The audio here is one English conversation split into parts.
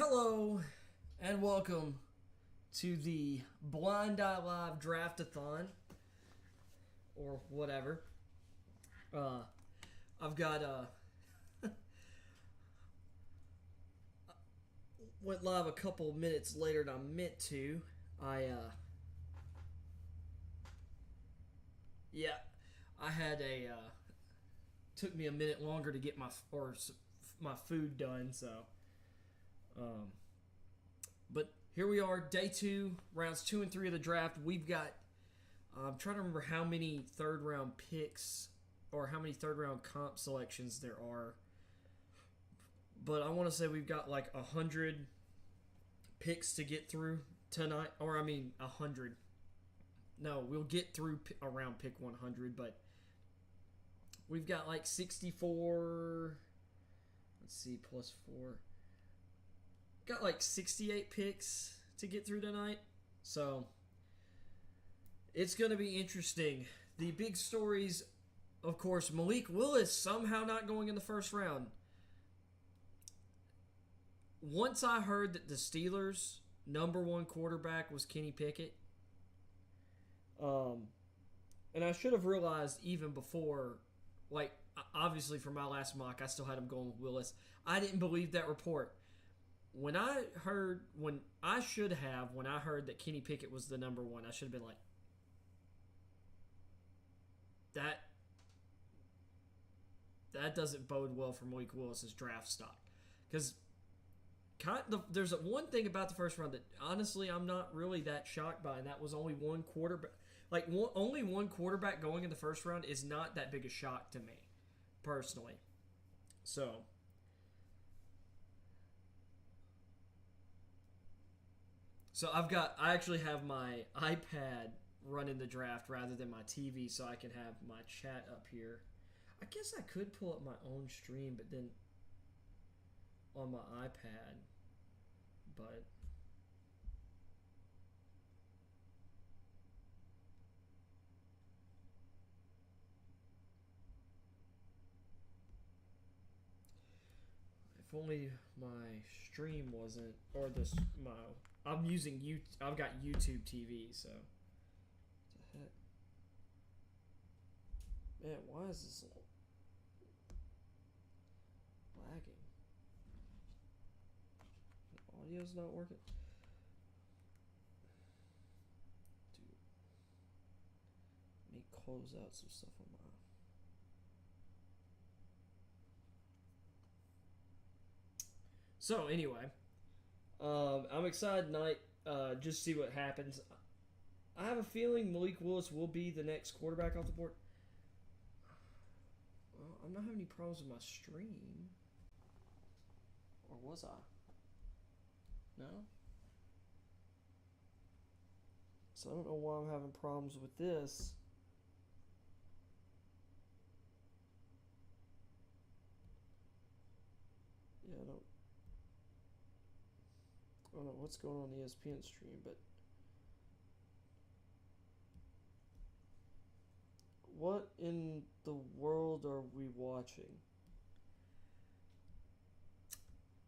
Hello and welcome to the BlindEyeLive Draftathon or whatever. I've got went live a couple minutes later than I meant to. I had a took me a minute longer to get my food done, so but here we are, day 2, rounds 2 and 3 of the draft. We've got, I'm trying to remember how many third round picks or how many third round comp selections there are. But I want to say we've got like 100 picks to get through tonight. Or, 100. No, we'll get through around pick 100, but we've got like 64. Let's see, plus 4. Got like 68 picks to get through tonight. So it's going to be interesting. The big stories, of course, Malik Willis somehow not going in the first round. Once I heard that the Steelers' number 1 quarterback was Kenny Pickett, and I should have realized even before, like, obviously for my last mock, I still had him going with Willis. I didn't believe that report. When I heard that Kenny Pickett was the number 1, I should have been like, that doesn't bode well for Malik Willis's draft stock. Because there's one thing about the first round that honestly I'm not really that shocked by, and that was only one quarterback. Only one quarterback going in the first round is not that big a shock to me, personally. So I actually have my iPad running the draft rather than my TV, so I can have my chat up here. I guess I could pull up my own stream, but then on my iPad, but if only my stream wasn't, or I'm using I've got YouTube TV, so what the heck? Man, why is this lagging? The audio's not working. Dude, let me close out some stuff on my. So anyway, I'm excited tonight. Just see what happens. I have a feeling Malik Willis will be the next quarterback off the board. Well, I'm not having any problems with my stream. Or was I? No? So I don't know why I'm having problems with this. Yeah, I don't know what's going on the ESPN stream, but what in the world are we watching?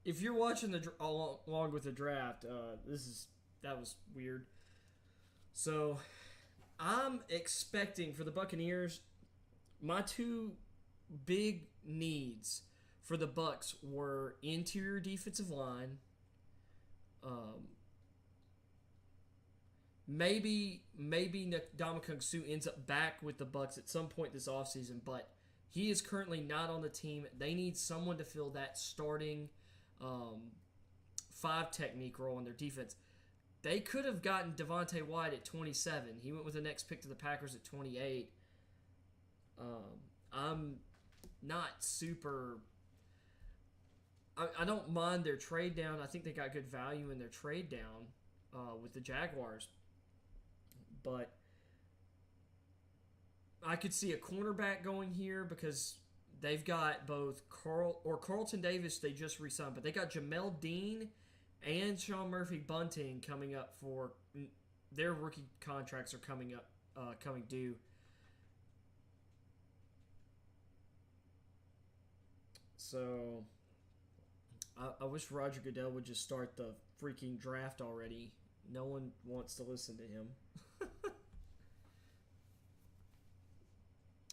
If you're watching along with the draft, that was weird. So I'm expecting for the Buccaneers, my 2 big needs for the Bucs were interior defensive line. Maybe Ndamukong Suh ends up back with the Bucs at some point this offseason, but he is currently not on the team. They need someone to fill that starting 5 technique role in their defense. They could have gotten Devontae White at 27. He went with the next pick to the Packers at 28. I'm not super. I don't mind their trade down. I think they got good value in their trade down with the Jaguars. But I could see a cornerback going here because they've got both Carlton Davis they just re-signed, but they got Jamel Dean and Sean Murphy Bunting coming up for their rookie contracts are coming due. So I wish Roger Goodell would just start the freaking draft already. No one wants to listen to him.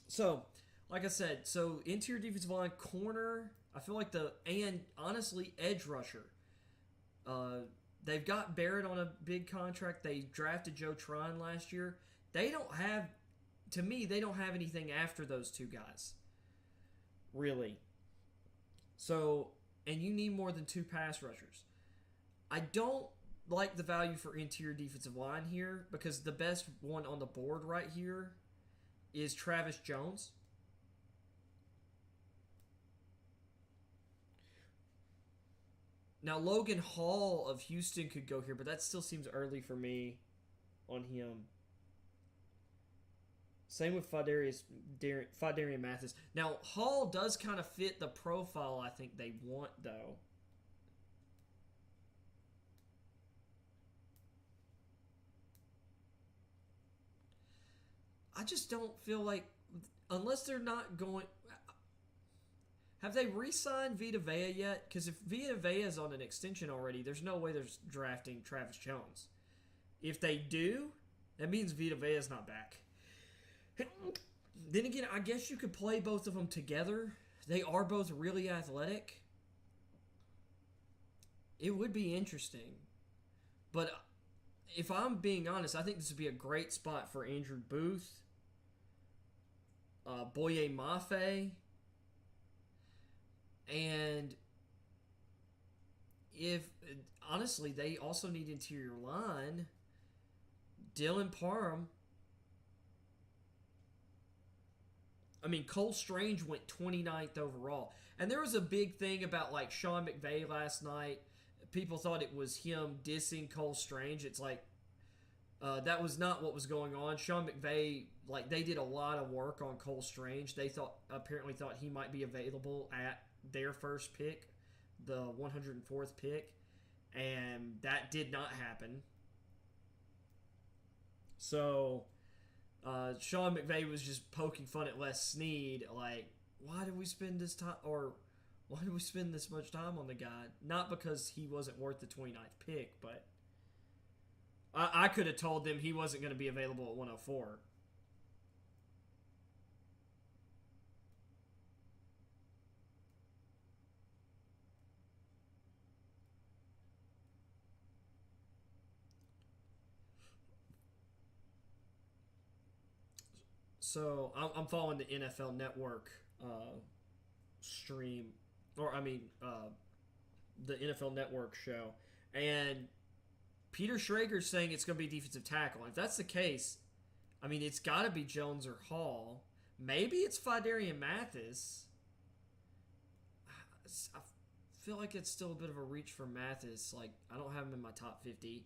So, like I said, so interior defensive line, corner, I feel like and honestly, edge rusher. They've got Barrett on a big contract. They drafted Joe Tryon last year. They don't have, to me, they don't have anything after those two guys. Really. So, and you need more than 2 pass rushers. I don't like the value for interior defensive line here because the best one on the board right here is Travis Jones. Now, Logan Hall of Houston could go here, but that still seems early for me on him. Same with Fidarian Mathis. Now, Hall does kind of fit the profile I think they want, though. I just don't feel like, unless they're not going... Have they re-signed Vita Vea yet? Because if Vita Vea is on an extension already, there's no way they're drafting Travis Jones. If they do, that means Vita Vea is not back. Then again, I guess you could play both of them together. They are both really athletic. It would be interesting. But if I'm being honest, I think this would be a great spot for Andrew Booth, Boye Mafe, and if, honestly, they also need interior line, Dylan Parham. I mean, Cole Strange went 29th overall. And there was a big thing about, like, Sean McVay last night. People thought it was him dissing Cole Strange. It's like, that was not what was going on. Sean McVay, like, they did a lot of work on Cole Strange. They apparently thought he might be available at their first pick, the 104th pick. And that did not happen. So... Sean McVay was just poking fun at Les Snead, like, why did we spend this time, or why did we spend this much time on the guy? Not because he wasn't worth the 29th pick, but I could have told them he wasn't going to be available at 104. So I'm following the NFL Network stream, or I mean the NFL Network show, and Peter Schrager's saying it's going to be defensive tackle. If that's the case, I mean it's got to be Jones or Hall. Maybe it's Fidarian Mathis. I feel like it's still a bit of a reach for Mathis. Like, I don't have him in my top 50.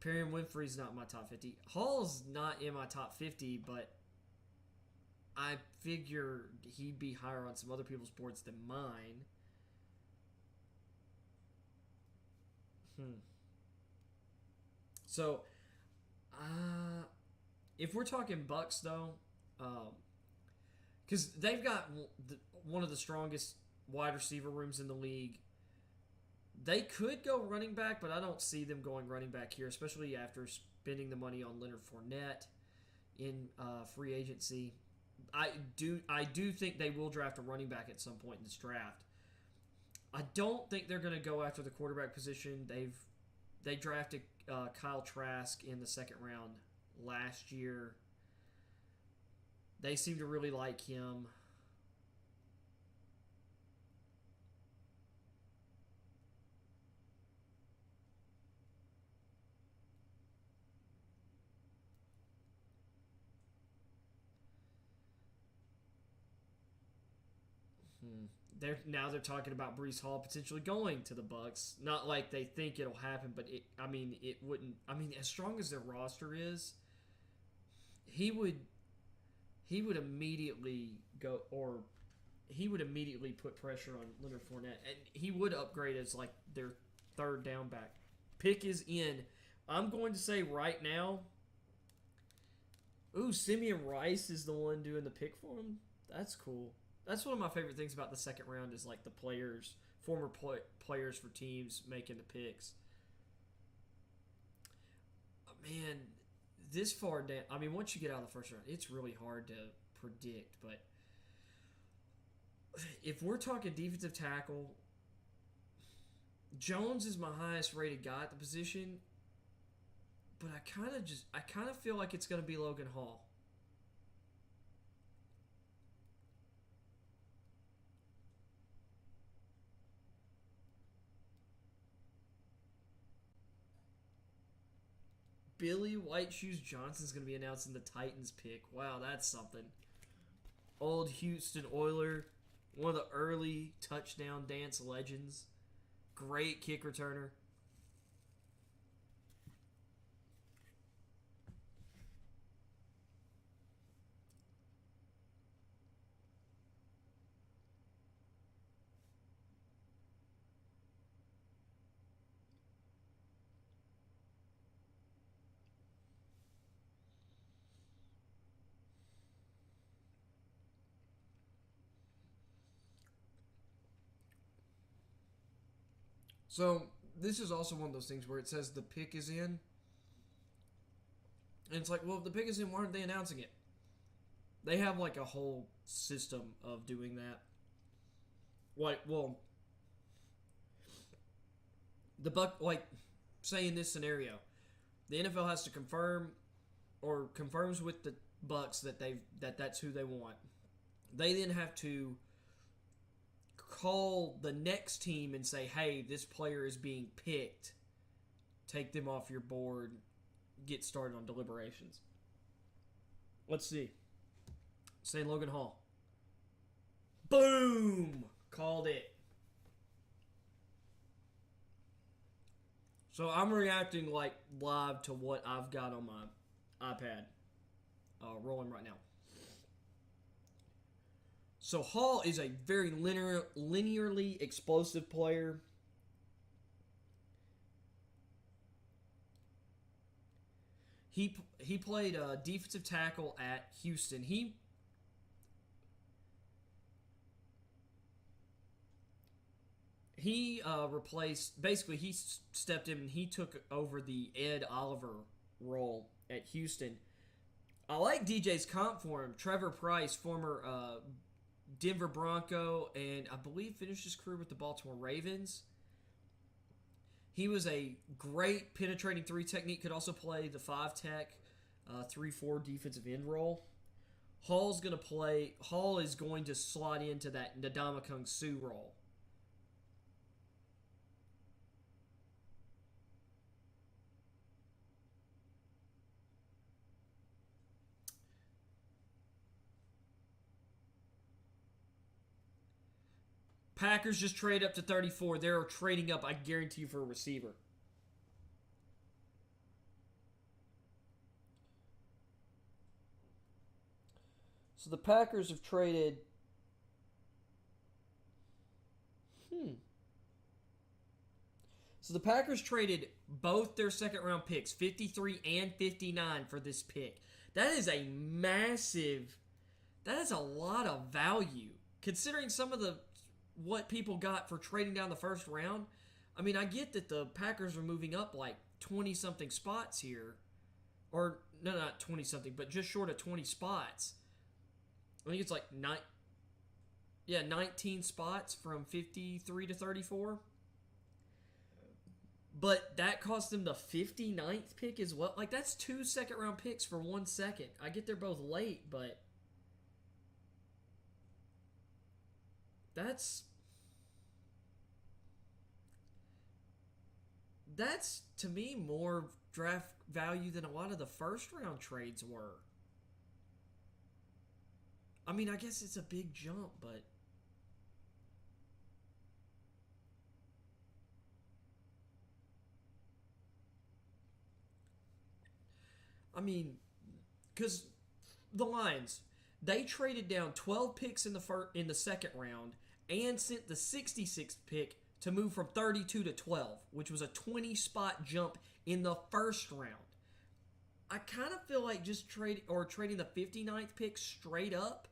Perrion Winfrey's not in my top 50. Hall's not in my top 50, but I figure he'd be higher on some other people's boards than mine. So, if we're talking Bucks, though, because they've got one of the strongest wide receiver rooms in the league, they could go running back, but I don't see them going running back here, especially after spending the money on Leonard Fournette in free agency. I do think they will draft a running back at some point in this draft. I don't think they're going to go after the quarterback position. They drafted Kyle Trask in the second round last year. They seem to really like him. They're talking about Breece Hall potentially going to the Bucks. Not like they think it'll happen, but it wouldn't. I mean, as strong as their roster is, he would immediately go, or he would immediately put pressure on Leonard Fournette, and he would upgrade as like their third down back. Pick is in. I'm going to say right now. Ooh, Simeon Rice is the one doing the pick for him. That's cool. That's one of my favorite things about the second round is like the players former players for teams making the picks. Man, this far down, I mean, once you get out of the first round, it's really hard to predict. But if we're talking defensive tackle, Jones is my highest rated guy at the position. But I kind of feel like it's going to be Logan Hall. Billy White Shoes Johnson's going to be announcing the Titans pick. Wow, that's something. Old Houston Oiler, one of the early touchdown dance legends. Great kick returner. So, this is also one of those things where it says the pick is in. And it's like, well, if the pick is in, why aren't they announcing it? They have like a whole system of doing that. Like, well, say in this scenario, the NFL has to confirm or confirms with the Bucks that that's who they want. They then have to call the next team and say, hey, this player is being picked. Take them off your board. Get started on deliberations. Let's see. Say Logan Hall. Boom! Called it. So I'm reacting like live to what I've got on my iPad. Rolling right now. So Hall is a very linearly explosive player. He played defensive tackle at Houston. He replaced, basically he stepped in and he took over the Ed Oliver role at Houston. I like DJ's comp for him. Trevor Price, former Denver Bronco, and I believe finished his career with the Baltimore Ravens. He was a great penetrating 3 technique, could also play the 5 tech, 3-4 defensive end role. Hall is going to slot into that Ndamukong Suh role. Packers just trade up to 34. They're trading up, I guarantee you, for a receiver. So the Packers have traded... So the Packers traded both their second-round picks, 53 and 59, for this pick. That is a massive... That is a lot of value. Considering some of what people got for trading down the first round. I mean, I get that the Packers are moving up like 20-something spots here. Or, no, not 20-something, but just short of 20 spots. I think it's like 19 spots from 53 to 34. But that cost them the 59th pick as well. Like, that's 2 second-round picks for 1 second. I get they're both late, but... That's to me more draft value than a lot of the first round trades were. I mean, I guess it's a big jump, but I mean, because the Lions, they traded down 12 picks in the second round and sent the 66th pick to move from 32 to 12, which was a 20-spot jump in the first round. I kind of feel like just trading the 59th pick straight up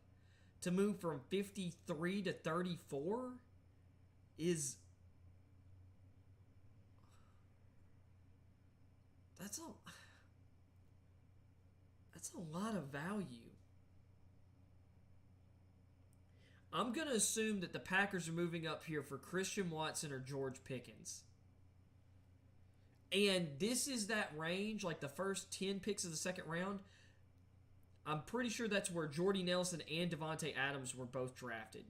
to move from 53 to 34 is that's a lot of value. I'm going to assume that the Packers are moving up here for Christian Watson or George Pickens. And this is that range, like the first 10 picks of the second round. I'm pretty sure that's where Jordy Nelson and Devontae Adams were both drafted.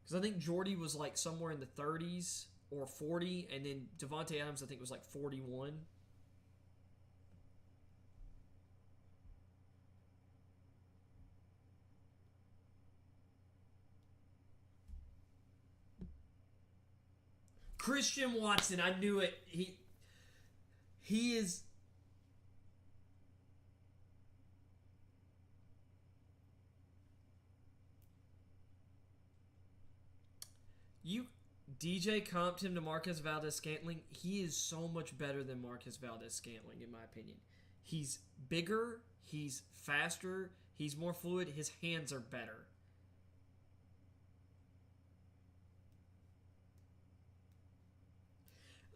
Because I think Jordy was like somewhere in the 30s or 40, and then Devontae Adams I think was like 41. Christian Watson, I knew it. He is. You DJ comped him to Marquez Valdez-Scantling. He is so much better than Marquez Valdez-Scantling, in my opinion. He's bigger. He's faster. He's more fluid. His hands are better.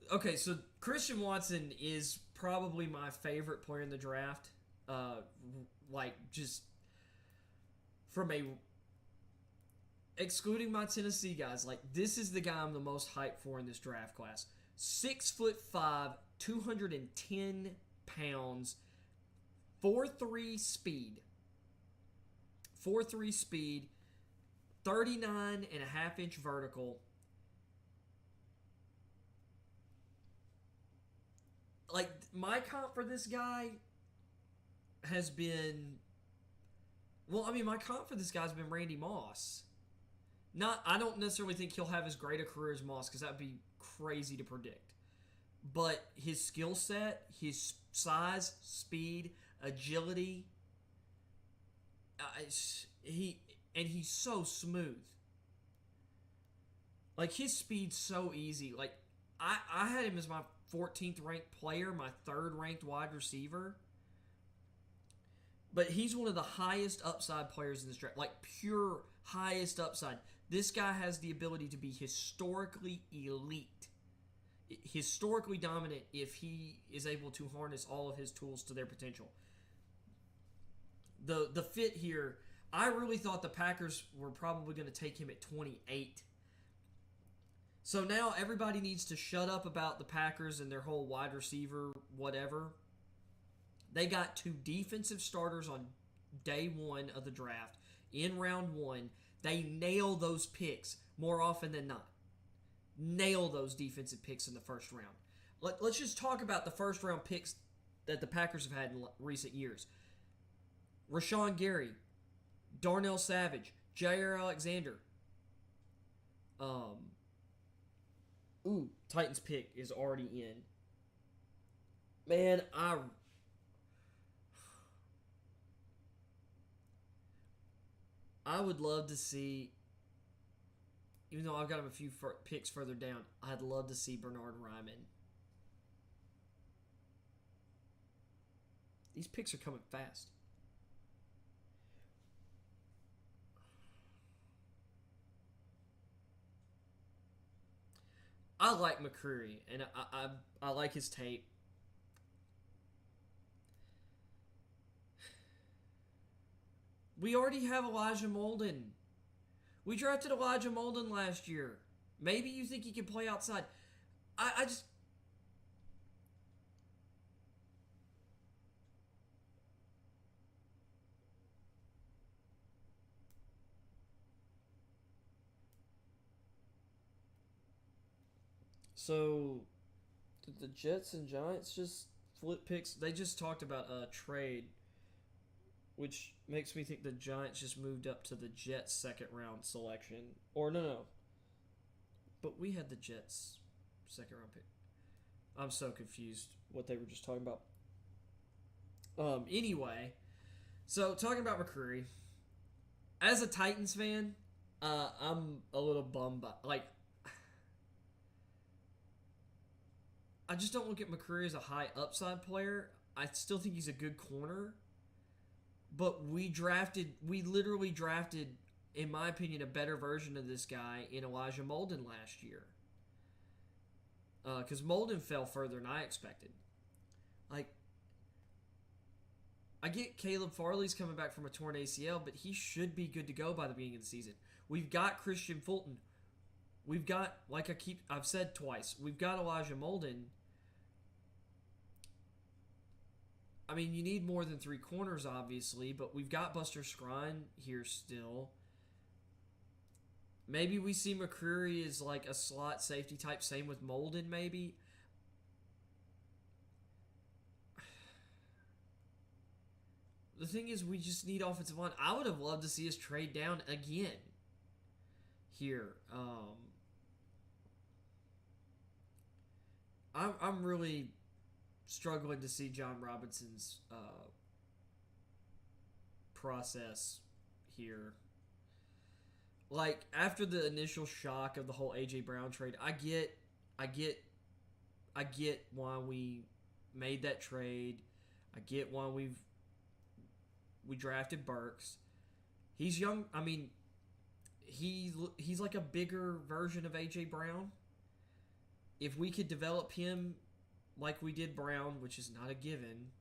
Okay, so Christian Watson is probably my favorite player in the draft. Like, just from a excluding my Tennessee guys, like this is the guy I'm the most hyped for in this draft class. 6'5", 210 pounds, 4.3 speed. 4.3 speed, 39.5-inch vertical. Like, my comp for this guy has been... Well, I mean, my comp for this guy has been Randy Moss. I don't necessarily think he'll have as great a career as Moss, because that would be crazy to predict. But his skill set, his size, speed, agility, he's so smooth. Like, his speed's so easy. Like, I had him as my 14th ranked player, my 3rd ranked wide receiver. But he's one of the highest upside players in this draft. Like, pure highest upside. This guy has the ability to be historically elite. Historically dominant if he is able to harness all of his tools to their potential. The fit here, I really thought the Packers were probably going to take him at 28. So now everybody needs to shut up about the Packers and their whole wide receiver whatever. They got 2 defensive starters on day 1 of the draft in round 1. They nail those picks more often than not. Nail those defensive picks in the first round. Let's just talk about the first round picks that the Packers have had in recent years. Rashawn Gary, Darnell Savage, Jair Alexander. Titans pick is already in. Man, I would love to see, even though I've got him a few picks further down, I'd love to see Bernard Ryman. These picks are coming fast. I like McCreary, and I like his tape. We already have Elijah Molden. We drafted Elijah Molden last year. Maybe you think he can play outside. I just... So, did the Jets and Giants just flip picks? They just talked about a trade, which makes me think the Giants just moved up to the Jets' second round selection. Or no. But we had the Jets' second round pick. I'm so confused what they were just talking about. Anyway, so talking about McCreary, as a Titans fan, I'm a little bummed by, like, I just don't look at McCreary as a high upside player. I still think he's a good corner. But we literally drafted in my opinion, a better version of this guy in Elijah Molden last year. Because Molden fell further than I expected. Like, I get Caleb Farley's coming back from a torn ACL, but he should be good to go by the beginning of the season. We've got Christian Fulton. We've got, like I've said twice, we've got Elijah Molden. I mean, you need more than 3 corners, obviously, but we've got Buster Skrine here still. Maybe we see McCreary as like a slot safety type. Same with Molden, maybe. The thing is, we just need offensive line. I would have loved to see us trade down again here. I'm really struggling to see John Robinson's process here. Like, after the initial shock of the whole AJ Brown trade, I get why we made that trade. I get why we drafted Burks. He's young. I mean, he's like a bigger version of AJ Brown. If we could develop him like we did Brown, which is not a given,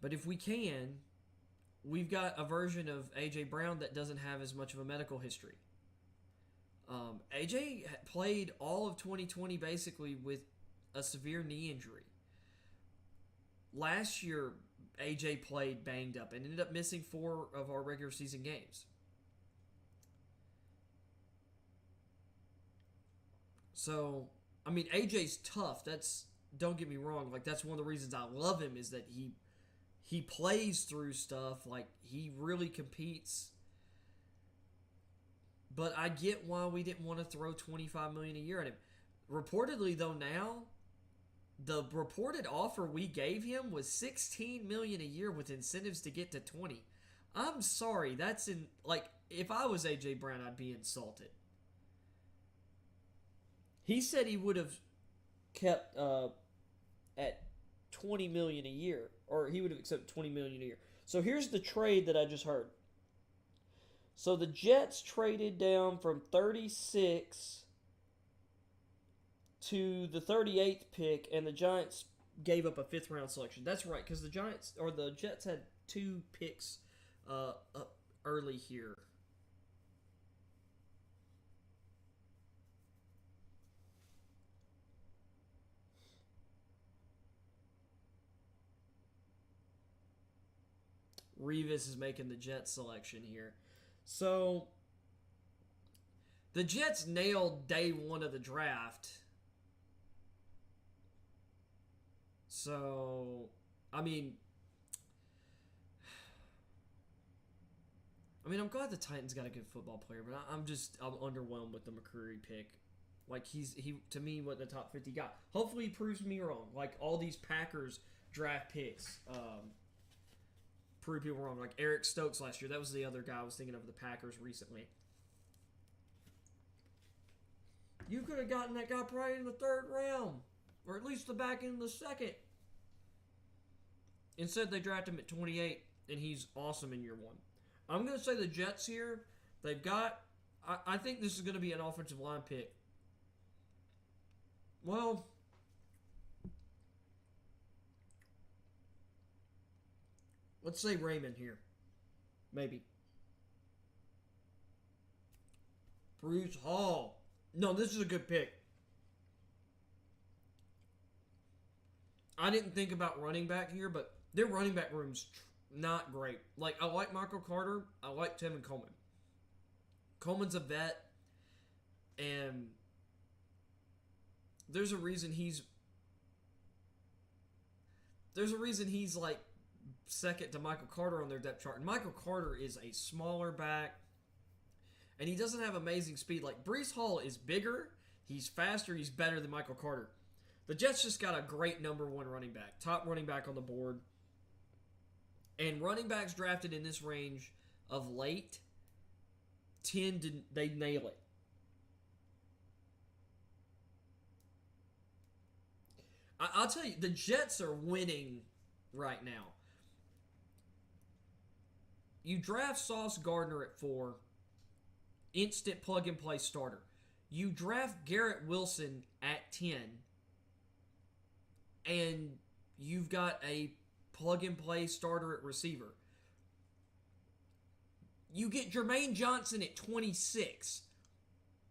but if we can, we've got a version of AJ Brown that doesn't have as much of a medical history. AJ played all of 2020 basically with a severe knee injury. Last year, AJ played banged up and ended up missing 4 of our regular season games. So, I mean, AJ's tough. Don't get me wrong. Like, that's one of the reasons I love him is that he plays through stuff. Like, he really competes. But I get why we didn't want to throw $25 million a year at him. Reportedly, though, now, the reported offer we gave him was $16 million a year with incentives to get to 20. I'm sorry, that's if I was AJ Brown, I'd be insulted. He said he would have kept at $20 million a year, or he would have accepted $20 million a year. So here's the trade that I just heard. So the Jets traded down from 36 to the 38th pick, and the Giants gave up a 5th round selection. That's right, because the Jets had 2 picks early here. Revis is making the Jets selection here. So, the Jets nailed day 1 of the draft. So, I mean, I'm glad the Titans got a good football player, but I'm underwhelmed with the McCreary pick. Like, he to me, what the top 50 got. Hopefully he proves me wrong. Like, all these Packers draft picks, prove people wrong. Like Eric Stokes last year. That was the other guy I was thinking of the Packers recently. You could have gotten that guy probably in the 3rd round. Or at least the back end of the 2nd. Instead, they drafted him at 28, and he's awesome in year 1. I'm going to say the Jets here, they've got... I think this is going to be an offensive line pick. Well... let's say Raymond here. Maybe. Bruce Hall. No, this is a good pick. I didn't think about running back here, but their running back room's not great. Like, I like Michael Carter. I like Tevin Coleman. Coleman's a vet. And there's a reason he's like second to Michael Carter on their depth chart. And Michael Carter is a smaller back, and he doesn't have amazing speed. Like, Breece Hall is bigger, he's faster, he's better than Michael Carter. The Jets just got a great number 1 running back, top running back on the board. And running backs drafted in this range of late they nail it. I'll tell you, the Jets are winning right now. you draft Sauce Gardner at 4, instant plug and play starter. You draft Garrett Wilson at 10, and you've got a plug and play starter at receiver. You get Jermaine Johnson at 26.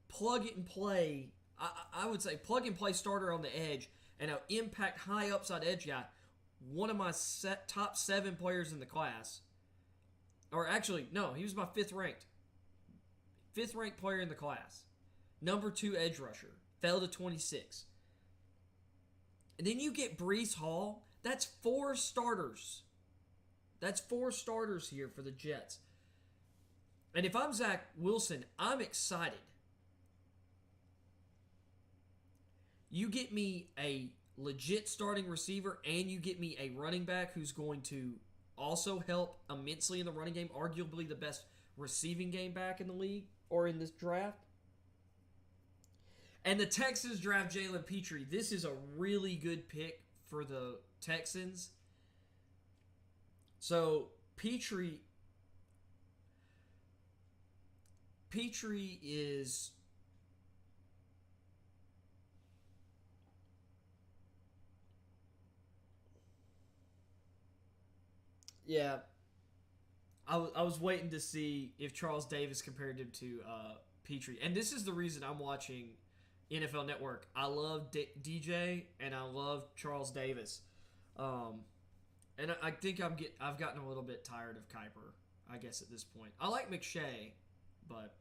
Plug and play. I would say plug and play starter on the edge and an impact high upside edge guy. One of my top 7 players in the class. Or actually, no, he was my 5th ranked. 5th ranked player in the class. Number 2 edge rusher. Fell to 26. And then you get Breece Hall. That's 4 starters. That's 4 starters here for the Jets. And if I'm Zach Wilson, I'm excited. You get me a legit starting receiver and you get me a running back who's going to also help immensely in the running game, arguably the best receiving game back in the league or in this draft. And the Texans draft Jalen Petrie. This is a really good pick for the Texans. So Petrie is yeah. I was waiting to see if Charles Davis compared him to Petrie. And this is the reason I'm watching NFL Network. I love DJ and I love Charles Davis. And I think I've gotten a little bit tired of Kuiper, I guess, at this point. I like McShay, but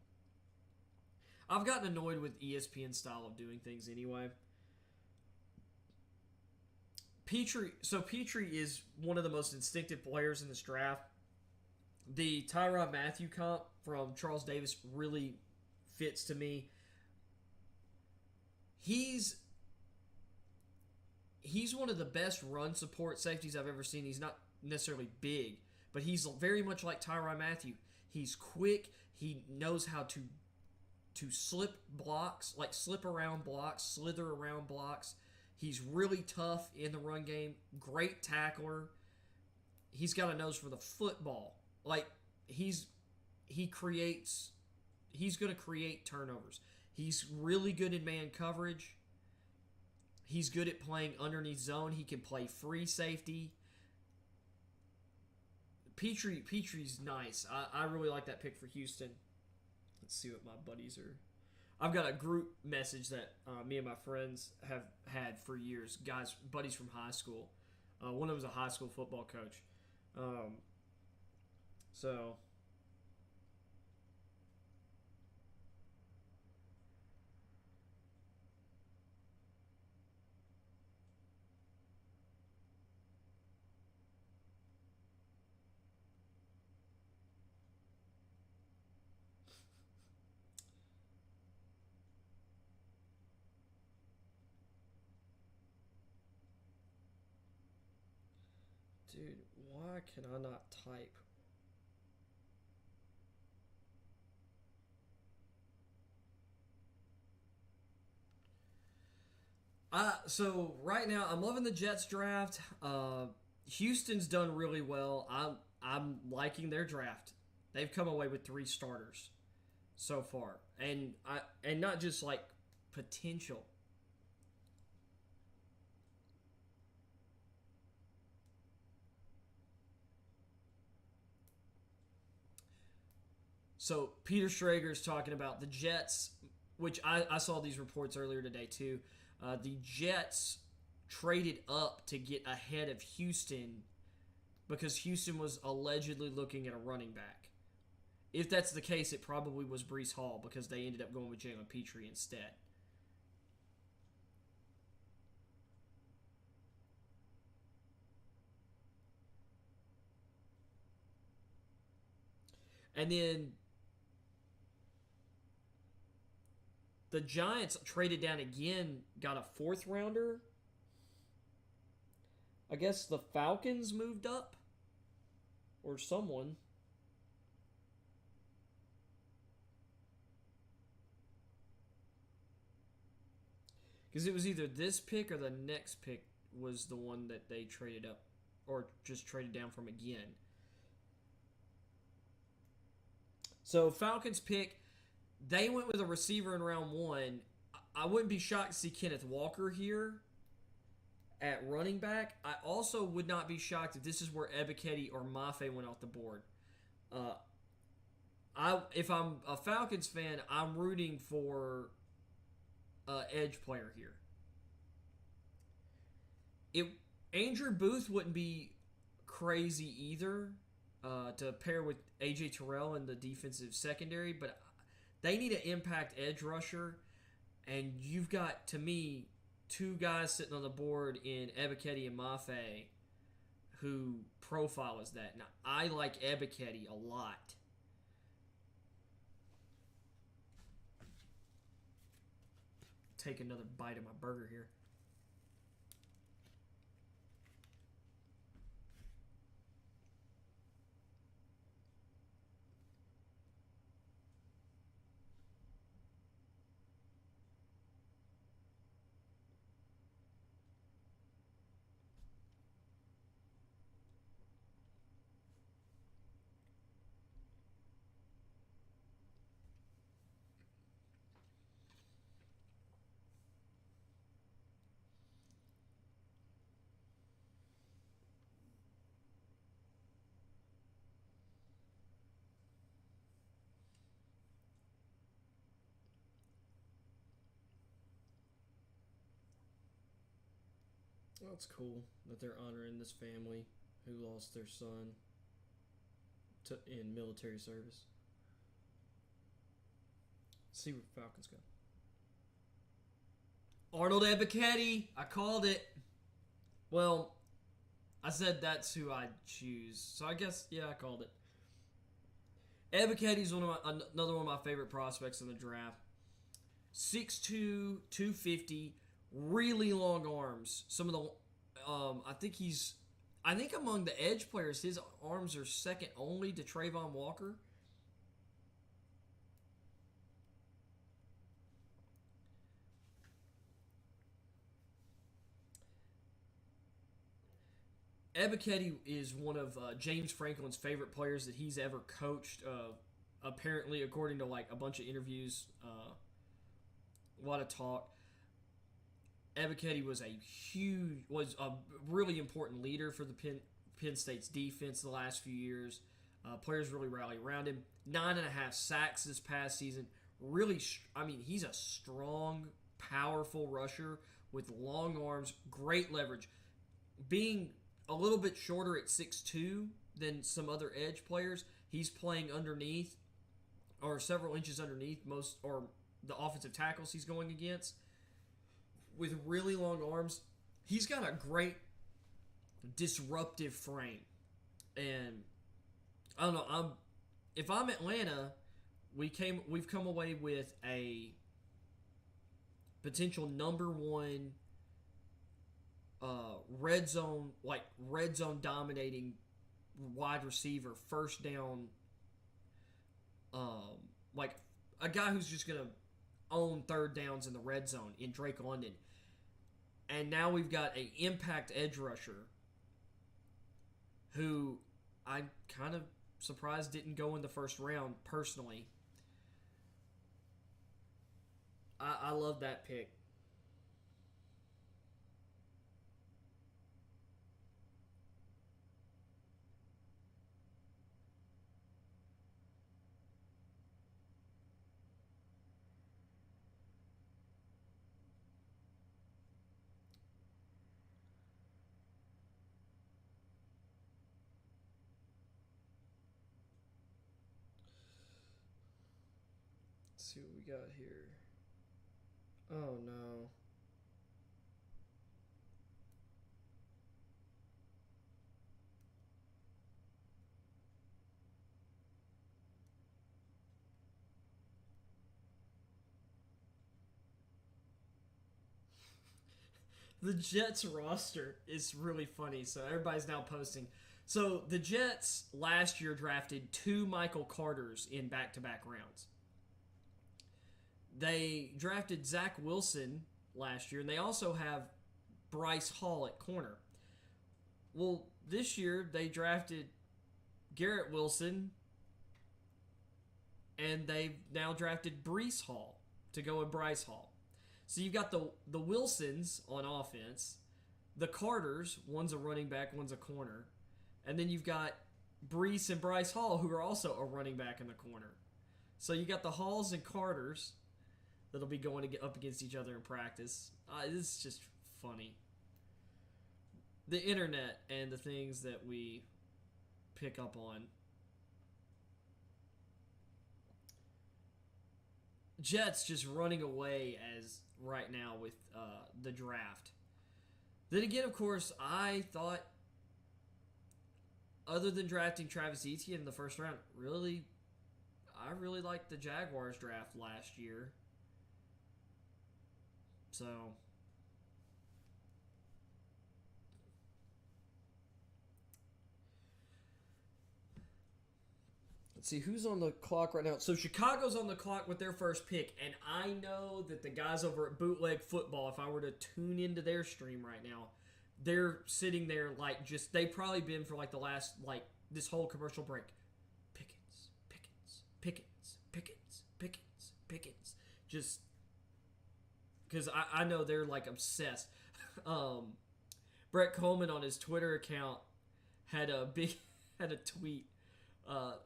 I've gotten annoyed with ESPN's style of doing things anyway. Petrie is one of the most instinctive players in this draft. The Tyrann Mathieu comp from Charles Davis really fits to me. He's one of the best run support safeties I've ever seen. He's not necessarily big, but he's very much like Tyrann Mathieu. He's quick. He knows how to slip blocks, like slip around blocks, slither around blocks. He's really tough in the run game. Great tackler. He's got a nose for the football. Like, he's going to create turnovers. He's really good in man coverage. He's good at playing underneath zone. He can play free safety. Petrie's nice. I really like that pick for Houston. Let's see what my buddies are. I've got a group message that me and my friends have had for years. Buddies from high school. One of them was a high school football coach. So... Dude, why can I not type? So right now I'm loving the Jets draft. Houston's done really well. I'm liking their draft. They've come away with 3 starters so far, and not just like potential. So Peter Schrager's talking about the Jets, which I saw these reports earlier today too. The Jets traded up to get ahead of Houston because Houston was allegedly looking at a running back. If that's the case, it probably was Breece Hall because they ended up going with Jalen Petrie instead. And then the Giants traded down again, got a 4th rounder. I guess the Falcons moved up. Or someone. Because it was either this pick or the next pick was the one that they traded up. Or just traded down from again. So Falcons pick, they went with a receiver in round 1. I wouldn't be shocked to see Kenneth Walker here at running back. I also would not be shocked if this is where Ebiketie or Mafe went off the board. If I'm a Falcons fan, I'm rooting for edge player here. Andrew Booth wouldn't be crazy either to pair with AJ Terrell in the defensive secondary, but they need an impact edge rusher, and you've got, to me, two guys sitting on the board in Ebiketie and Mafe who profile as that. Now, I like Ebiketie a lot. Take another bite of my burger here. Well, it's cool that they're honoring this family who lost their son in military service. Let's see where Falcons go. Arnold Ebiketie. I called it. Well, I said that's who I'd choose. So I guess, yeah, I called it. Ebiketie's another one of my favorite prospects in the draft. 6'2", 250, really long arms. Some of the, I think among the edge players, his arms are second only to Trayvon Walker. Ebiketie is one of James Franklin's favorite players that he's ever coached. Apparently, according to like a bunch of interviews, a lot of talk. Ebiketie was a really important leader for the Penn State's defense the last few years. Players really rally around him. 9.5 sacks this past season. Really, he's a strong, powerful rusher with long arms, great leverage. Being a little bit shorter at 6'2" than some other edge players, he's playing underneath or several inches underneath the offensive tackles he's going against. With really long arms, he's got a great disruptive frame. And I don't know, if I'm Atlanta, we've come away with a potential number one red zone dominating wide receiver, first down, like a guy who's just gonna own third downs in the red zone in Drake London. And now we've got an impact edge rusher who I'm kind of surprised didn't go in the first round personally. I love that pick. Let's see what we got here. Oh no. The Jets roster is really funny, so everybody's now posting. So the Jets last year drafted 2 Michael Carters in back-to-back rounds. They drafted Zach Wilson last year, and they also have Bryce Hall at corner. Well, this year they drafted Garrett Wilson, and they've now drafted Brees Hall to go with Bryce Hall. So you've got the Wilsons on offense, the Carters, one's a running back, one's a corner, and then you've got Brees and Bryce Hall, who are also a running back in the corner. So you got the Halls and Carters that'll be going to get up against each other in practice. This is just funny. The internet and the things that we pick up on. Jets just running away as right now with the draft. Then again, of course, I thought, other than drafting Travis Etienne in the first round, I really liked the Jaguars draft last year. So, let's see who's on the clock right now. So Chicago's on the clock with their first pick, and I know that the guys over at Bootleg Football, if I were to tune into their stream right now, they're sitting there like just, they've probably been for like the last, like this whole commercial break. Pickens, Pickens, Pickens, Pickens, Pickens, Pickens. Just because I know they're like obsessed. Brett Coleman on his Twitter account had a tweet.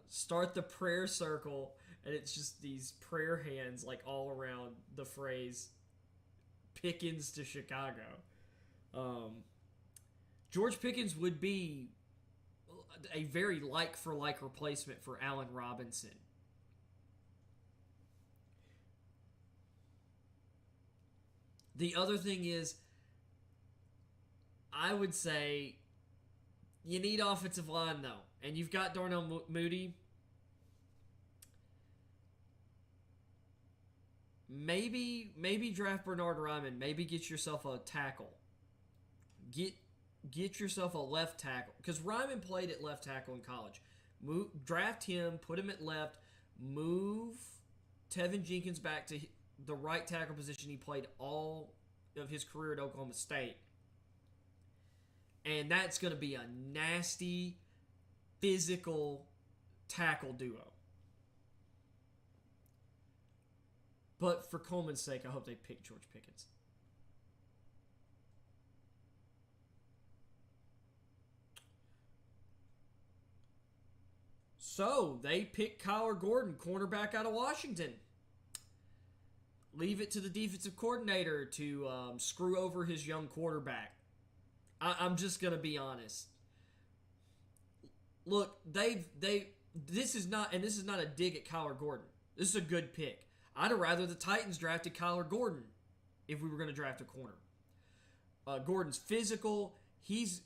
Start the prayer circle, and it's just these prayer hands like all around the phrase Pickens to Chicago. George Pickens would be a very like-for-like replacement for Allen Robinson. The other thing is, I would say you need offensive line, though. And you've got Darnell Mooney. Maybe draft Bernard Ryman. Maybe get yourself a tackle. Get yourself a left tackle. Because Ryman played at left tackle in college. Draft him, put him at left, move Tevin Jenkins back to the right tackle position he played all of his career at Oklahoma State. And that's going to be a nasty, physical tackle duo. But for Coleman's sake, I hope they pick George Pickens. So, they pick Kyler Gordon, cornerback out of Washington. Leave it to the defensive coordinator to screw over his young quarterback. I'm just going to be honest. Look, this is not a dig at Kyler Gordon. This is a good pick. I'd have rather the Titans drafted Kyler Gordon if we were going to draft a corner. Gordon's physical. His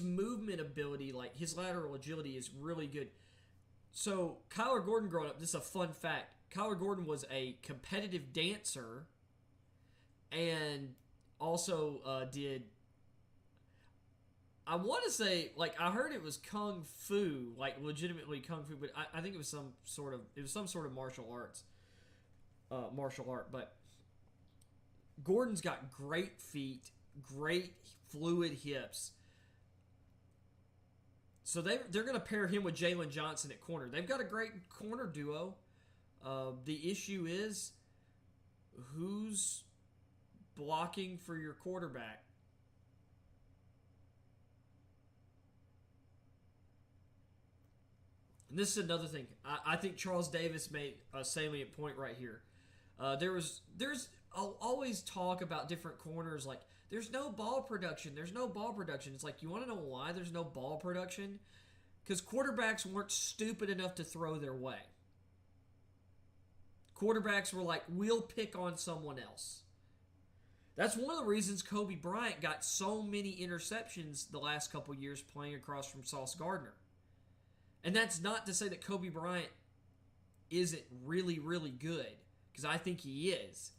movement ability, like his lateral agility, is really good. So Kyler Gordon growing up, this is a fun fact. Kyler Gordon was a competitive dancer and also did, I want to say, like, I heard it was kung fu, like legitimately kung fu, but I think it was some sort of martial art. But Gordon's got great feet, great fluid hips. So they're going to pair him with Jalen Johnson at corner. They've got a great corner duo. The issue is who's blocking for your quarterback. And this is another thing. I think Charles Davis made a salient point right here. There's always talk about different corners, like there's no ball production. It's like, you want to know why there's no ball production? Because quarterbacks weren't stupid enough to throw their way. Quarterbacks were like, we'll pick on someone else. That's one of the reasons Kobe Bryant got so many interceptions the last couple years playing across from Sauce Gardner. And that's not to say that Kobe Bryant isn't really, really good, because I think he is.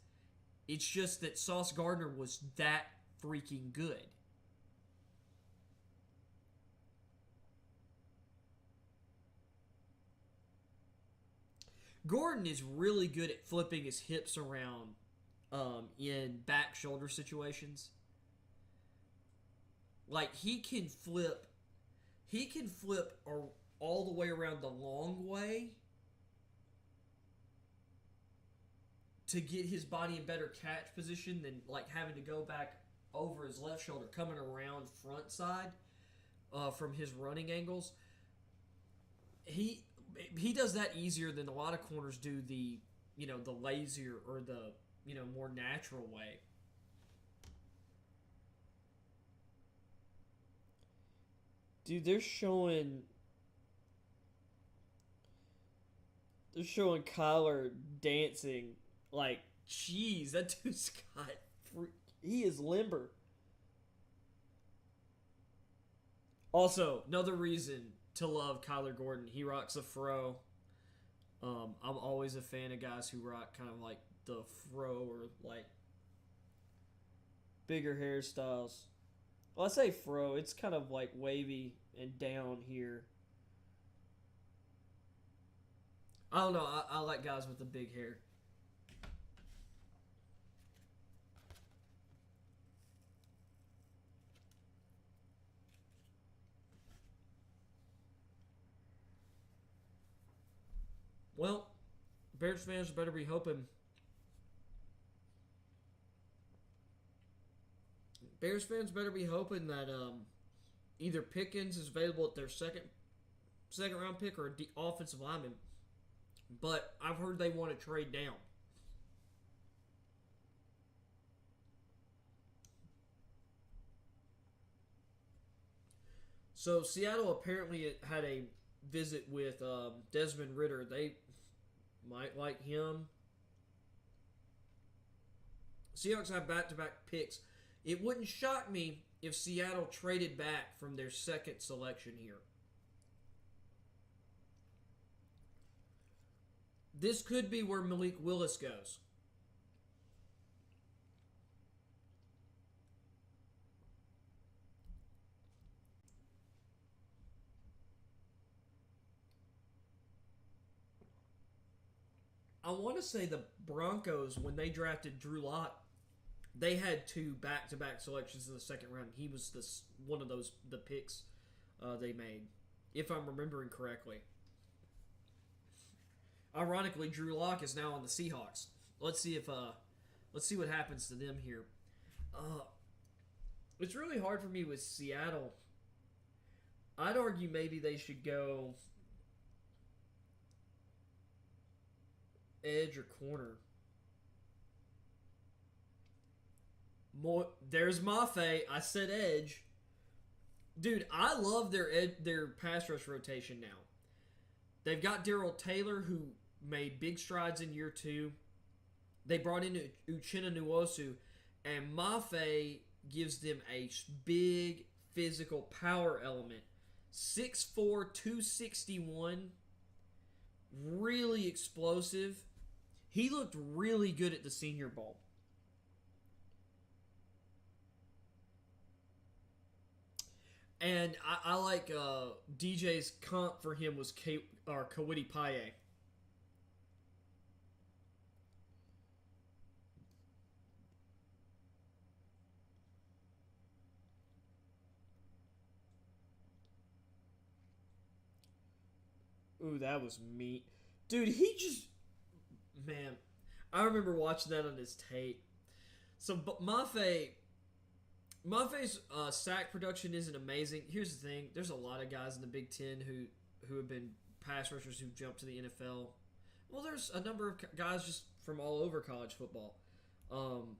It's just that Sauce Gardner was that freaking good. Gordon is really good at flipping his hips around in back shoulder situations. Like, he can flip all the way around the long way to get his body in better catch position than like having to go back over his left shoulder, coming around front side from his running angles. He does that easier than a lot of corners do the the lazier or the more natural way. Dude, they're showing Kyler dancing like, jeez, that dude's got he is limber. Also, another reason to love Kyler Gordon, he rocks a fro. I'm always a fan of guys who rock kind of like the fro or like bigger hairstyles. Well, I say fro, it's kind of like wavy and down here. I don't know. I like guys with the big hair. Well, Bears fans better be hoping. Bears fans better be hoping that either Pickens is available at their second round pick or a offensive lineman. But I've heard they want to trade down. So Seattle apparently had a visit with Desmond Ridder. They might like him. Seahawks have back-to-back picks. It wouldn't shock me if Seattle traded back from their second selection here. This could be where Malik Willis goes. I want to say the Broncos, when they drafted Drew Lock, they had two back-to-back selections in the second round. He was one of the picks they made, if I'm remembering correctly. Ironically, Drew Lock is now on the Seahawks. Let's see what happens to them here. It's really hard for me with Seattle. I'd argue maybe they should go edge or corner. There's Mafe. I said edge. Dude, I love their pass rush rotation now. They've got Darrell Taylor, who made big strides in year 2. They brought in Uchenna Nwosu, and Mafe gives them a big physical power element. 6'4", 261, really explosive. He looked really good at the Senior Bowl. And I like DJ's comp for him was Kawiti Paye. Ooh, that was meat. Dude, he just... Man, I remember watching that on his tape. So, but Mafe's sack production isn't amazing. Here's the thing. There's a lot of guys in the Big Ten who have been pass rushers who jumped to the NFL. Well, there's a number of guys just from all over college football.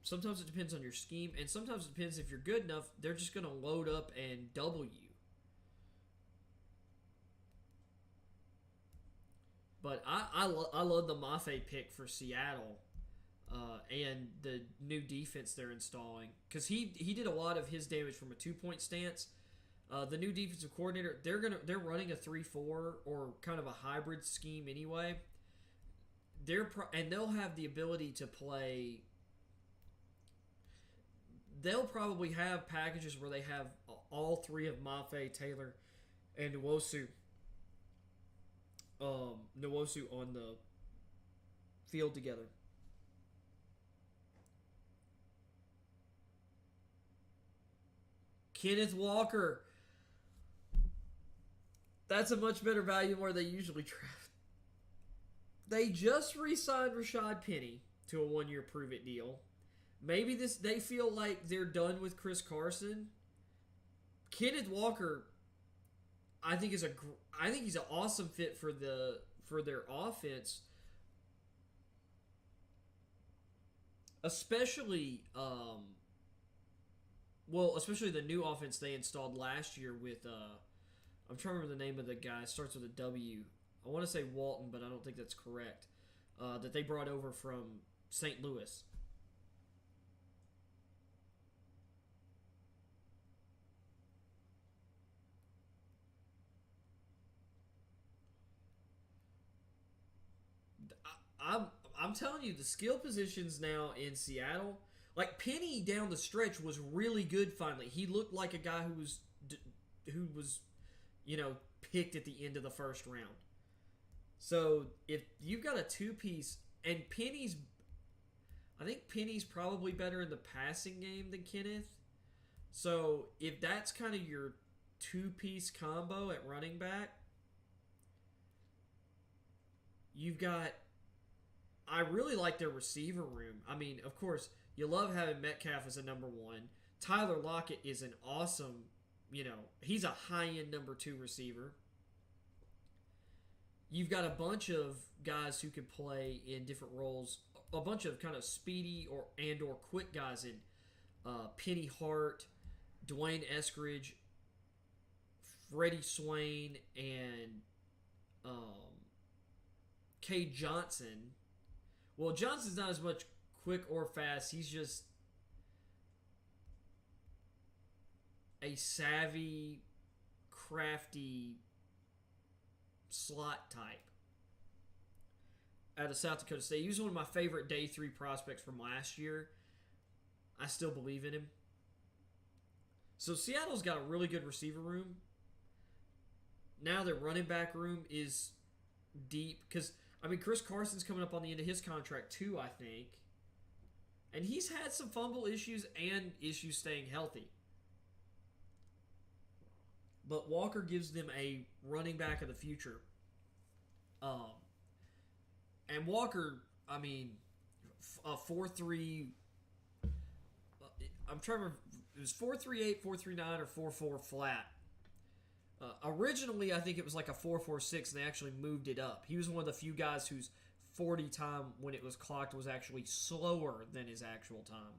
Sometimes it depends on your scheme, and sometimes it depends if you're good enough, they're just going to load up and double you. But I love the Mafe pick for Seattle and the new defense they're installing. Because he did a lot of his damage from a 2-point stance. The new defensive coordinator, they're running a 3-4 or kind of a hybrid scheme anyway. And they'll have the ability to play. They'll probably have packages where they have all three of Mafe, Taylor, and Nwosu on the field together. Kenneth Walker. That's a much better value than where they usually draft. They just re-signed Rashad Penny. to a 1-year prove it deal. Maybe they feel like they're done with Chris Carson. Kenneth Walker, I think he's an awesome fit for their offense, especially especially the new offense they installed last year with I'm trying to remember the name of the guy. It starts with a W. I want to say Walton, but I don't think that's correct. That they brought over from St. Louis. I'm telling you, the skill positions now in Seattle, like Penny down the stretch was really good. Finally, he looked like a guy who was picked at the end of the first round. So if you've got a 2-piece, and I think Penny's probably better in the passing game than Kenneth. So if that's kind of your 2-piece combo at running back, you've got. I really like their receiver room. I mean, of course, you love having Metcalf as a number 1. Tyler Lockett is an awesome, he's a high-end number 2 receiver. You've got a bunch of guys who can play in different roles. A bunch of kind of speedy or quick guys in Penny Hart, Dwayne Eskridge, Freddie Swain, and Kay Johnson. Well, Johnson's not as much quick or fast. He's just a savvy, crafty slot type out of South Dakota State. He was one of my favorite day 3 prospects from last year. I still believe in him. So Seattle's got a really good receiver room. Now their running back room is deep because Chris Carson's coming up on the end of his contract too, I think. And he's had some fumble issues and issues staying healthy. But Walker gives them a running back of the future. And Walker, a 4.3. I'm trying to remember. It was 4.38, 4.39, or 4.4 flat. Originally, I think it was like a 4.46, and they actually moved it up. He was one of the few guys whose 40 time when it was clocked was actually slower than his actual time.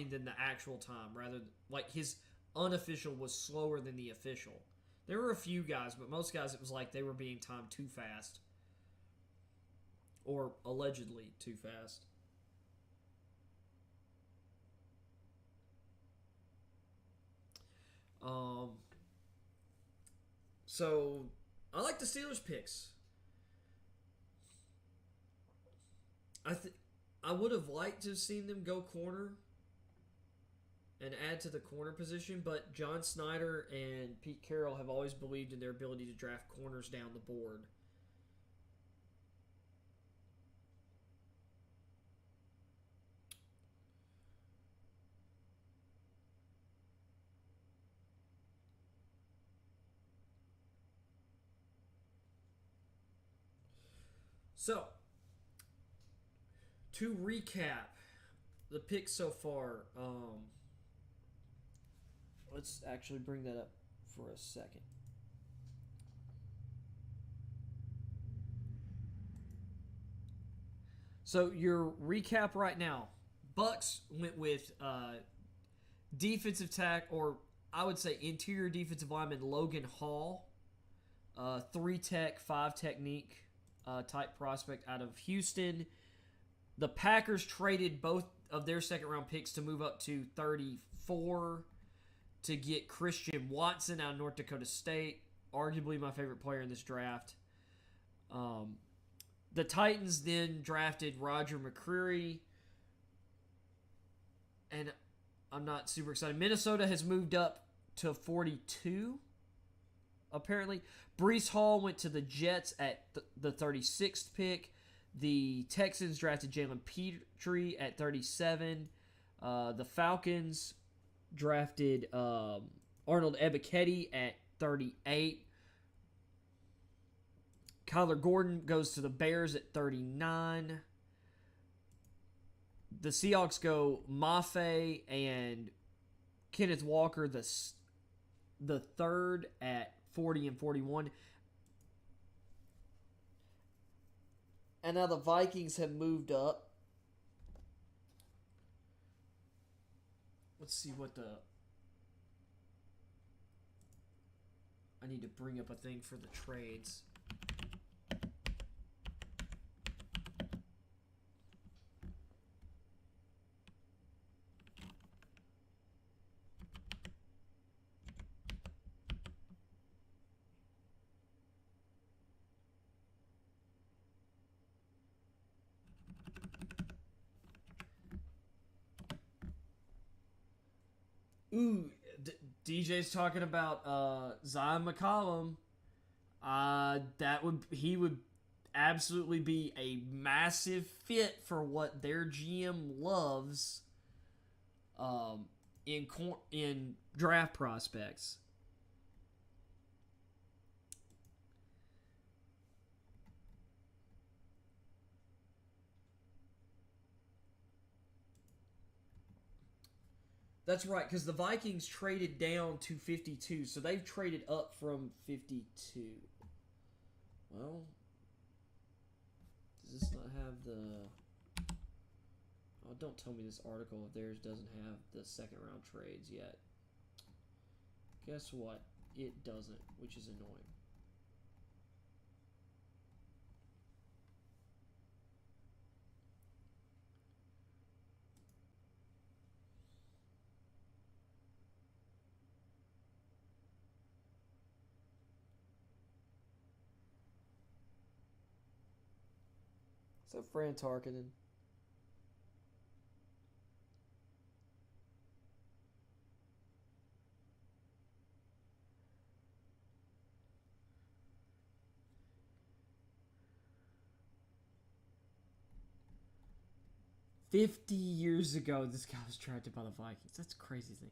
Than the actual time. Rather, like his unofficial was slower than the official. There were a few guys, but most guys it was like they were being timed too fast. Or allegedly too fast. So, I like the Steelers picks. I would have liked to have seen them go corner and add to the corner position, but John Snyder and Pete Carroll have always believed in their ability to draft corners down the board. So, to recap the picks so far, let's actually bring that up for a second. So your recap right now, Bucks went with defensive tack, or I would say interior defensive lineman Logan Hall, 3-tech, 5 technique type prospect out of Houston. The Packers traded both of their second-round picks to move up to 34 to get Christian Watson out of North Dakota State, arguably my favorite player in this draft. The Titans then drafted Roger McCreary, and I'm not super excited. Minnesota has moved up to 42, apparently. Breece Hall went to the Jets at the 36th pick. The Texans drafted Jalen Petrie at 37. The Falcons drafted Arnold Ebiketie at 38. Kyler Gordon goes to the Bears at 39. the Seahawks go Mafe and Kenneth Walker the third at 40 and 41. And now the Vikings have moved up. Let's see what the... I need to bring up a thing for the trades. Ooh, DJ's talking about Zion McCollum. He would absolutely be a massive fit for what their GM loves in draft prospects. That's right, because the Vikings traded down to 52, so they've traded up from 52. Well, does this not have the... Oh, don't tell me this article of theirs doesn't have the second round trades yet. Guess what? It doesn't, which is annoying. What's up, Fran Tarkenton? $50 ago, this guy was drafted by the Vikings. That's a crazy thing.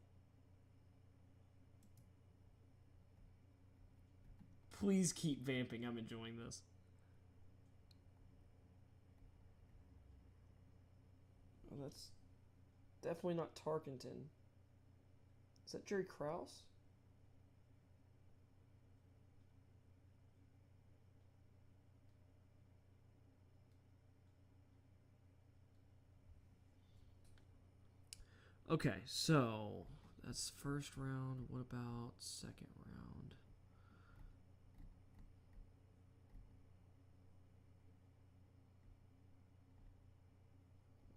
Please keep vamping. I'm enjoying this. Oh, that's definitely not Tarkenton. Is that Jerry Krause? Okay, so that's first round. What about second round?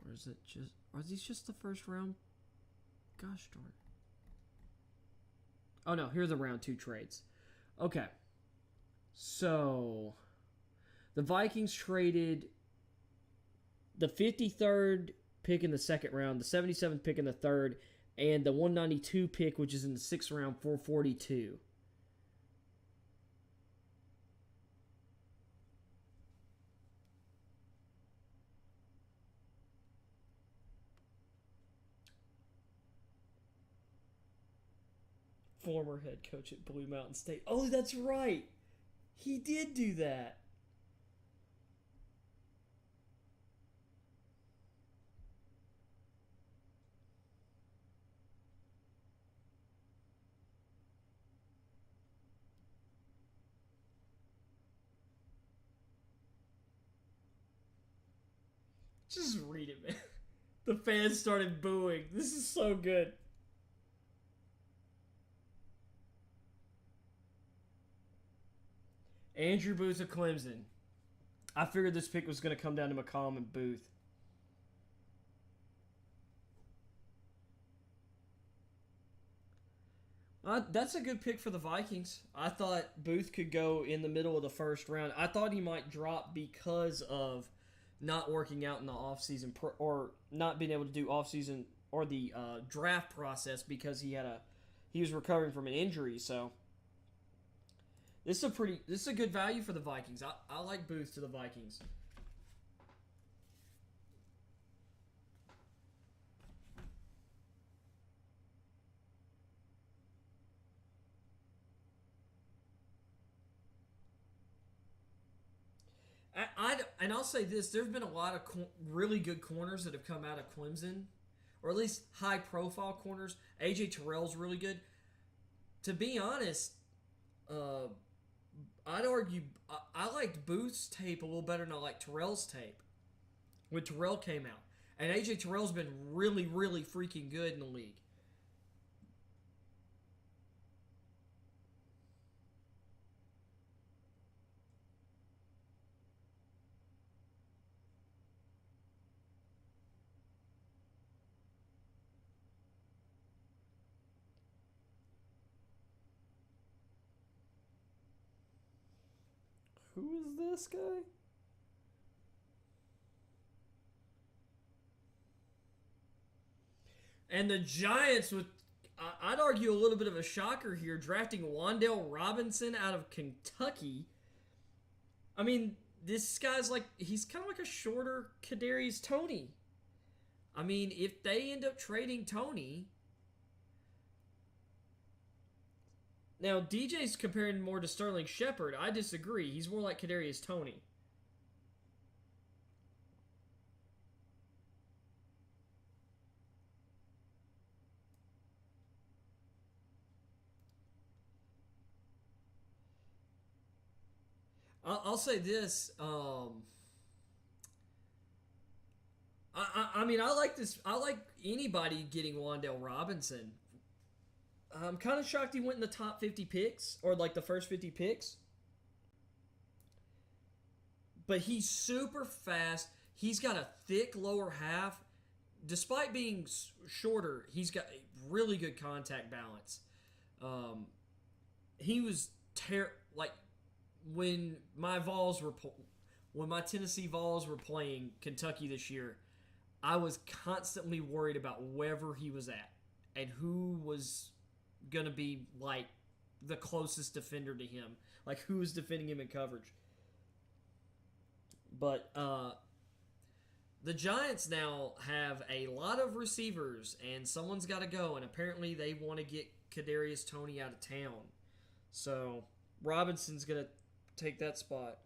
Or is it just... Are these just the first round? Gosh darn. Oh no, here are the round 2 trades. Okay. So the Vikings traded the 53rd pick in the second round, the 77th pick in the third, and the 192 pick, which is in the 6th round, for 42. Former head coach at Blue Mountain State. Oh, that's right. He did do that. Just read it, man. The fans started booing. This is so good. Andrew Booth of Clemson. I figured this pick was going to come down to McCollum and Booth. That's a good pick for the Vikings. I thought Booth could go in the middle of the first round. I thought he might drop because of not working out in the offseason or not being able to do offseason or the draft process because he was recovering from an injury. So this is a good value for the Vikings. I like Booth to the Vikings. And I'll say this: there's been a lot of really good corners that have come out of Clemson, or at least high-profile corners. AJ Terrell's really good. To be honest, I'd argue I liked Booth's tape a little better than I liked Terrell's tape when Terrell came out. And AJ Terrell's been really, really freaking good in the league. Who is this guy? And the Giants, with I'd argue a little bit of a shocker here, drafting Wan'Dale Robinson out of Kentucky. I mean, this guy's like, he's kind of like a shorter Kadarius Toney. I mean, if they end up trading Toney, now DJ's comparing more to Sterling Shepard. I disagree. He's more like Kadarius Toney. I'll say this. I mean, I like this. I like anybody getting Wan'Dale Robinson. I'm kind of shocked he went in the top 50 picks, or like the first 50 picks. But he's super fast. He's got a thick lower half. Despite being shorter, he's got really good contact balance. He was like when my Tennessee Vols were playing Kentucky this year, I was constantly worried about wherever he was at and who was going to be like the closest defender to him, like who was defending him in coverage. But the Giants now have a lot of receivers, and someone's got to go, and apparently they want to get Kadarius Toney out of town. So Robinson's going to take that spot.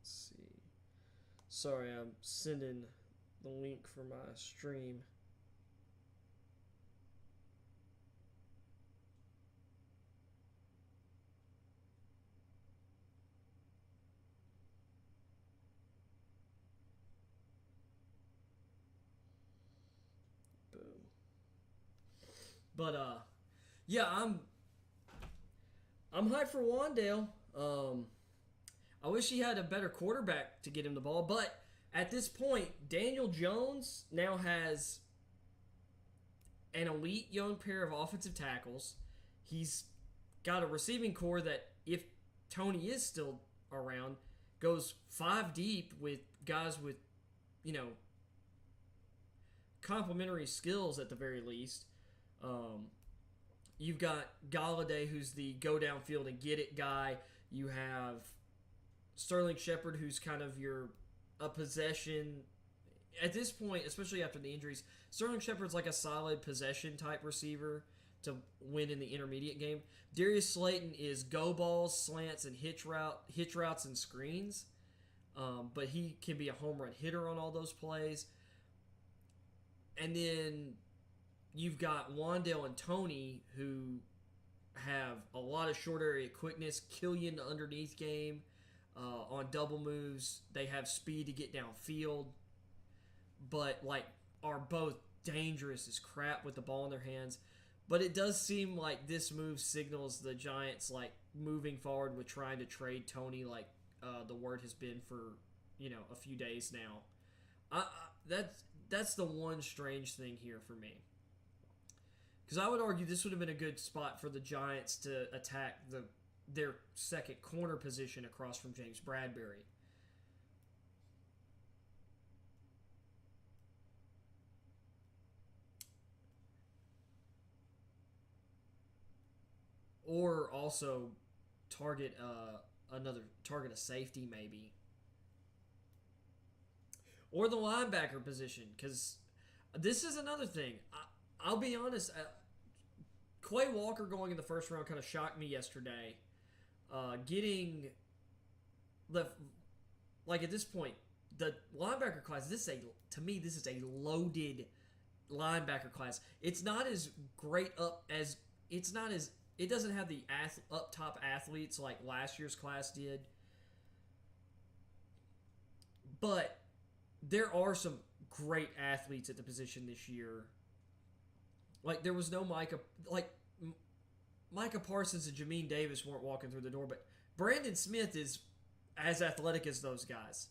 Let's see. Sorry, I'm sending the link for my stream. But yeah, I'm hyped for Wan'Dale. I wish he had a better quarterback to get him the ball, but at this point, Daniel Jones now has an elite young pair of offensive tackles. He's got a receiving core that, if Toney is still around, goes 5 deep with guys with, complementary skills at the very least. You've got Galladay, who's the go downfield and get it guy. You have Sterling Shepard, who's kind of a possession. At this point, especially after the injuries, Sterling Shepard's like a solid possession type receiver to win in the intermediate game. Darius Slayton is go balls, slants, and hitch routes and screens. But he can be a home run hitter on all those plays. And then you've got Wan'Dale and Toney, who have a lot of short area quickness, kill you in the underneath game. On double moves, they have speed to get downfield, but are both dangerous as crap with the ball in their hands. But it does seem like this move signals the Giants moving forward with trying to trade Toney, the word has been for a few days now. That's the one strange thing here for me. Because I would argue this would have been a good spot for the Giants to attack their second corner position across from James Bradbury. Or also target a safety maybe. Or the linebacker position, because this is another thing. I'll be honest. Quay Walker going in the first round kind of shocked me yesterday. Getting the like at this point, the linebacker class. To me this is a loaded linebacker class. It's not as great up as it's not as it doesn't have the up top athletes like last year's class did. But there are some great athletes at the position this year. Like there was no Micah Parsons and Jamin Davis weren't walking through the door, but Brandon Smith is as athletic as those guys,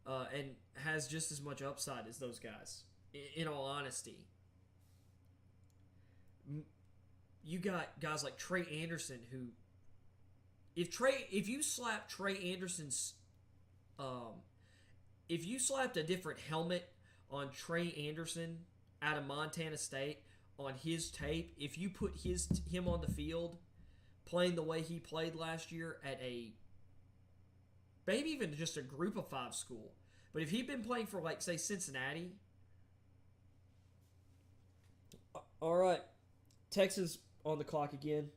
and has just as much upside as those guys. In all honesty, you got guys like Trey Anderson who, if you slap Trey Anderson's, if you slapped a different helmet on Trey Anderson out of Montana State on his tape, if you put him on the field playing the way he played last year at maybe even just a group of 5 school, but if he'd been playing for like say Cincinnati. All right, Texas on the clock again.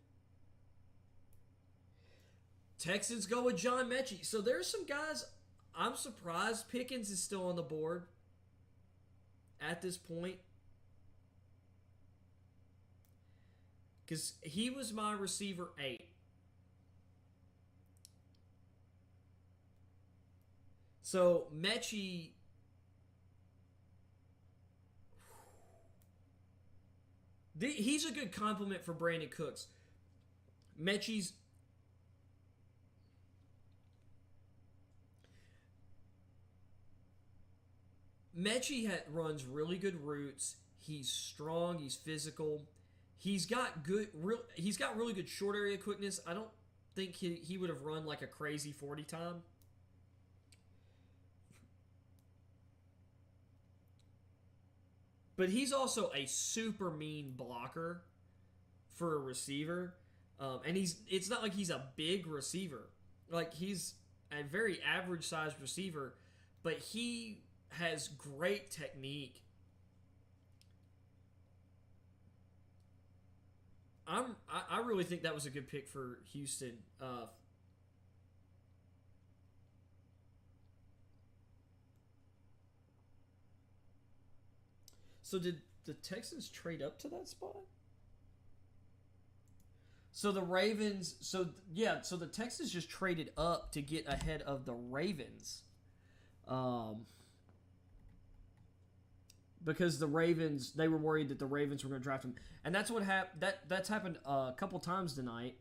Texans go with John Mechie. So there's some guys. I'm surprised Pickens is still on the board at this point, because he was my receiver 8. So Mechie, he's a good compliment for Brandon Cooks. Mechie runs really good routes. He's strong. He's physical. He's got really good short area quickness. I don't think he would have run like a crazy 40 time. But he's also a super mean blocker for a receiver. And it's not like he's a big receiver. Like he's a very average sized receiver, but he has great technique. I really think that was a good pick for Houston. So did the Texans trade up to that spot? So the Ravens, so the Texans just traded up to get ahead of the Ravens. Because the Ravens, they were worried that the Ravens were going to draft him. And that's what that's happened a couple times tonight.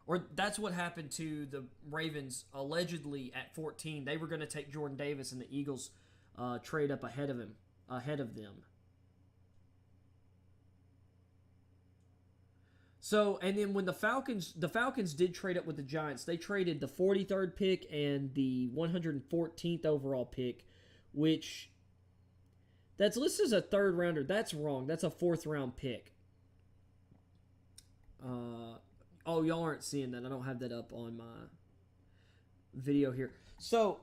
Or that's what happened to the Ravens allegedly at 14. They were going to take Jordan Davis, and the Eagles trade up ahead of them. So, and then when the Falcons did trade up with the Giants, they traded the 43rd pick and the 114th overall pick, which that's listed as a 3rd rounder. That's wrong. That's a 4th round pick. Y'all aren't seeing that. I don't have that up on my video here. So,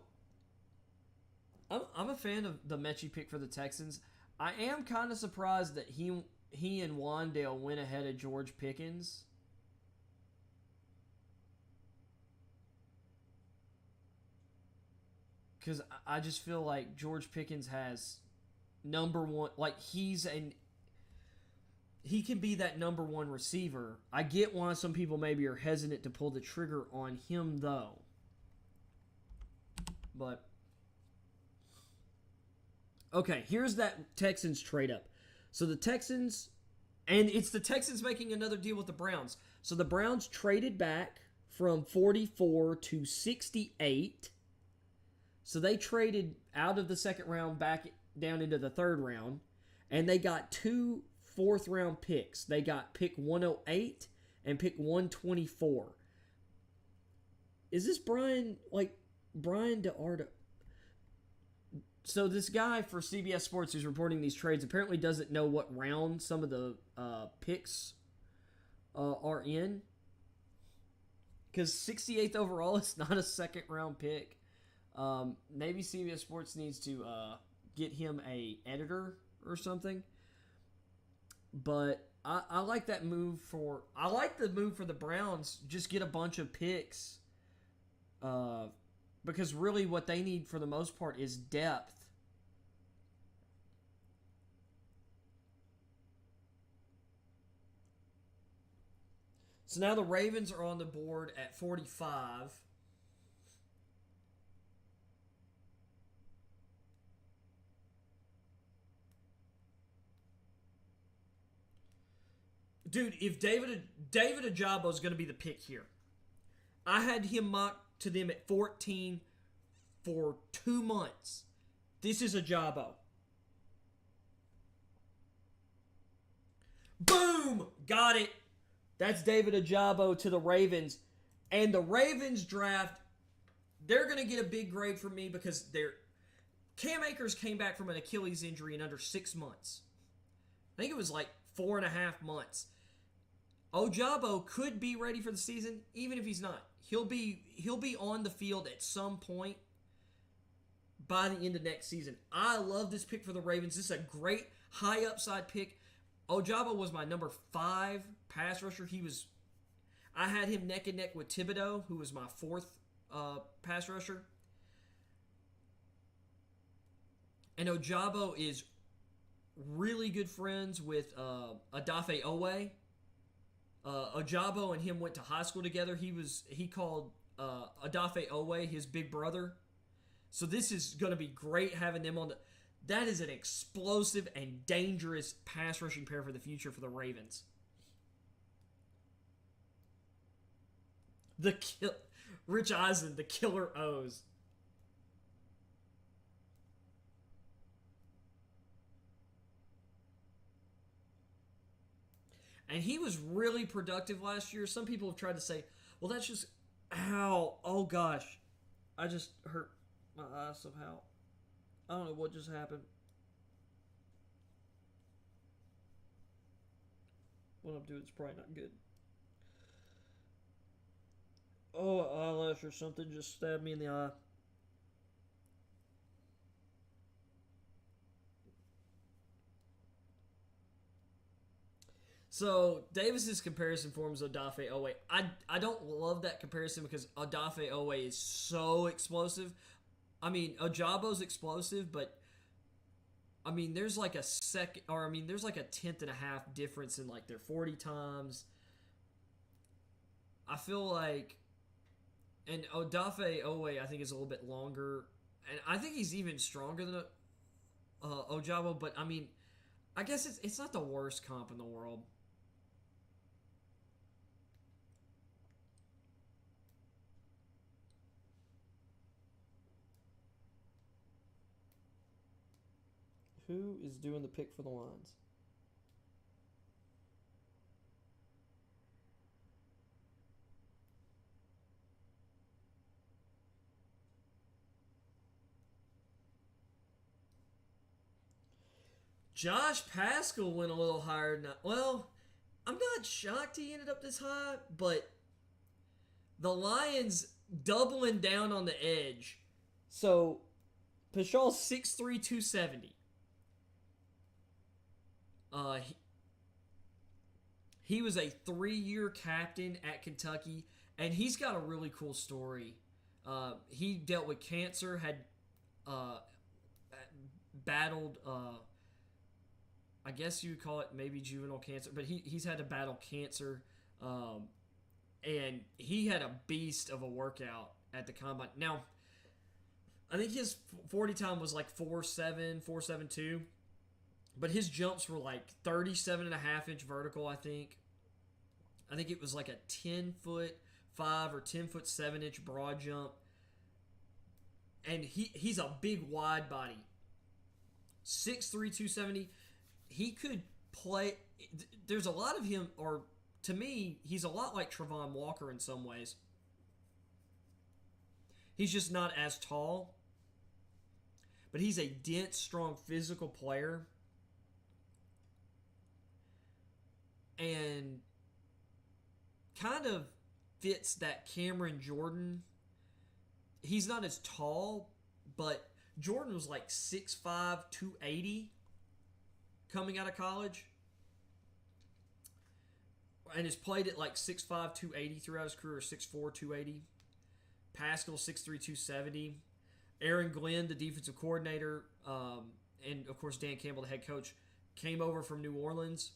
I'm a fan of the Mechie pick for the Texans. I am kind of surprised that he and Wandale went ahead of George Pickens. Because I just feel like George Pickens has number one, like he can be that number 1 receiver. I get why some people maybe are hesitant to pull the trigger on him though. But okay, here's that Texans trade up. So the Texans, and it's the Texans making another deal with the Browns. So the Browns traded back from 44 to 68. So they traded out of the 2nd round back down into the 3rd round. And they got 2 4th round picks. They got pick 108 and pick 124. Is this Brian DeArdo? So this guy for CBS Sports who's reporting these trades apparently doesn't know what round some of the picks are in. Because 68th overall is not a 2nd round pick. Maybe CBS Sports needs to get him a editor or something. But I like that move for. I like the move for the Browns. Just get a bunch of picks. Because really, what they need for the most part is depth. So now the Ravens are on the board at 45. Dude, if David Ajabo is going to be the pick here, I had him mocked to them at 14 for 2 months. This is Ajabo. Boom! Got it. That's David Ajabo to the Ravens. And the Ravens draft, they're going to get a big grade from me because Cam Akers came back from an Achilles injury in under 6 months. I think it was like 4.5 months. Ojabo could be ready for the season, even if he's not. He'll be on the field at some point by the end of next season. I love this pick for the Ravens. This is a great high upside pick. Ojabo was my number 5 pass rusher. I had him neck and neck with Thibodeau, who was my 4th pass rusher. And Ojabo is really good friends with Odafe Owe. Ojabo and him went to high school together. He called Odafe Owe his big brother. So this is going to be great having them on the. That is an explosive and dangerous pass rushing pair for the future for the Ravens. Rich Eisen, the killer O's. And he was really productive last year. Some people have tried to say, well, that's just. Ow. Oh, gosh. I just hurt my eye somehow. I don't know what just happened. What I'm doing is probably not good. Oh, eyelash or something just stabbed me in the eye. So, Davis's comparison forms Odafe Owe. I don't love that comparison because Odafe Owe is so explosive. I mean, Ojabo's explosive, but I mean, there's like a second, or I mean, there's like a 10th and a half difference in like their 40 times. I feel like, and Odafe Owe, I think, is a little bit longer, and I think he's even stronger than Ojabo. But I mean, I guess it's not the worst comp in the world. Who is doing the pick for the Lions? Josh Pascal went a little higher than well, I'm not shocked he ended up this high, but the Lions doubling down on the edge. So, Pascal's 6'3", 270. He was a 3-year captain at Kentucky, and he's got a really cool story. He dealt with cancer, had battled, I guess you would call it maybe juvenile cancer, but he's had to battle cancer, and he had a beast of a workout at the combine. Now, I think his 40 time was like 4.7, 4.72. But his jumps were like 37.5-inch vertical, I think. I think it was like a 10-foot 5 or 10-foot 7-inch broad jump. And he's a big wide body. 6'3", 270. He could play. There's a lot of him, or to me, he's a lot like Travon Walker in some ways. He's just not as tall. But he's a dense, strong, physical player. And kind of fits that Cameron Jordan. He's not as tall, but Jordan was like 6'5", 280. coming out of college. And has played at like 6'5", 280 throughout his career, 6'4", 280. Pascal, 6'3", 270. Aaron Glenn, the defensive coordinator, and of course Dan Campbell, the head coach, came over from New Orleans.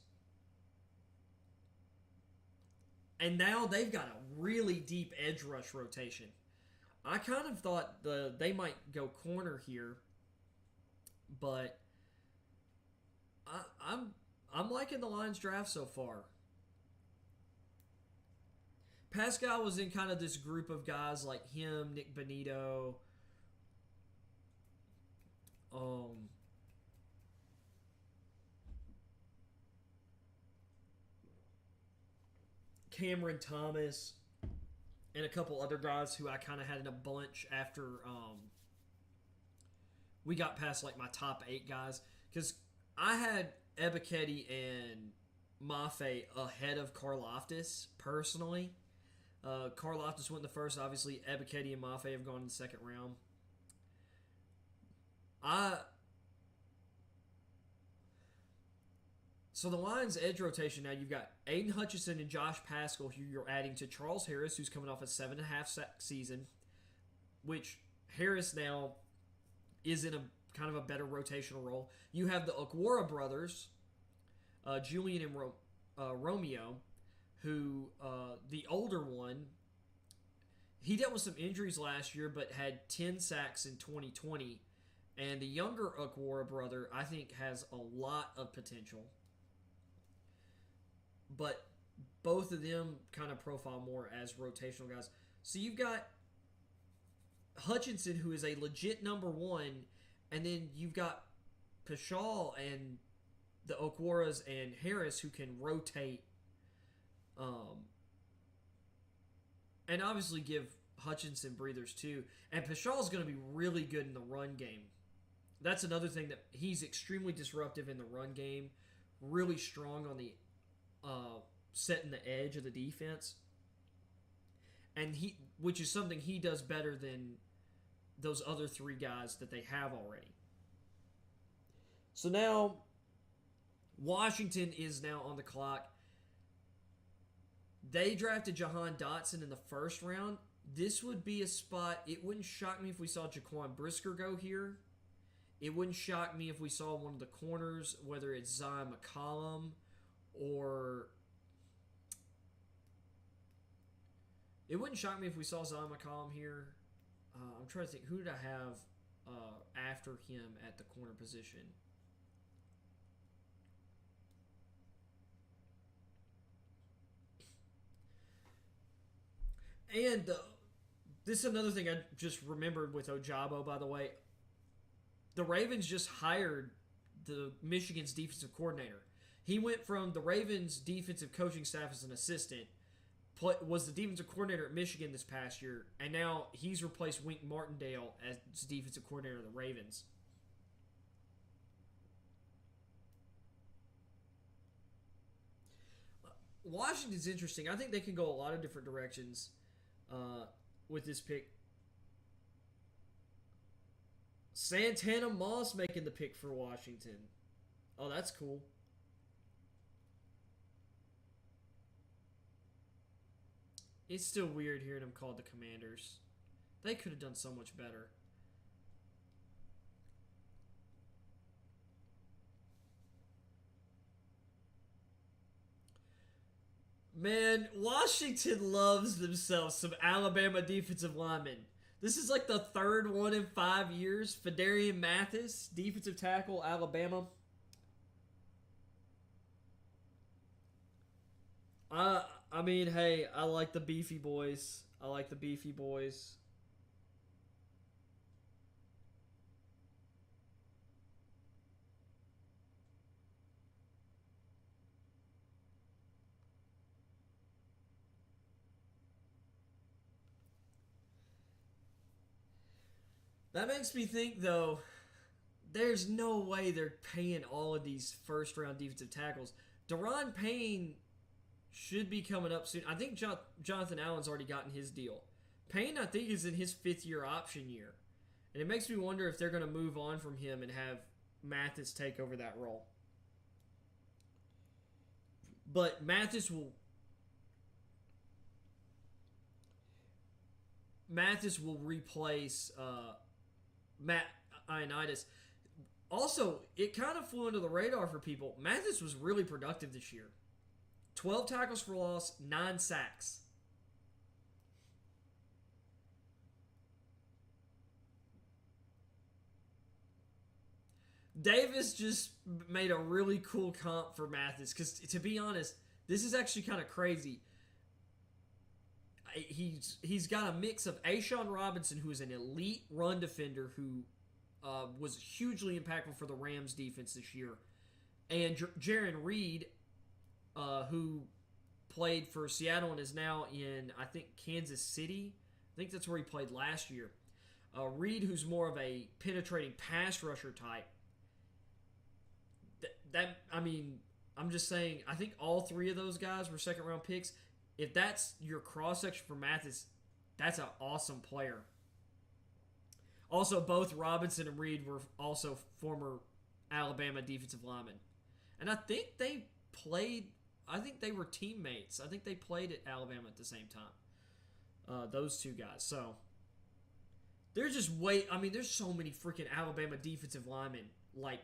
And now they've got a really deep edge rush rotation. I kind of thought they might go corner here, but I'm liking the Lions draft so far. Pascal was in kind of this group of guys like him, Nick Bonito, Cameron Thomas, and a couple other guys who I kind of had in a bunch after we got past like my top 8 guys. Because I had Ebiketie and Mafe ahead of Karlaftis, personally. Karlaftis went in the first. Obviously, Ebiketie and Mafe have gone in the second round. So the Lions' edge rotation now, you've got Aiden Hutchinson and Josh Pascal, who you're adding to Charles Harris, who's coming off a 7.5 sack season, which Harris now is in a kind of a better rotational role. You have the Okwara brothers, Julian and Romeo, who the older one, he dealt with some injuries last year, but had 10 sacks in 2020. And the younger Okwara brother, I think, has a lot of potential. But both of them kind of profile more as rotational guys. So you've got Hutchinson, who is a legit number 1, and then you've got Pashal and the Okwaras and Harris, who can rotate and obviously give Hutchinson breathers too. And Pashal's going to be really good in the run game. That's another thing, that he's extremely disruptive in the run game, really strong on the setting the edge of the defense, and which is something he does better than those other 3 guys that they have already. So now Washington is now on the clock. They drafted Jahan Dotson in the first round. This would be a spot. It wouldn't shock me if we saw Jaquan Brisker go here. It wouldn't shock me if we saw one of the corners, whether it's Zion McCollum or... It wouldn't shock me if we saw Zion McCollum here. I'm trying to think. Who did I have after him at the corner position? And this is another thing I just remembered with Ojabo, by the way. The Ravens just hired the Michigan's defensive coordinator. He went from the Ravens' defensive coaching staff as an assistant, was the defensive coordinator at Michigan this past year, and now he's replaced Wink Martindale as defensive coordinator of the Ravens. Washington's interesting. I think they can go a lot of different directions with this pick. Santana Moss making the pick for Washington. Oh, that's cool. It's still weird hearing them called the Commanders. They could have done so much better. Man, Washington loves themselves some Alabama defensive linemen. This is like the third one in 5 years. Fedarian Mathis, defensive tackle, Alabama. I mean, hey, I like the beefy boys. That makes me think, though, there's no way they're paying all of these first-round defensive tackles. Deron Payne should be coming up soon. I think Jonathan Allen's already gotten his deal. Payne, I think, is in his 5th-year option year. And it makes me wonder if they're going to move on from him and have Mathis take over that role. But Mathis will replace Matt Ioannidis. Also, it kind of flew under the radar for people. Mathis was really productive this year. 12 tackles for loss, 9 sacks. Davis just made a really cool comp for Mathis because, to be honest, this is actually kind of crazy. He's got a mix of Ashawn Robinson, who is an elite run defender who was hugely impactful for the Rams defense this year, and Jaron Reed, who played for Seattle and is now in, I think, Kansas City. I think that's where he played last year. Reed, who's more of a penetrating pass rusher type. I'm just saying, I think all three of those guys were second-round picks. If that's your cross-section for Mathis, that's an awesome player. Also, both Robinson and Reed were also former Alabama defensive linemen. And I think they were teammates. I think they played at Alabama at the same time. Those two guys. So, there's so many freaking Alabama defensive linemen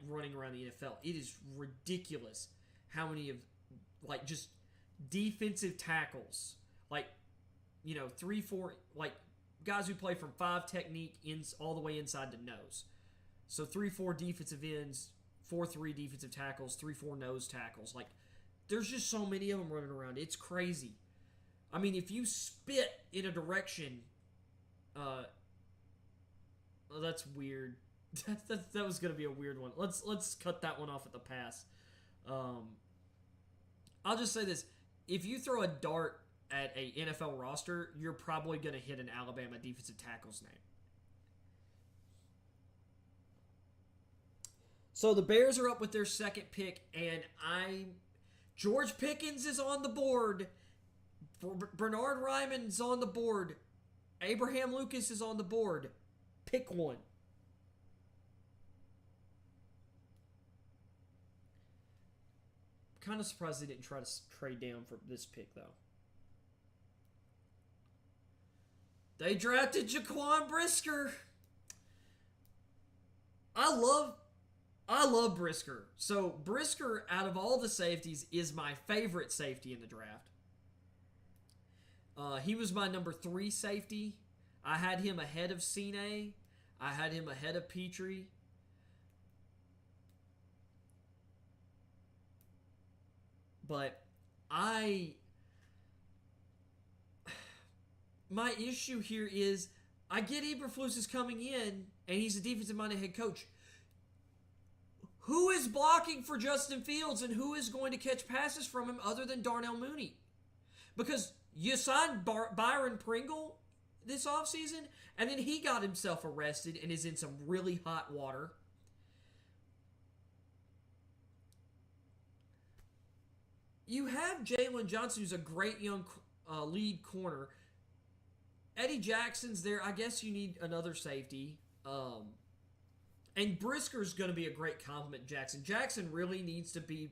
running around the NFL. It is ridiculous how many of just defensive tackles, 3, 4, guys who play from 5 technique all the way inside to nose. So 3, 4 defensive ends, 4, 3 defensive tackles, 3, 4 nose tackles. There's just so many of them running around. It's crazy. If you spit in a direction, that's weird. That was going to be a weird one. Let's cut that one off at the pass. I'll just say this. If you throw a dart at a NFL roster, you're probably going to hit an Alabama defensive tackle's name. So the Bears are up with their second pick, and George Pickens is on the board. Bernard Ryman's on the board. Abraham Lucas is on the board. Pick one. Kind of surprised they didn't try to trade down for this pick, though. They drafted Jaquan Brisker. I love Brisker. So Brisker, out of all the safeties, is my favorite safety in the draft. He was my number 3 safety. I had him ahead of Cine. I had him ahead of Petrie. But my issue here is, I get Eberflus is coming in, and he's a defensive-minded head coach. Who is blocking for Justin Fields, and who is going to catch passes from him other than Darnell Mooney? Because you signed Byron Pringle this offseason, and then he got himself arrested and is in some really hot water. You have Jalen Johnson, who's a great young lead corner. Eddie Jackson's there. I guess you need another safety. And Brisker's going to be a great compliment to Jackson. Jackson really needs to be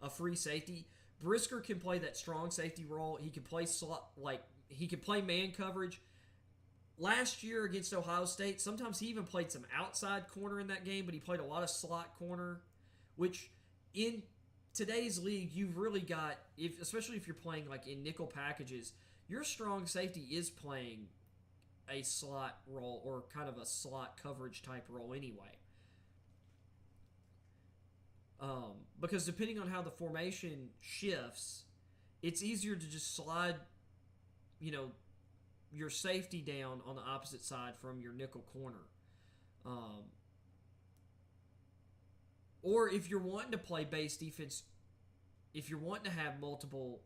a free safety. Brisker can play that strong safety role. He can play slot, he can play man coverage. Last year against Ohio State, sometimes he even played some outside corner in that game, but he played a lot of slot corner, which in today's league, you've really got, especially if you're playing in nickel packages, your strong safety is playing a slot role or kind of a slot coverage type role anyway. Because depending on how the formation shifts, it's easier to just slide, your safety down on the opposite side from your nickel corner. Or if you're wanting to play base defense, if you're wanting to have multiple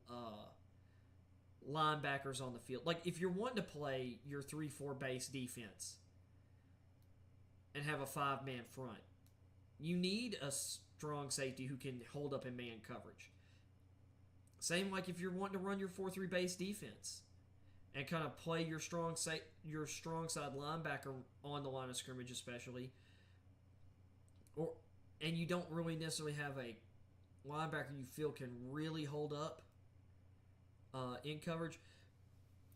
linebackers on the field, if you're wanting to play your 3-4 base defense and have a 5-man front, you need a strong safety who can hold up in man coverage. Same if you're wanting to run your 4-3 base defense and kind of play your strong side linebacker on the line of scrimmage, especially. And you don't really necessarily have a linebacker you feel can really hold up in coverage,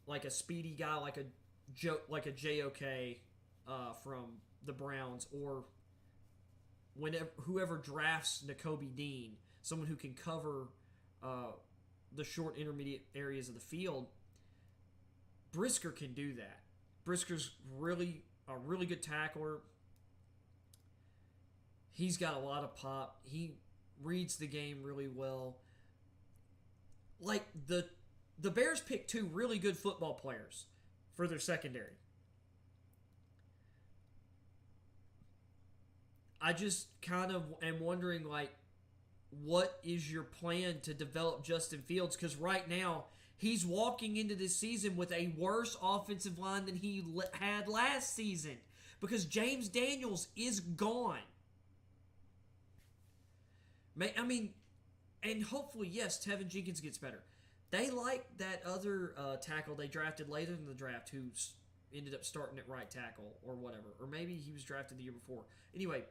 like a speedy guy, like a JOK from the Browns, or whoever drafts Nakobe Dean, someone who can cover the short intermediate areas of the field. Brisker can do that. Brisker's really a really good tackler. He's got a lot of pop. He reads the game really well. Like the Bears picked two really good football players for their secondary. I just kind of am wondering, like, what is your plan to develop Justin Fields? Because right now, he's walking into this season with a worse offensive line than he had last season because James Daniels is gone. I mean, and hopefully, yes, Tevin Jenkins gets better. They like that other tackle they drafted later in the draft who ended up starting at right tackle or whatever. Or maybe he was drafted the year before. Anyway,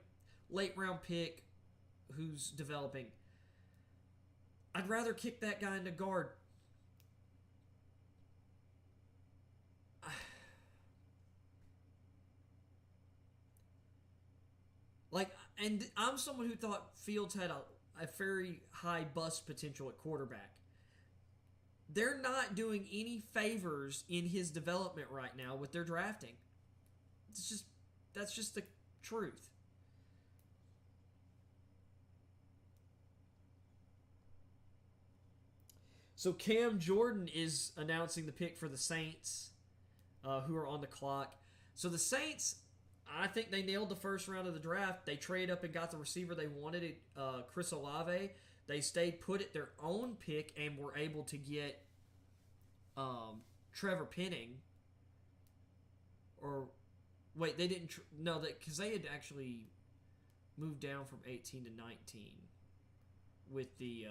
late round pick who's developing. I'd rather kick that guy into guard. Like, and I'm someone who thought Fields had a very high bust potential at quarterback. They're not doing any favors in his development right now with their drafting. That's just the truth. So Cam Jordan is announcing the pick for the Saints, who are on the clock. So the Saints, I think they nailed the first round of the draft. They traded up and got the receiver they wanted, Chris Olave. They stayed put at their own pick and were able to get Trevor Penning. Or, wait, they didn't... no, because they had actually moved down from 18 to 19 with the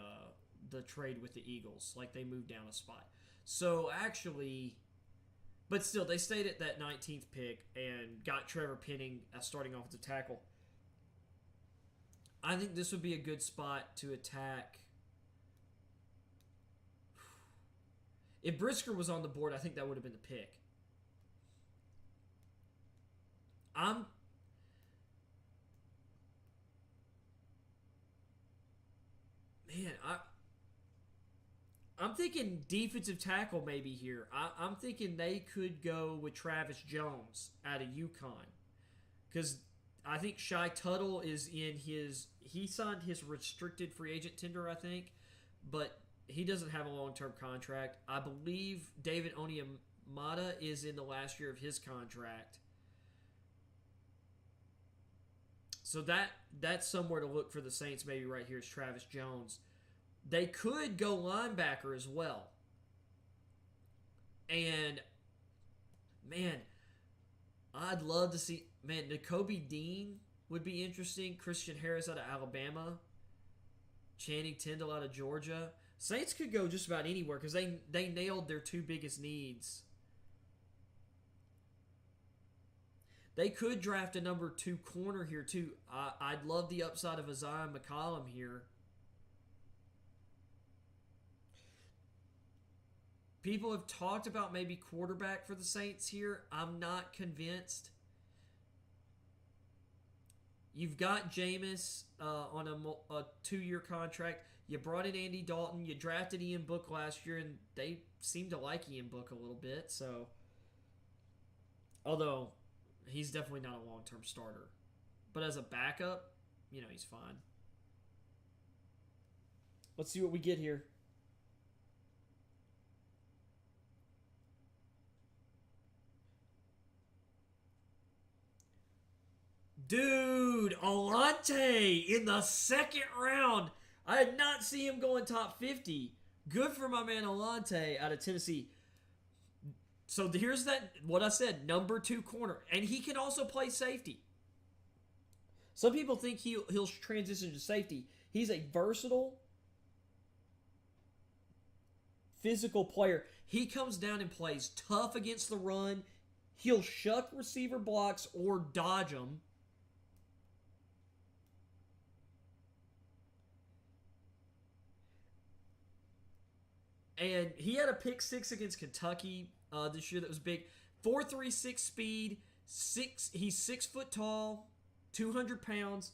trade with the Eagles. Like, they moved down a spot. So, actually... But still, they stayed at that 19th pick and got Trevor Penning starting off as a tackle. I think this would be a good spot to attack. If Brisker was on the board, I think that would have been the pick. I'm thinking defensive tackle maybe here. I'm thinking they could go with Travis Jones out of UConn. Because I think Shai Tuttle is in his... He signed his restricted free agent tender, I think. But he doesn't have a long-term contract. I believe David Onyemata is in the last year of his contract. So that's somewhere to look for the Saints maybe right here is Travis Jones. They could go linebacker as well. And, man, I'd love to see... Man, Nakobe Dean would be interesting. Christian Harris out of Alabama. Channing Tindall out of Georgia. Saints could go just about anywhere because they nailed their two biggest needs. They could draft a number 2 corner here, too. I'd love the upside of Isaiah McCollum here. People have talked about maybe quarterback for the Saints here. I'm not convinced. You've got Jameis on a 2-year contract. You brought in Andy Dalton. You drafted Ian Book last year, and they seem to like Ian Book a little bit. So, although he's definitely not a long-term starter. But as a backup, he's fine. Let's see what we get here. Dude, Alante in the second round. I did not see him going top 50. Good for my man Alante out of Tennessee. So here's what I said, number 2 corner. And he can also play safety. Some people think he'll transition to safety. He's a versatile, physical player. He comes down and plays tough against the run. He'll shuck receiver blocks or dodge them. And he had a pick six against Kentucky this year that was big. 4.36 speed. He's 6 foot tall, 200 pounds.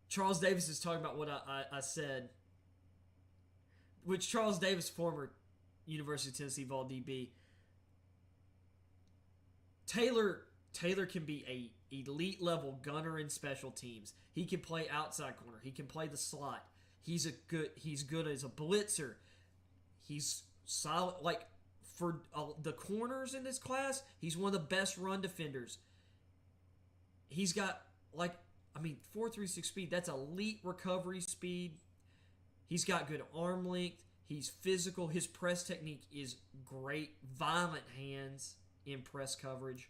Charles Davis is talking about what I said, which Charles Davis, former University of Tennessee Vol DB. Taylor can be a elite level gunner in special teams. He can play outside corner. He can play the slot. He's good as a blitzer. He's solid. Like, for the corners in this class, he's one of the best run defenders. He's got 4.36 speed. That's elite recovery speed. He's got good arm length. He's physical. His press technique is great. Violent hands in press coverage.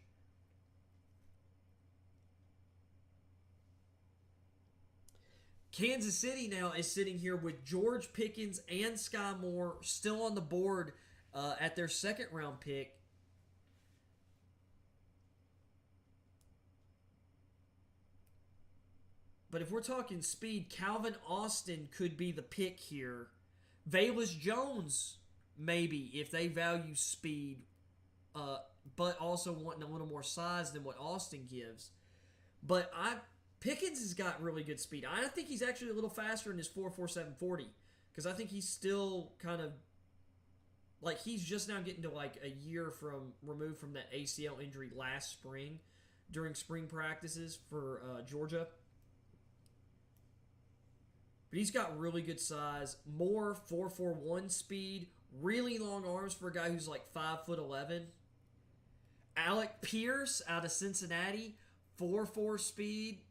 Kansas City now is sitting here with George Pickens and Sky Moore still on the board at their second round pick. But if we're talking speed, Calvin Austin could be the pick here. Velus Jones, maybe, if they value speed, but also wanting a little more size than what Austin gives. But Pickens has got really good speed. I think he's actually a little faster in his 4.47 40, because I think he's still kind of like, he's just now getting to like a year removed from that ACL injury last spring during spring practices for Georgia. But he's got really good size. More 4.41 speed, really long arms for a guy who's like 5'11". Alec Pierce out of Cincinnati, 4.4 speed.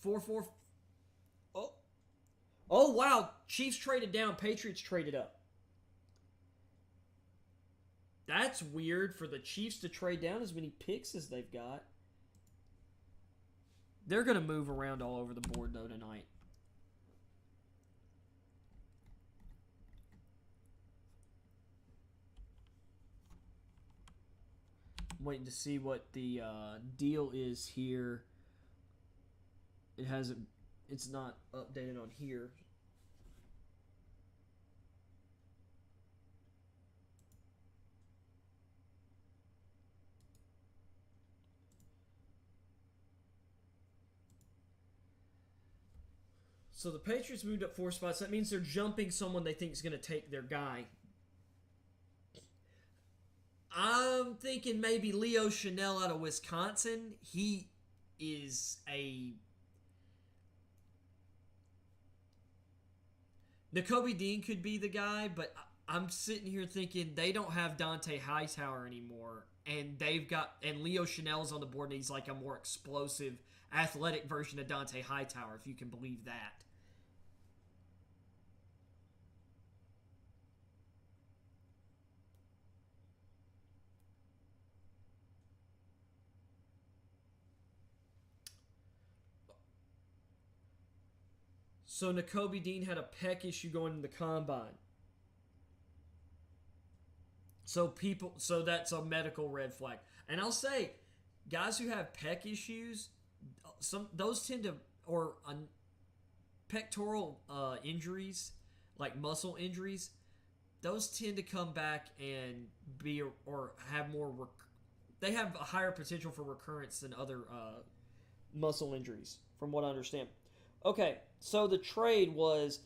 4.4. Oh wow! Chiefs traded down. Patriots traded up. That's weird for the Chiefs to trade down as many picks as they've got. They're going to move around all over the board though tonight. I'm waiting to see what the deal is here. It's not updated on here. So the Patriots moved up 4 spots. That means they're jumping someone they think is going to take their guy. I'm thinking maybe Leo Chanel out of Wisconsin. He is a... Nakobe Dean could be the guy, but I'm sitting here thinking they don't have Dante Hightower anymore, and Leo Chanel's on the board, and he's like a more explosive, athletic version of Dante Hightower, if you can believe that. So Nakobe Dean had a pec issue going in the combine. So that's a medical red flag. And I'll say, guys who have pec issues, those tend to, or pectoral injuries, like muscle injuries, those tend to come back and have more. They have a higher potential for recurrence than other muscle injuries, from what I understand. Okay, so the trade was...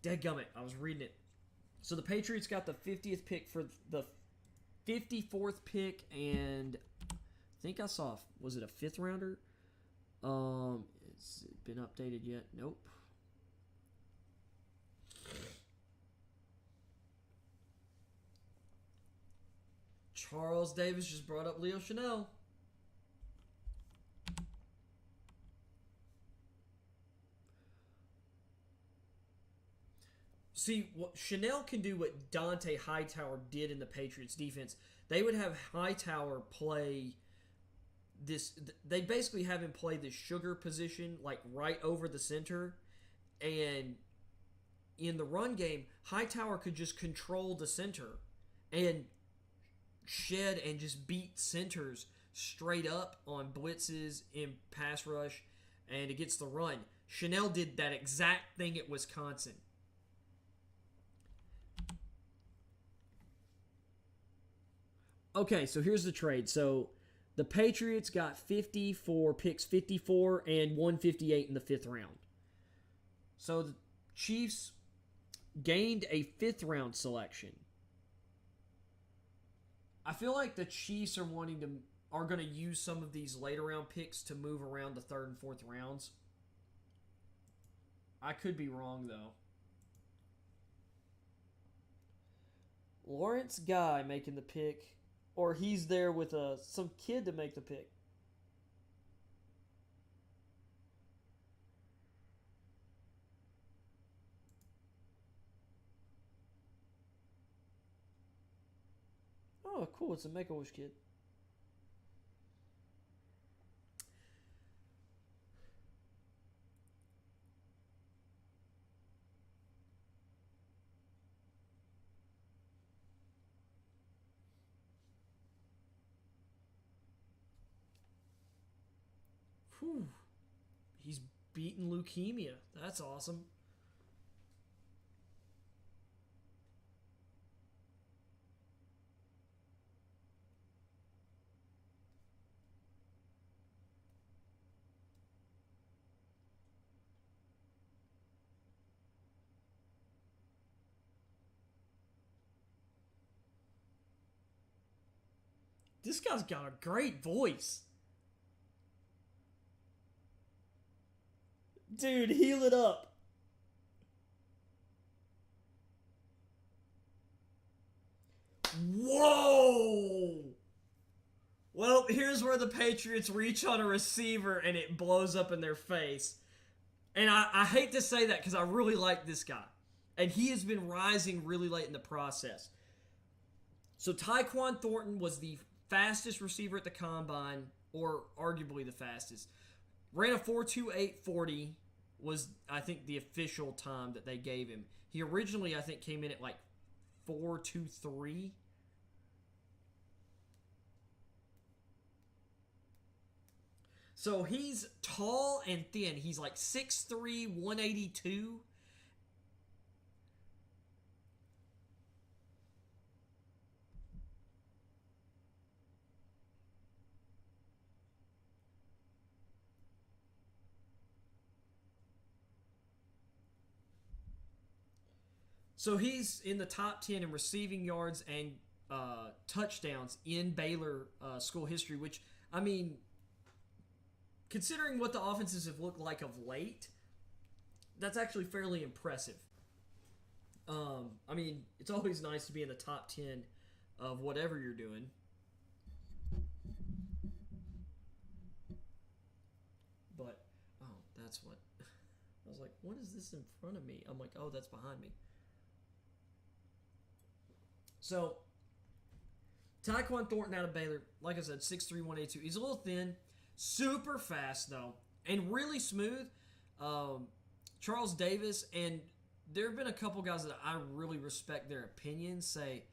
Dadgummit, I was reading it. So the Patriots got the 50th pick for the 54th pick, and I think I saw, was it a 5th rounder? Has it been updated yet? Nope. Charles Davis just brought up Leo Chanel. See, Chanel can do what Dante Hightower did in the Patriots defense. They would have Hightower play this. They basically have him play this sugar position, like right over the center. And in the run game, Hightower could just control the center and shed and just beat centers straight up on blitzes in pass rush and against the run. Chanel did that exact thing at Wisconsin. Okay, so here's the trade. So the Patriots got 50 for picks 54 and 158 in the 5th round. So the Chiefs gained a 5th round selection. I feel like the Chiefs are going to use some of these later round picks to move around the 3rd and 4th rounds. I could be wrong though. Lawrence Guy making the pick, or he's there with some kid to make the pick. Oh, cool. It's a Make-A-Wish kid. Whew. He's beaten leukemia. That's awesome. This guy's got a great voice. Dude, heal it up. Whoa! Well, here's where the Patriots reach on a receiver and it blows up in their face. And I hate to say that because I really like this guy. And he has been rising really late in the process. So Tyquan Thornton was the fastest receiver at the combine, or arguably the fastest. Ran a 4.2840 was, I think, the official time that they gave him. He originally, I think, came in at like 4.23. So he's tall and thin. He's like 6'3", 182. So he's in the top 10 in receiving yards and touchdowns in Baylor school history, which, I mean, considering what the offenses have looked like of late, that's actually fairly impressive. I mean, it's always nice to be in the top 10 of whatever you're doing. But, oh, that's what... I was like, what is this in front of me? I'm like, oh, that's behind me. So, Tyquan Thornton out of Baylor, like I said, 6'3", 182. He's a little thin, super fast, though, and really smooth. Charles Davis, and there have been a couple guys that I really respect their opinions, say,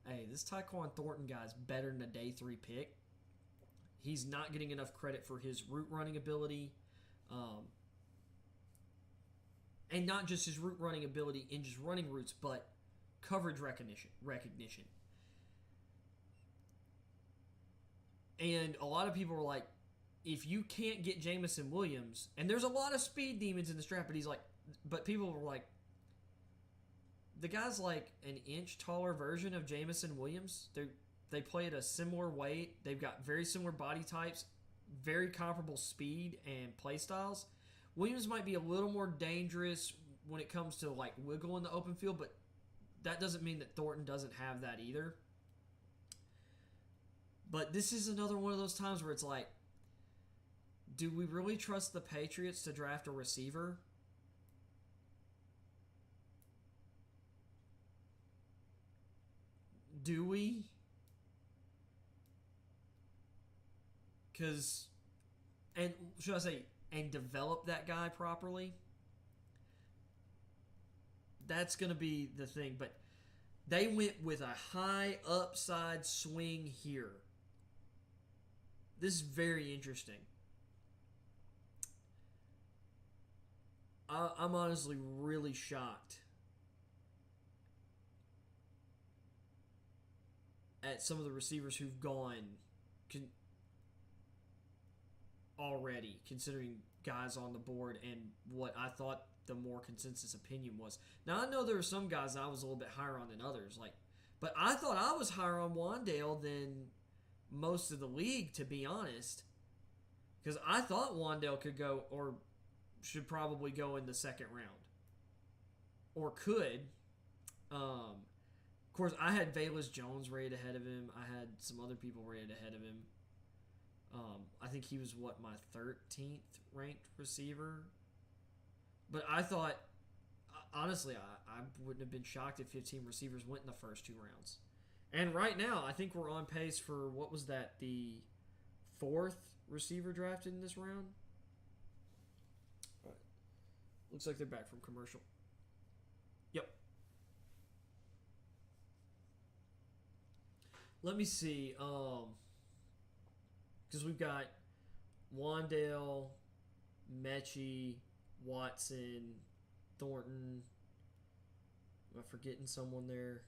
hey, this Tyquan Thornton guy's better than a day 3 pick. He's not getting enough credit for his route running ability. And not just his route running ability in just running routes, but coverage recognition. And a lot of people were like, if you can't get Jameson Williams, and there's a lot of speed demons in this draft, but people were like, the guy's like an inch taller version of Jameson Williams. They play at a similar weight. They've got very similar body types, very comparable speed and play styles. Williams might be a little more dangerous when it comes to like wiggle in the open field, but that doesn't mean that Thornton doesn't have that either. But this is another one of those times where it's like, do we really trust the Patriots to draft a receiver? Do we? Because, and should I say, and develop that guy properly? That's going to be the thing. But they went with a high upside swing here. This is very interesting. I'm honestly really shocked at some of the receivers who've gone already, considering guys on the board and what I thought the more consensus opinion was. Now, I know there were some guys I was a little bit higher on than others, but I thought I was higher on Wandale than most of the league, to be honest, because I thought Wandale could go, or should probably go in the second round, or could. Of course, I had Velus Jones rated ahead of him. I had some other people rated ahead of him. I think he was, my 13th ranked receiver. But I thought, honestly, I wouldn't have been shocked if 15 receivers went in the first 2 rounds. And right now, I think we're on pace for, what was that, the 4th receiver drafted in this round? All right. Looks like they're back from commercial. Yep. Let me see. Because we've got Wandale, Mechie, Watson, Thornton. Am I forgetting someone there?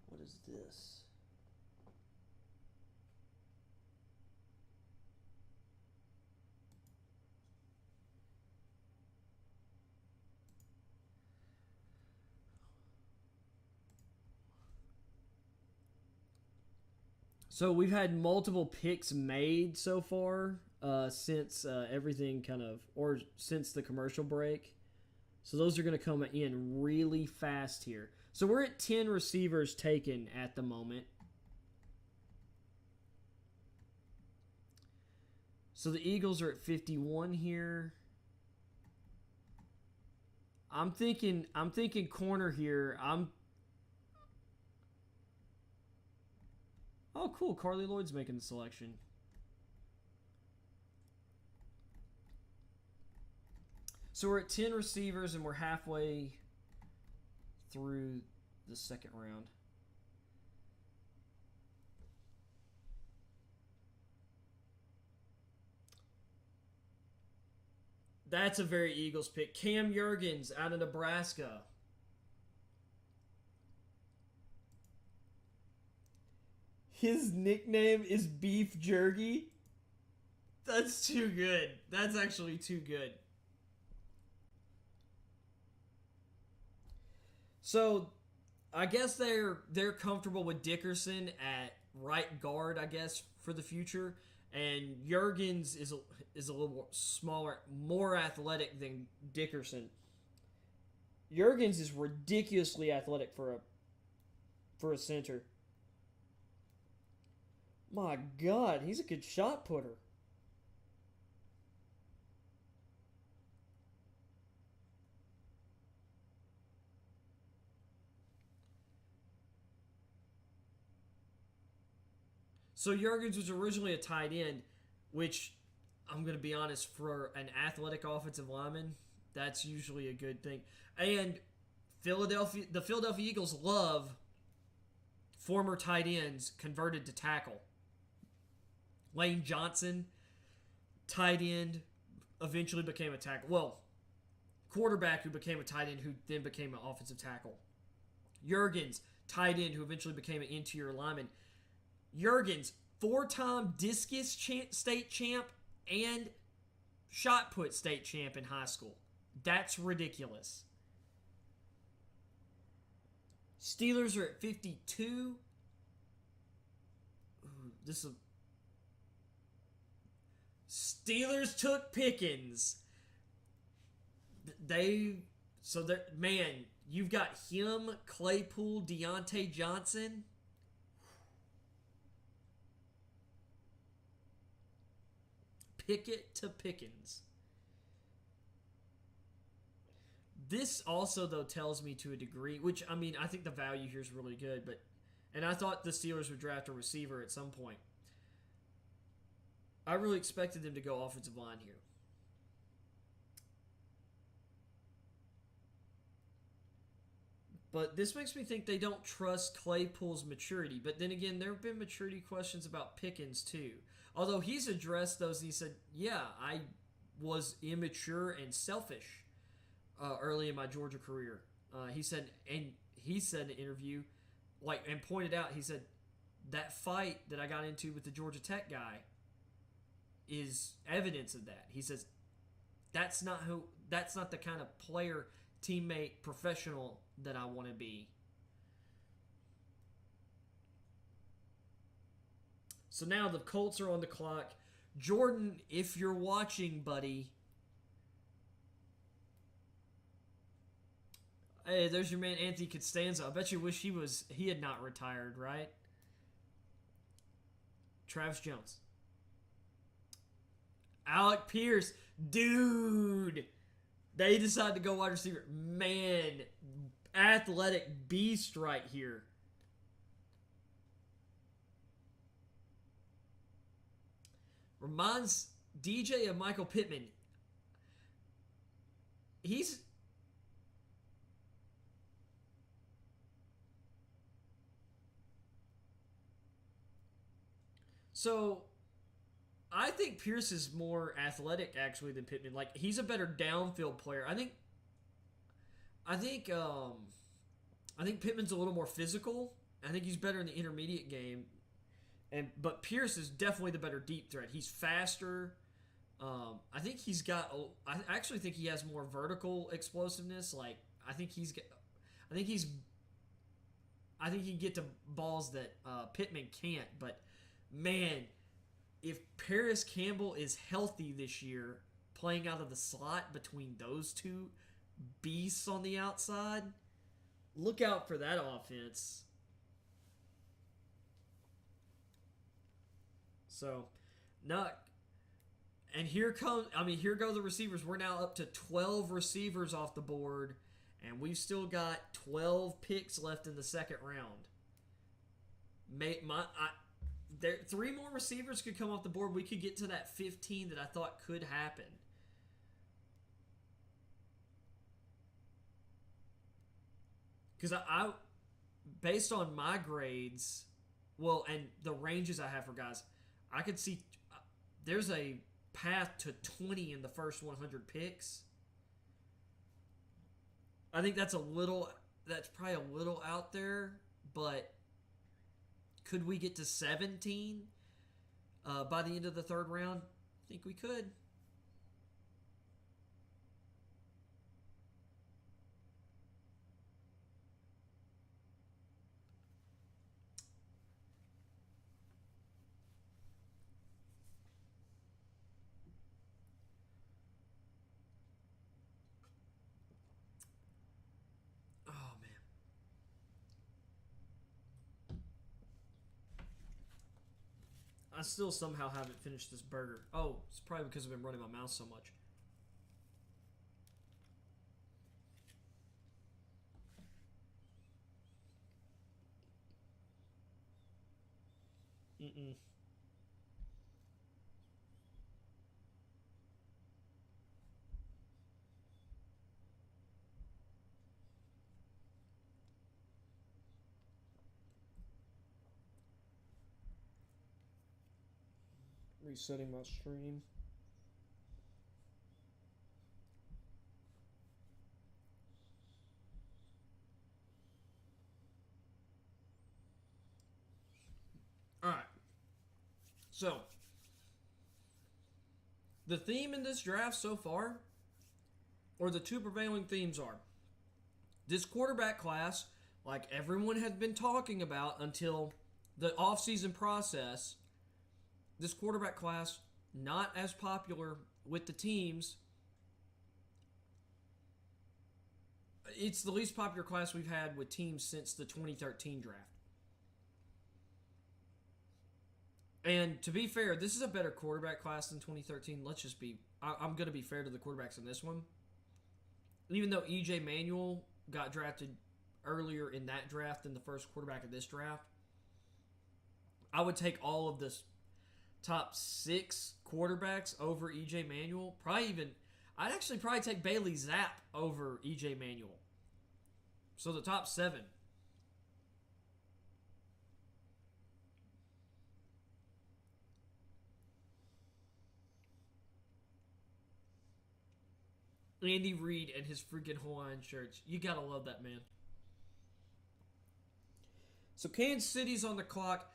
What is this? So we've had multiple picks made so far since everything since the commercial break. So those are going to come in really fast here. So we're at 10 receivers taken at the moment. So the Eagles are at 51 here. I'm thinking corner here. Oh, cool. Carly Lloyd's making the selection. So we're at 10 receivers, and we're halfway through the second round. That's a very Eagles pick. Cam Jurgens out of Nebraska. His nickname is Beef Jerky. That's too good. That's actually too good. So, I guess they're comfortable with Dickerson at right guard, I guess, for the future. And Jurgens is a little more smaller, more athletic than Dickerson. Jurgens is ridiculously athletic for a center. My God, he's a good shot putter. So Jurgens was originally a tight end, which I'm going to be honest, for an athletic offensive lineman, that's usually a good thing. And the Philadelphia Eagles love former tight ends converted to tackle. Lane Johnson, tight end, eventually became a tackle. Well, quarterback who became a tight end who then became an offensive tackle. Jurgens, tight end who eventually became an interior lineman. Jurgens, 4-time discus state champ and shot put state champ in high school. That's ridiculous. Steelers are at 52. Ooh, this is... Steelers took Pickens. Man, you've got him, Claypool, Deontay Johnson. Pickett to Pickens. This also, though, tells me to a degree, which, I mean, I think the value here is really good, and I thought the Steelers would draft a receiver at some point. I really expected them to go offensive line here. But this makes me think they don't trust Claypool's maturity. But then again, there have been maturity questions about Pickens too. Although he's addressed those, and he said, "Yeah, I was immature and selfish early in my Georgia career." He said in an interview, and pointed out, he said that fight that I got into with the Georgia Tech guy is evidence of that. He says that's not the kind of player, teammate, professional that I want to be. So now the Colts are on the clock. Jordan, if you're watching, buddy. Hey, there's your man Anthony Costanza. I bet you wish he had not retired, right? Travis Jones. Alec Pierce. Dude. They decided to go wide receiver. Man, athletic beast right here. Reminds DJ of Michael Pittman. He's... So, I think Pierce is more athletic actually than Pittman. Like, he's a better downfield player. I think Pittman's a little more physical. I think he's better in the intermediate game. But Pierce is definitely the better deep threat. He's faster. I think he's got. I actually think he has more vertical explosiveness. Like I think he can get to balls that Pittman can't. But man, if Paris Campbell is healthy this year, playing out of the slot between those two beasts on the outside, look out for that offense. So, here go the receivers. We're now up to 12 receivers off the board, and we've still got 12 picks left in the second round. Three more receivers could come off the board. We could get to that 15 that I thought could happen. Because I based on my grades, and the ranges I have for guys, I could see there's a path to 20 in the first 100 picks. I think that's probably a little out there, but could we get to 17 by the end of the third round? I think we could. I still somehow haven't finished this burger. Oh, it's probably because I've been running my mouth so much. Resetting my stream. Alright. So, the theme in this draft so far, or the two prevailing themes are, this quarterback class, like everyone had been talking about until the offseason process, this quarterback class, not as popular with the teams. It's the least popular class we've had with teams since the 2013 draft. And to be fair, this is a better quarterback class than 2013. I'm going to be fair to the quarterbacks in this one. Even though E.J. Manuel got drafted earlier in that draft than the first quarterback of this draft, I would take all of this top 6 quarterbacks over E.J. Manuel. I'd actually probably take Bailey Zapp over E.J. Manuel. So the top 7. Andy Reid and his freaking Hawaiian shirts. You gotta love that, man. So Kansas City's on the clock.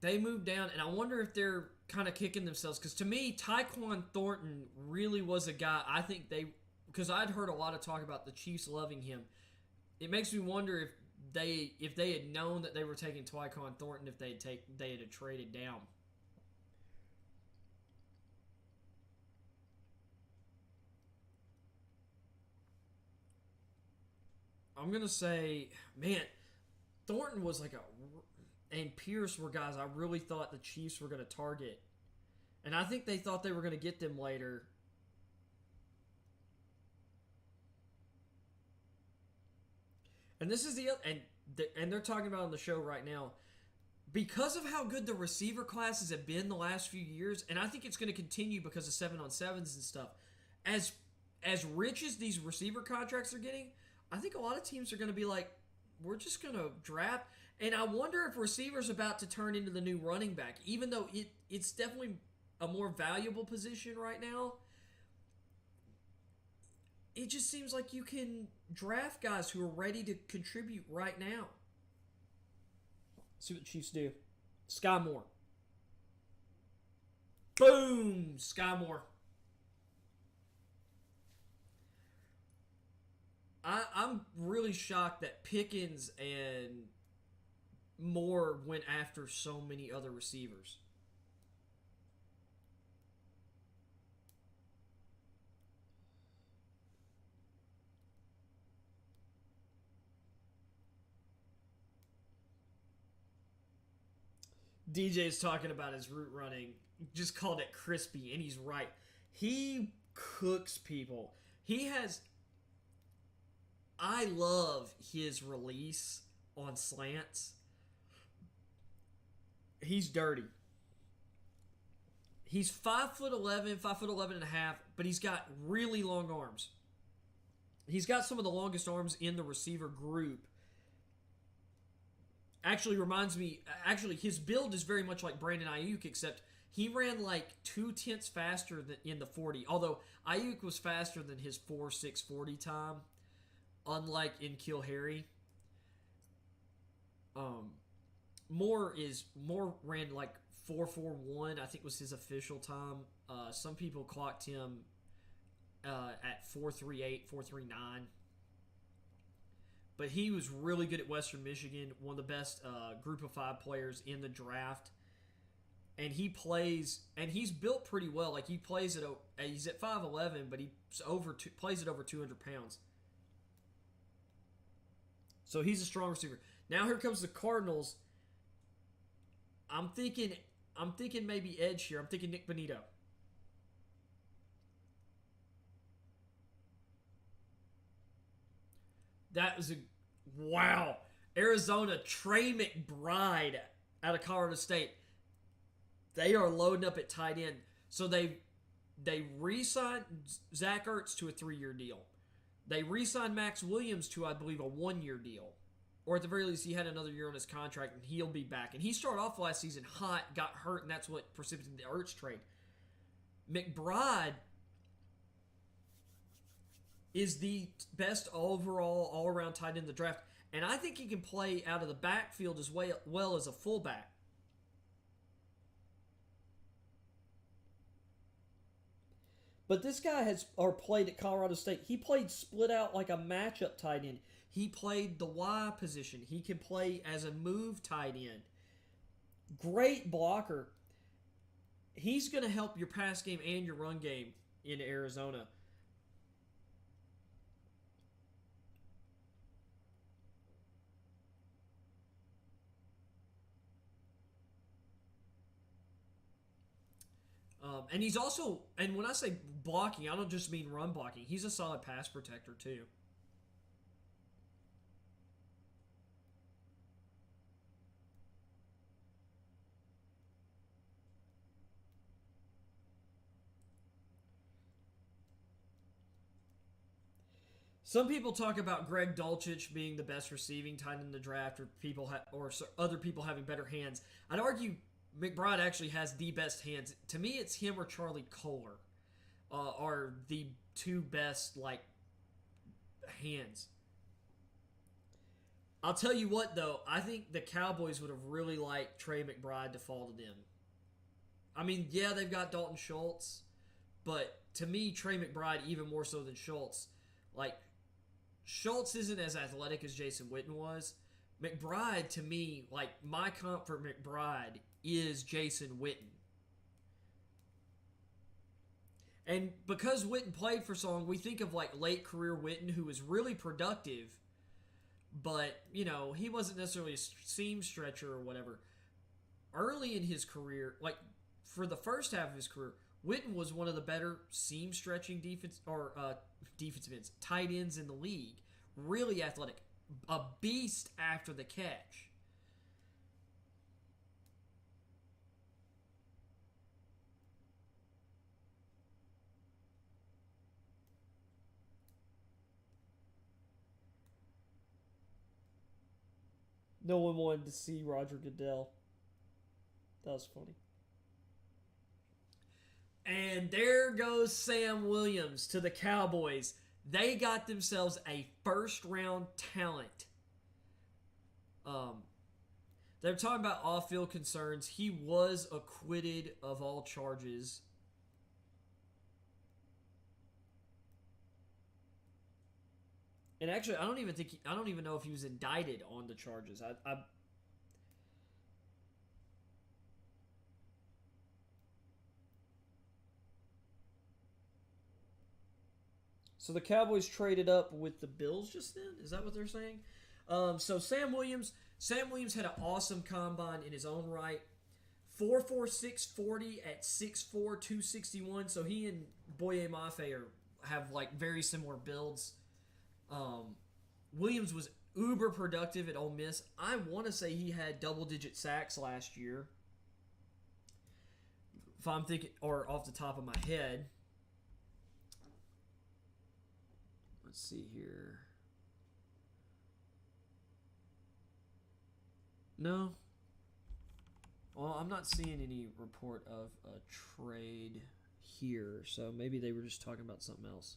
They moved down, and I wonder if they're kind of kicking themselves. Because to me, Tyquan Thornton really was a guy I think they... Because I'd heard a lot of talk about the Chiefs loving him. It makes me wonder if they had known that they were taking Tyquan Thornton, if they had traded down. I'm going to say, man, Thornton was like and Pierce were guys I really thought the Chiefs were going to target. And I think they thought they were going to get them later. And this is and they're talking about on the show right now, because of how good the receiver classes have been the last few years, and I think it's going to continue because of 7-on-7s and stuff. As rich as these receiver contracts are getting, I think a lot of teams are going to be like, we're just going to draft. And I wonder if receiver's about to turn into the new running back, even though it's definitely a more valuable position right now. It just seems like you can draft guys who are ready to contribute right now. See what the Chiefs do. Sky Moore. Boom! Sky Moore. I'm really shocked that Pickens and Moore went after so many other receivers. DJ's talking about his route running. Just called it crispy, and he's right. He cooks people. He has... I love his release on slants. He's dirty. He's 5'11", 5'11 and a half, but he's got really long arms. He's got some of the longest arms in the receiver group. Actually reminds me, his build is very much like Brandon Ayuk, except he ran like 2/10 faster than in the 40. Although Ayuk was faster than his 4.640 time, unlike in Kill Harry. Moore ran like 4.41, I think was his official time. Some people clocked him at 4.38, 4.39. But he was really good at Western Michigan, one of the best group of 5 players in the draft. And he plays, and he's built pretty well. Like he plays he's at 5'11", but plays at over 200 pounds. So he's a strong receiver. Now here comes the Cardinals. I'm thinking maybe edge here. I'm thinking Nick Bonito. That was wow. Arizona, Trey McBride out of Colorado State. They are loading up at tight end. So they re-signed Zach Ertz to a 3-year deal. They re-signed Max Williams to, I believe, a 1-year deal. Or at the very least, he had another year on his contract, and he'll be back. And he started off last season hot, got hurt, and that's what precipitated the Ertz trade. McBride is the best overall, all-around tight end in the draft. And I think he can play out of the backfield as well as a fullback. But this guy played at Colorado State. He played split out like a matchup tight end. He played the Y position. He can play as a move tight end. Great blocker. He's going to help your pass game and your run game in Arizona. And he's also, and when I say blocking, I don't just mean run blocking. He's a solid pass protector too. Some people talk about Greg Dulcich being the best receiving tight end in the draft, or other people having better hands. I'd argue McBride actually has the best hands. To me, it's him or Charlie Kohler are the two best hands. I'll tell you what, though, I think the Cowboys would have really liked Trey McBride to fall to them. I mean, yeah, they've got Dalton Schultz, but to me, Trey McBride even more so than Schultz. Schultz isn't as athletic as Jason Witten was. McBride, to me, my comp for McBride is Jason Witten. And because Witten played for so long, we think of late career Witten, who was really productive, but he wasn't necessarily a seam stretcher or whatever. Early in his career, for the first half of his career, Witten was one of the better seam stretching defensive ends, tight ends in the league. Really athletic, a beast after the catch. No one wanted to see Roger Goodell. That was funny. And there goes Sam Williams to the Cowboys. They got themselves a first-round talent. They're talking about off-field concerns. He was acquitted of all charges. And actually, I don't even know if he was indicted on the charges. So the Cowboys traded up with the Bills just then? Is that what they're saying? So Sam Williams had an awesome combine in his own right. 4.46 40 at 6'4", 261. So he and Boye Mafe have very similar builds. Williams was uber productive at Ole Miss. I want to say he had double-digit sacks last year. If I'm thinking, or off the top of my head. Let's see here. No. Well, I'm not seeing any report of a trade here, so maybe they were just talking about something else.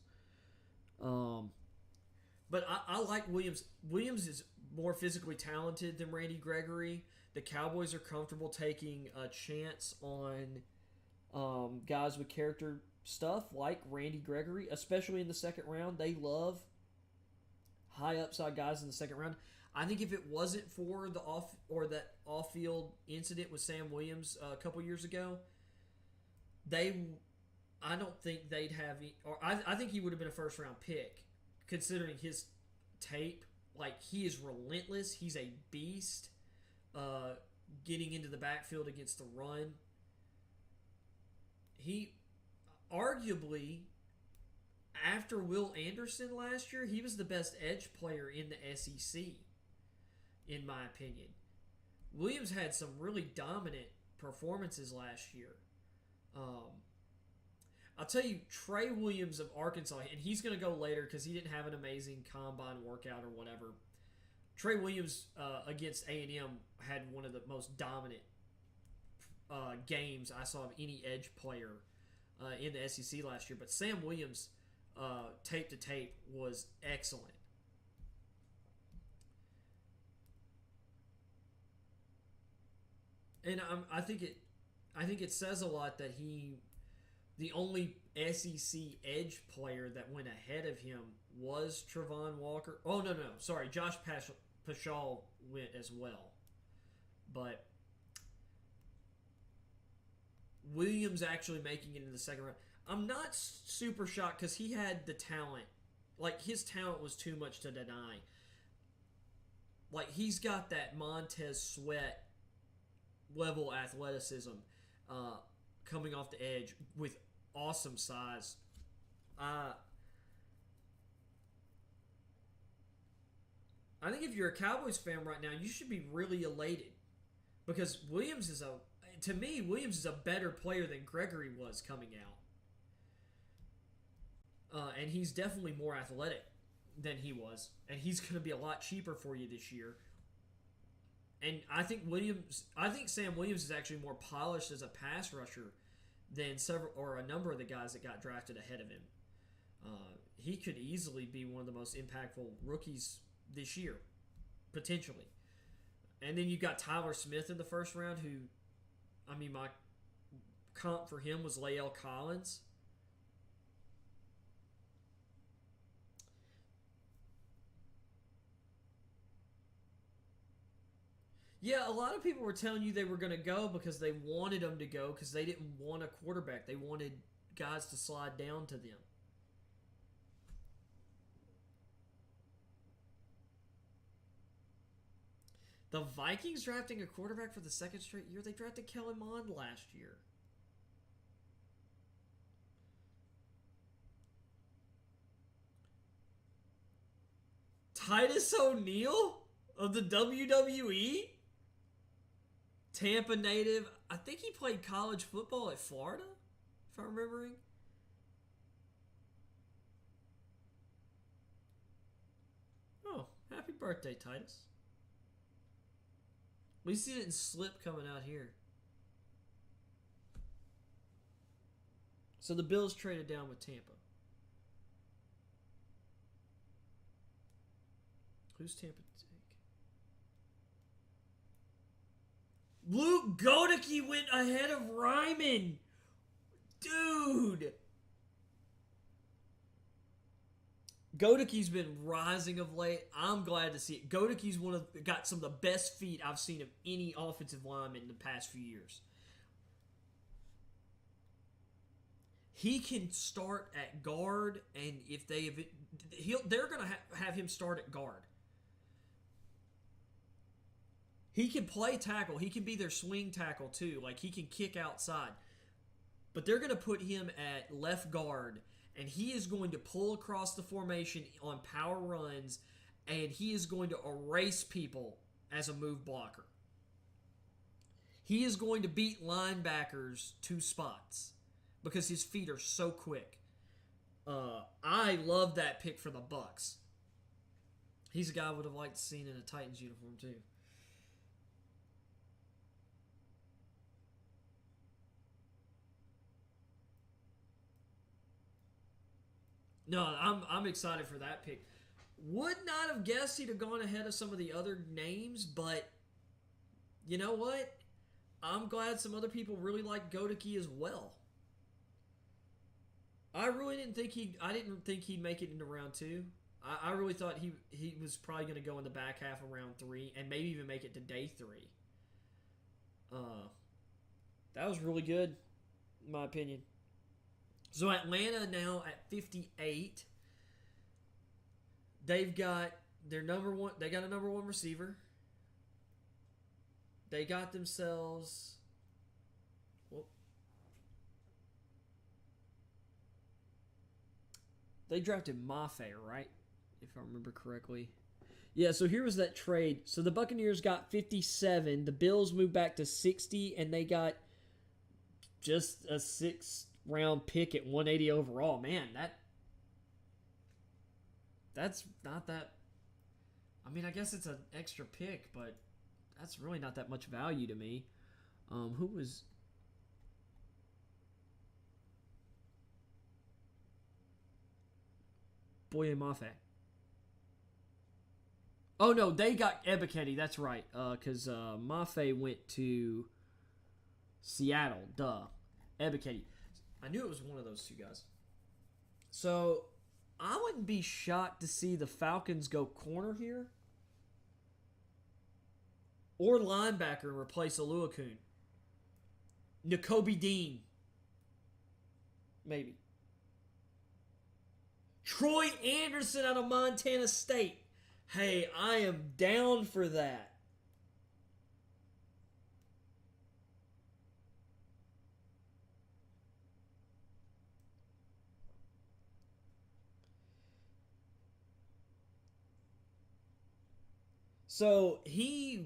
But I like Williams. Williams is more physically talented than Randy Gregory. The Cowboys are comfortable taking a chance on guys with character stuff like Randy Gregory, especially in the second round. They love high upside guys in the second round. I think if it wasn't for that off-field incident with Sam Williams a couple years ago, I don't think they'd have, I think he would have been a first-round pick, considering his tape. He is relentless. He's a beast. Getting into the backfield against the run. He arguably, after Will Anderson last year, he was the best edge player in the SEC, in my opinion. Williams had some really dominant performances last year. I'll tell you, Trey Williams of Arkansas, and he's going to go later because he didn't have an amazing combine workout or whatever. Trey Williams against A&M had one of the most dominant games I saw of any edge player in the SEC last year. But Sam Williams, tape to tape, was excellent. And I think it says a lot that the only SEC edge player that went ahead of him was Travon Walker. Oh, no. Sorry, Josh Paschal went as well. But Williams actually making it in the second round. I'm not super shocked because he had the talent. His talent was too much to deny. He's got that Montez Sweat level athleticism coming off the edge with awesome size. I think if you're a Cowboys fan right now, you should be really elated because Williams is a better player than Gregory was coming out. And he's definitely more athletic. than he was, and he's going to be a lot cheaper for you this year. And I think Sam Williams is actually more polished as a pass rusher than a number of the guys that got drafted ahead of him. He could easily be one of the most impactful rookies this year, potentially. And then you got Tyler Smith in the first round, who, I mean, my comp for him was Lael Collins. Yeah, a lot of people were telling you they were going to go because they wanted them to go because they didn't want a quarterback. They wanted guys to slide down to them. The Vikings drafting a quarterback for the second straight year? They drafted Kellen Mond last year. Titus O'Neil of the WWE? Tampa native. I think he played college football at Florida, if I'm remembering. Oh, happy birthday, Titus. At least he didn't slip coming out here. So the Bills traded down with Tampa. Who's Tampa take? Luke Godeke went ahead of Ryman. Dude. Godeke's been rising of late. I'm glad to see it. Godeke's got some of the best feet I've seen of any offensive lineman in the past few years. He can start at guard, and if they're going to have him start at guard. He can play tackle. He can be their swing tackle too. Like, he can kick outside. But they're going to put him at left guard, and he is going to pull across the formation on power runs, and he is going to erase people as a move blocker. He is going to beat linebackers 2 spots because his feet are so quick. I love that pick for the Bucs. He's a guy I would have liked to see in a Titans uniform too. No, I'm excited for that pick. Would not have guessed he'd have gone ahead of some of the other names, but you know what? I'm glad some other people really like Godeke as well. I didn't think he'd make it into round 2. I really thought he was probably going to go in the back half of round 3 and maybe even make it to day 3. That was really good, in my opinion. So Atlanta now at 58. They've got their number one. They got a number 1 receiver. They got themselves. They drafted Mafe, right? If I remember correctly. Yeah, so here was that trade. So the Buccaneers got 57. The Bills moved back to 60, and they got just a 6th-round pick at 180 overall. Man, that's not that. I mean, I guess it's an extra pick, but that's really not that much value to me. Who was? Boye Mafe. Oh no, they got Ebiketie. That's right. Because Mafe went to Seattle. Duh. Ebiketie. I knew it was one of those 2 guys. So I wouldn't be shocked to see the Falcons go corner here, or linebacker and replace Oluokun. Nakobe Dean. Maybe. Troy Anderson out of Montana State. Hey, I am down for that. So he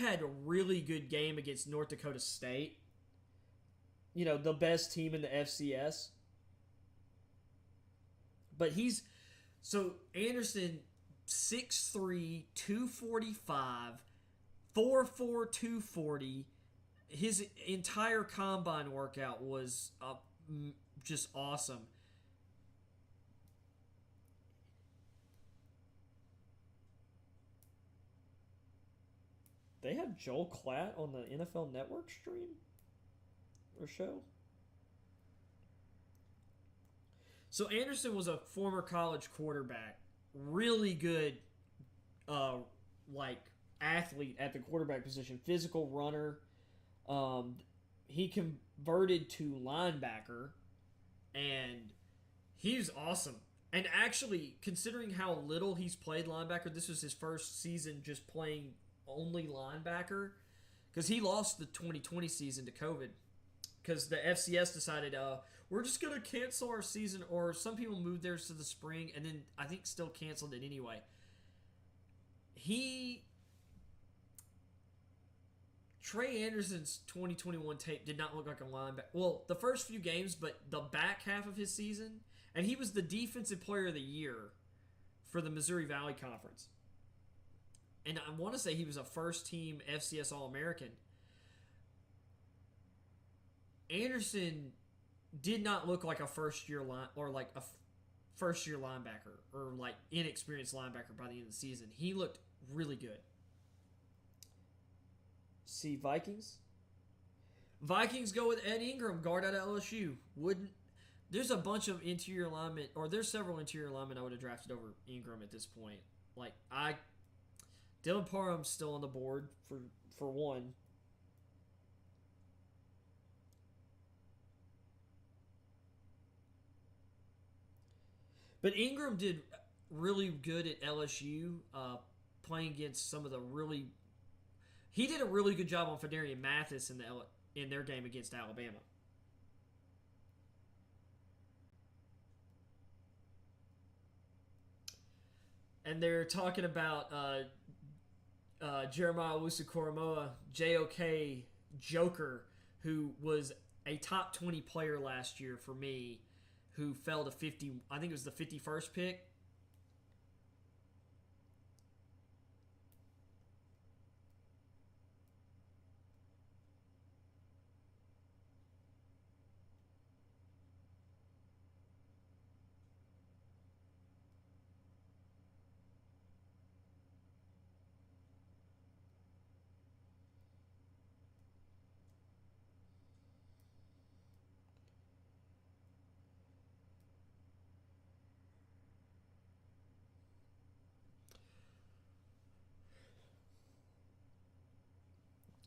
had a really good game against North Dakota State. You know, the best team in the FCS. But So Anderson, 6'3", 245, 4'4", 240. His entire combine workout was just awesome. They have Joel Klatt on the NFL Network stream or show. So Anderson was a former college quarterback, really good, uh, like athlete at the quarterback position, physical runner. Um, he converted to linebacker, and he's awesome. And actually, considering how little he's played linebacker, this was his first season just playing only linebacker because he lost the 2020 season to COVID because the FCS decided we're just gonna cancel our season, or some people moved theirs to the spring and then I think still canceled it anyway. He Trey Anderson's 2021 tape did not look like a linebacker. Well, the first few games, but the back half of his season, and he was the defensive player of the year for the Missouri Valley Conference. And I want to say he was a first team FCS All American. Anderson did not look like a first year line or like a first year linebacker or like inexperienced linebacker by the end of the season. He looked really good. See Vikings. Vikings go with Ed Ingram, guard out of LSU. Wouldn't There's a bunch of interior linemen, or there's several interior linemen I would have drafted over Ingram at this point. Like Dylan Parham's still on the board for one. But Ingram did really good at LSU, playing against some of the really. He did a really good job on Fedarian Mathis in their game against Alabama. And they're talking about Jeremiah Owusu-Koramoah, JOK Joker, who was a top 20 player last year for me, who fell to 50. I think it was the 51st pick.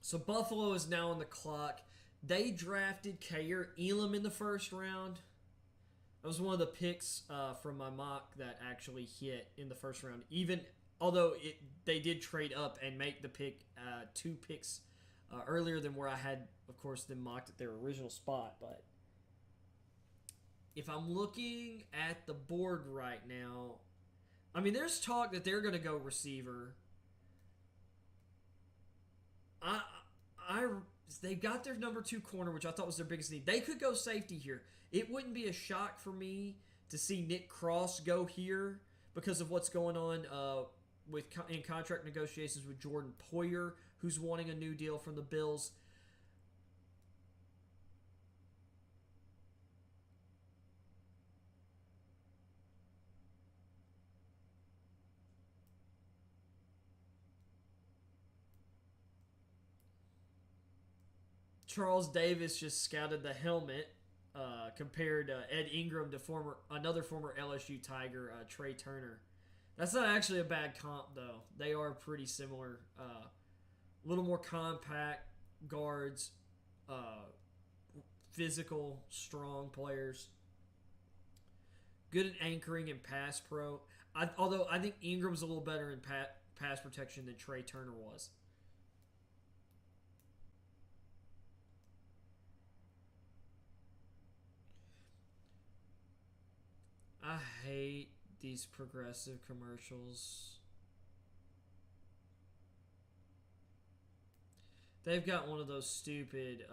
So Buffalo is now on the clock. They drafted Kair Elam in the first round. That was one of the picks from my mock that actually hit in the first round. Even although they did trade up and make the pick 2 picks earlier than where I had, of course, them mocked at their original spot. But if I'm looking at the board right now, I mean, there's talk that they're going to go receiver. They got their number 2 corner, which I thought was their biggest need. They could go safety here. It wouldn't be a shock for me to see Nick Cross go here because of what's going on in contract negotiations with Jordan Poyer, who's wanting a new deal from the Bills. Charles Davis just scouted the helmet, compared Ed Ingram to another former LSU Tiger, Trey Turner. That's not actually a bad comp, though. They are pretty similar. A little more compact guards, physical, strong players. Good at anchoring and pass pro. Although I think Ingram's a little better in pass protection than Trey Turner was. I hate these progressive commercials. They've got one of those stupid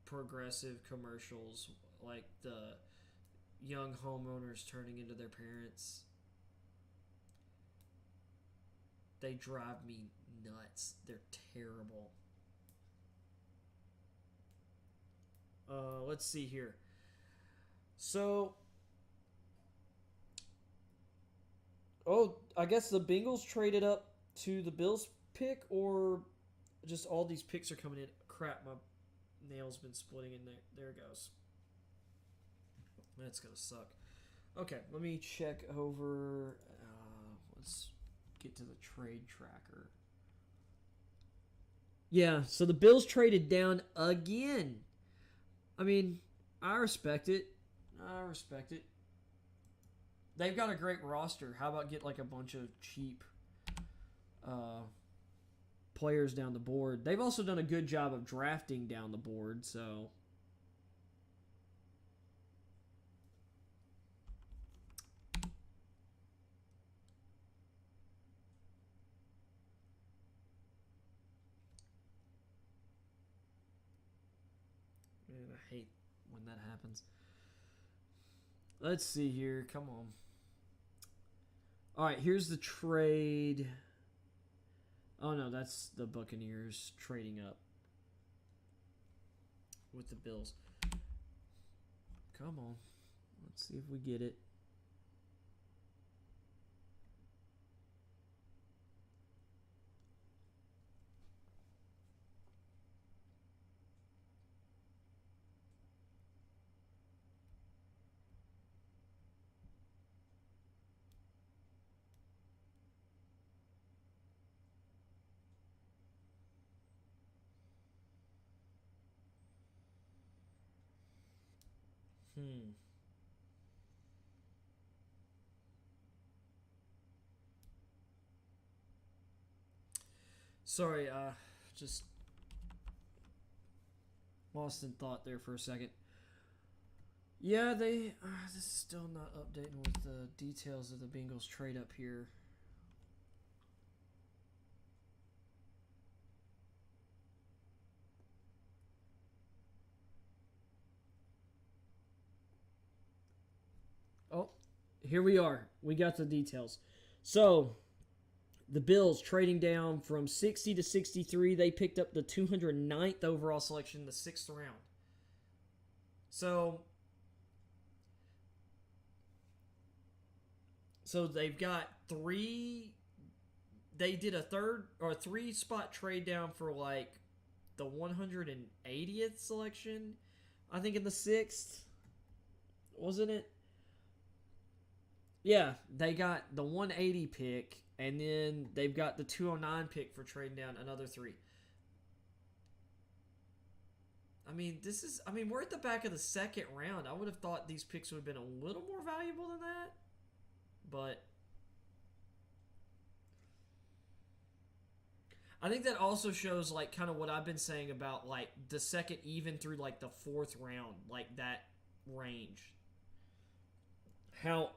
progressive commercials, like the young homeowners turning into their parents. They drive me nuts. They're terrible. Let's see here. So, I guess the Bengals traded up to the Bills pick, or just all these picks are coming in. Crap, my nail's been splitting in there. There it goes. That's gonna suck. Okay, let me check over. Let's get to the trade tracker. Yeah, so the Bills traded down again. I mean, I respect it. They've got a great roster. How about get like a bunch of cheap players down the board? They've also done a good job of drafting down the board, so. Man, I hate when that happens. Let's see here. Come on. All right, here's the trade. Oh, no, that's the Buccaneers trading up with the Bills. Come on. Let's see if we get it. Sorry, just lost in thought there for a second. Yeah, this is still not updating with the details of the Bengals trade up here. Oh, here we are. We got the details. So, the Bills trading down from 60 to 63. They picked up the 209th overall selection in the 6th round. So they've got three. They did a third or 3-spot trade down for like the 180th selection, I think in the 6th, wasn't it? Yeah, they got the 180 pick, and then they've got the 209 pick for trading down another 3. I mean, we're at the back of the 2nd round. I would have thought these picks would have been a little more valuable than that. But I think that also shows like kind of what I've been saying about like the 2nd even through like the 4th round, like that range. How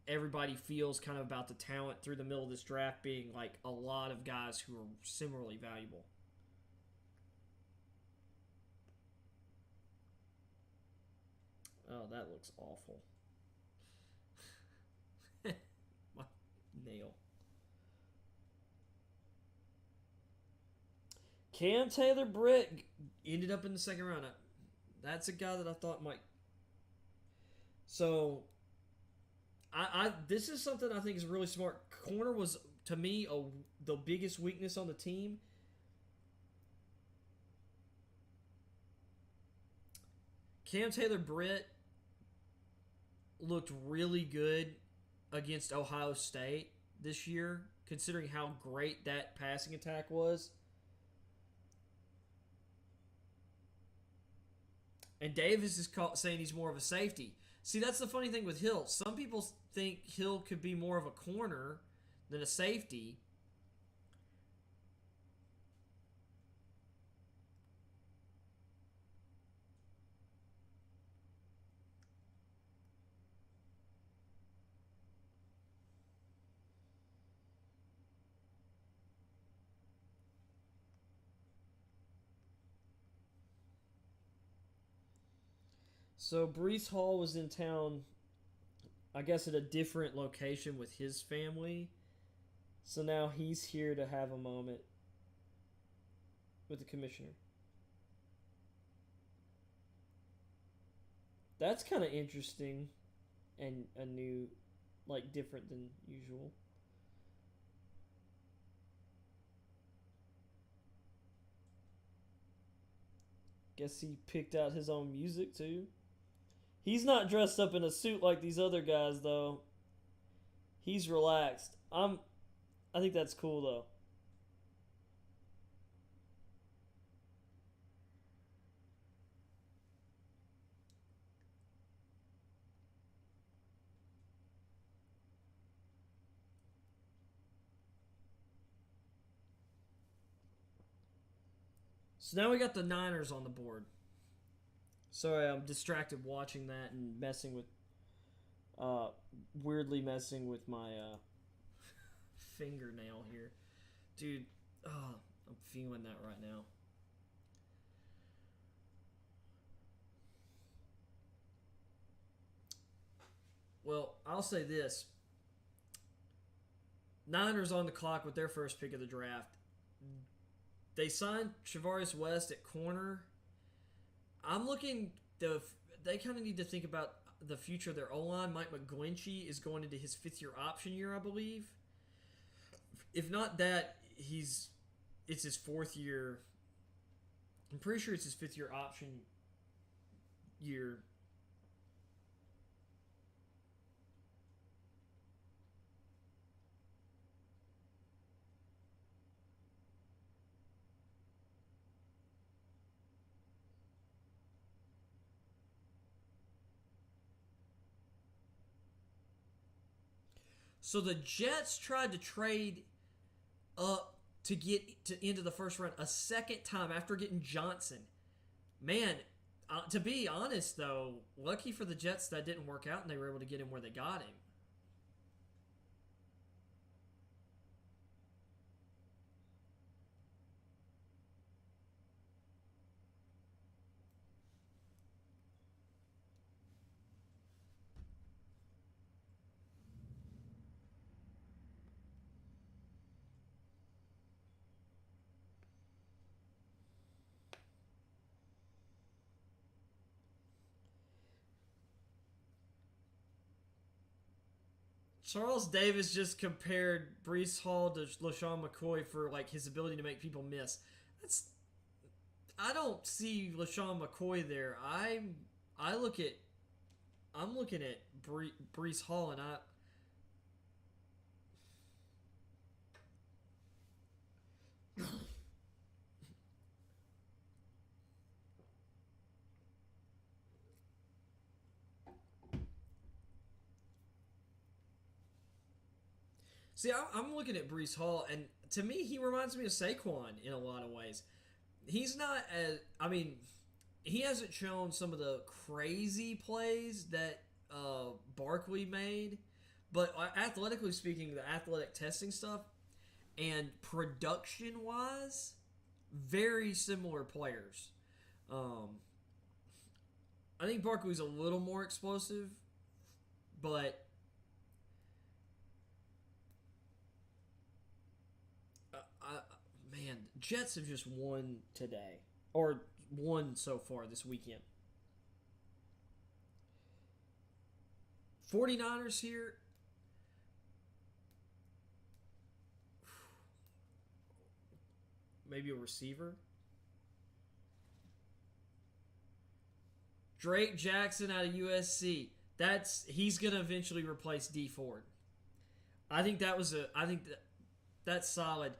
everybody feels kind of about the talent through the middle of this draft being like a lot of guys who are similarly valuable. Oh, that looks awful. My nail. Cam Taylor-Britt ended up in the 2nd round. That's a guy that I thought might. So, this is something I think is really smart. Corner was, to me, the biggest weakness on the team. Cam Taylor-Britt looked really good against Ohio State this year, considering how great that passing attack was. And Davis is saying he's more of a safety. See, that's the funny thing with Hill. Some people think Hill could be more of a corner than a safety. So Brees Hall was in town, I guess, at a different location with his family. So now he's here to have a moment with the commissioner. That's kind of interesting and a new, like, different than usual. Guess he picked out his own music too. He's not dressed up in a suit like these other guys though. He's relaxed. I think that's cool though. So now we got the Niners on the board. Sorry, I'm distracted watching that and messing with, uh, weirdly messing with my fingernail here, dude. Oh, I'm feeling that right now. Well, I'll say this: Niners on the clock with their first pick of the draft. They signed Shavarius West at corner. I'm looking they kind of need to think about the future of their O line. Mike McGlinchey is going into his 5th-year option year, I believe. If not that, it's his 4th year. I'm pretty sure it's his 5th-year option year. So the Jets tried to trade up to get into the first round a second time after getting Johnson. Man, to be honest though, lucky for the Jets that didn't work out and they were able to get him where they got him. Charles Davis just compared Brees Hall to LaShawn McCoy for like his ability to make people miss. That's I don't see LaShawn McCoy there. I look at I'm looking at Brees Hall and I see. I'm looking at Brees Hall and to me he reminds me of Saquon in a lot of ways. He's not as I mean he hasn't shown some of the crazy plays that Barkley made, but athletically speaking, the athletic testing stuff and production wise, very similar players. Um, I think Barkley's a little more explosive, but man, Jets have just won today or won so far this weekend. 49ers here. Maybe a receiver. Drake Jackson out of USC. He's gonna eventually replace D Ford. I think that's solid.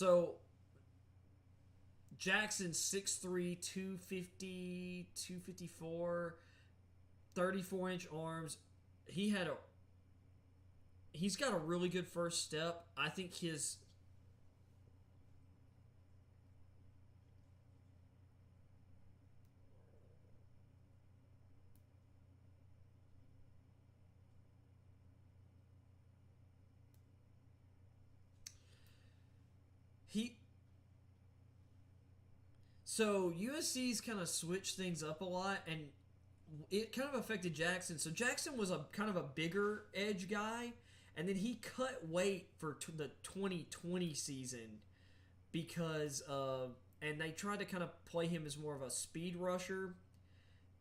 So Jackson 6'3", 250, 254, 34-inch arms. He's got a really good first step. I think his he So USC's kind of switched things up a lot, and it kind of affected Jackson. So Jackson was a kind of a bigger edge guy, and then he cut weight for the 2020 season because of, and they tried to kind of play him as more of a speed rusher,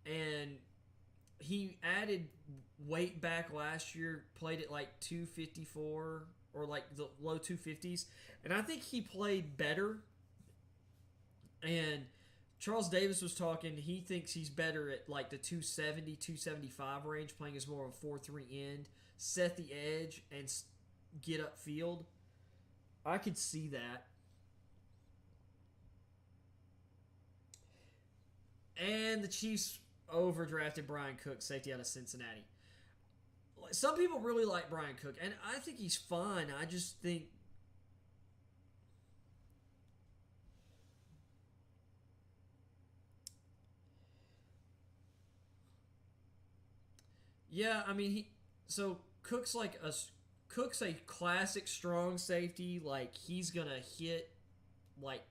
and he added weight back last year, played at like 254 or like the low 250s, and I think he played better. And Charles Davis was talking, he thinks he's better at like the 270, 275 range, playing as more of a 4-3 end, set the edge, and get upfield. I could see that. And the Chiefs overdrafted Brian Cook, safety out of Cincinnati. Some people really like Brian Cook, and I think he's fine. I just think yeah, I mean so Cook's a classic strong safety. Like like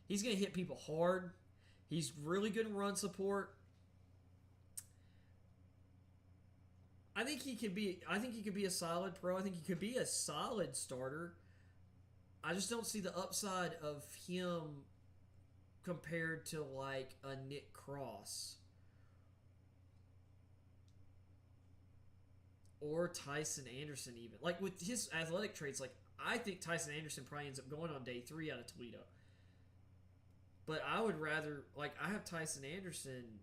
he's gonna hit people hard. He's really good in run support. I think he could be a solid pro. I think he could be a solid starter. I just don't see the upside of him compared to like a Nick Cross or Tyson Anderson even. Like with his athletic traits, like I think Tyson Anderson probably ends up going on day 3 out of Toledo. But I would rather I have Tyson Anderson.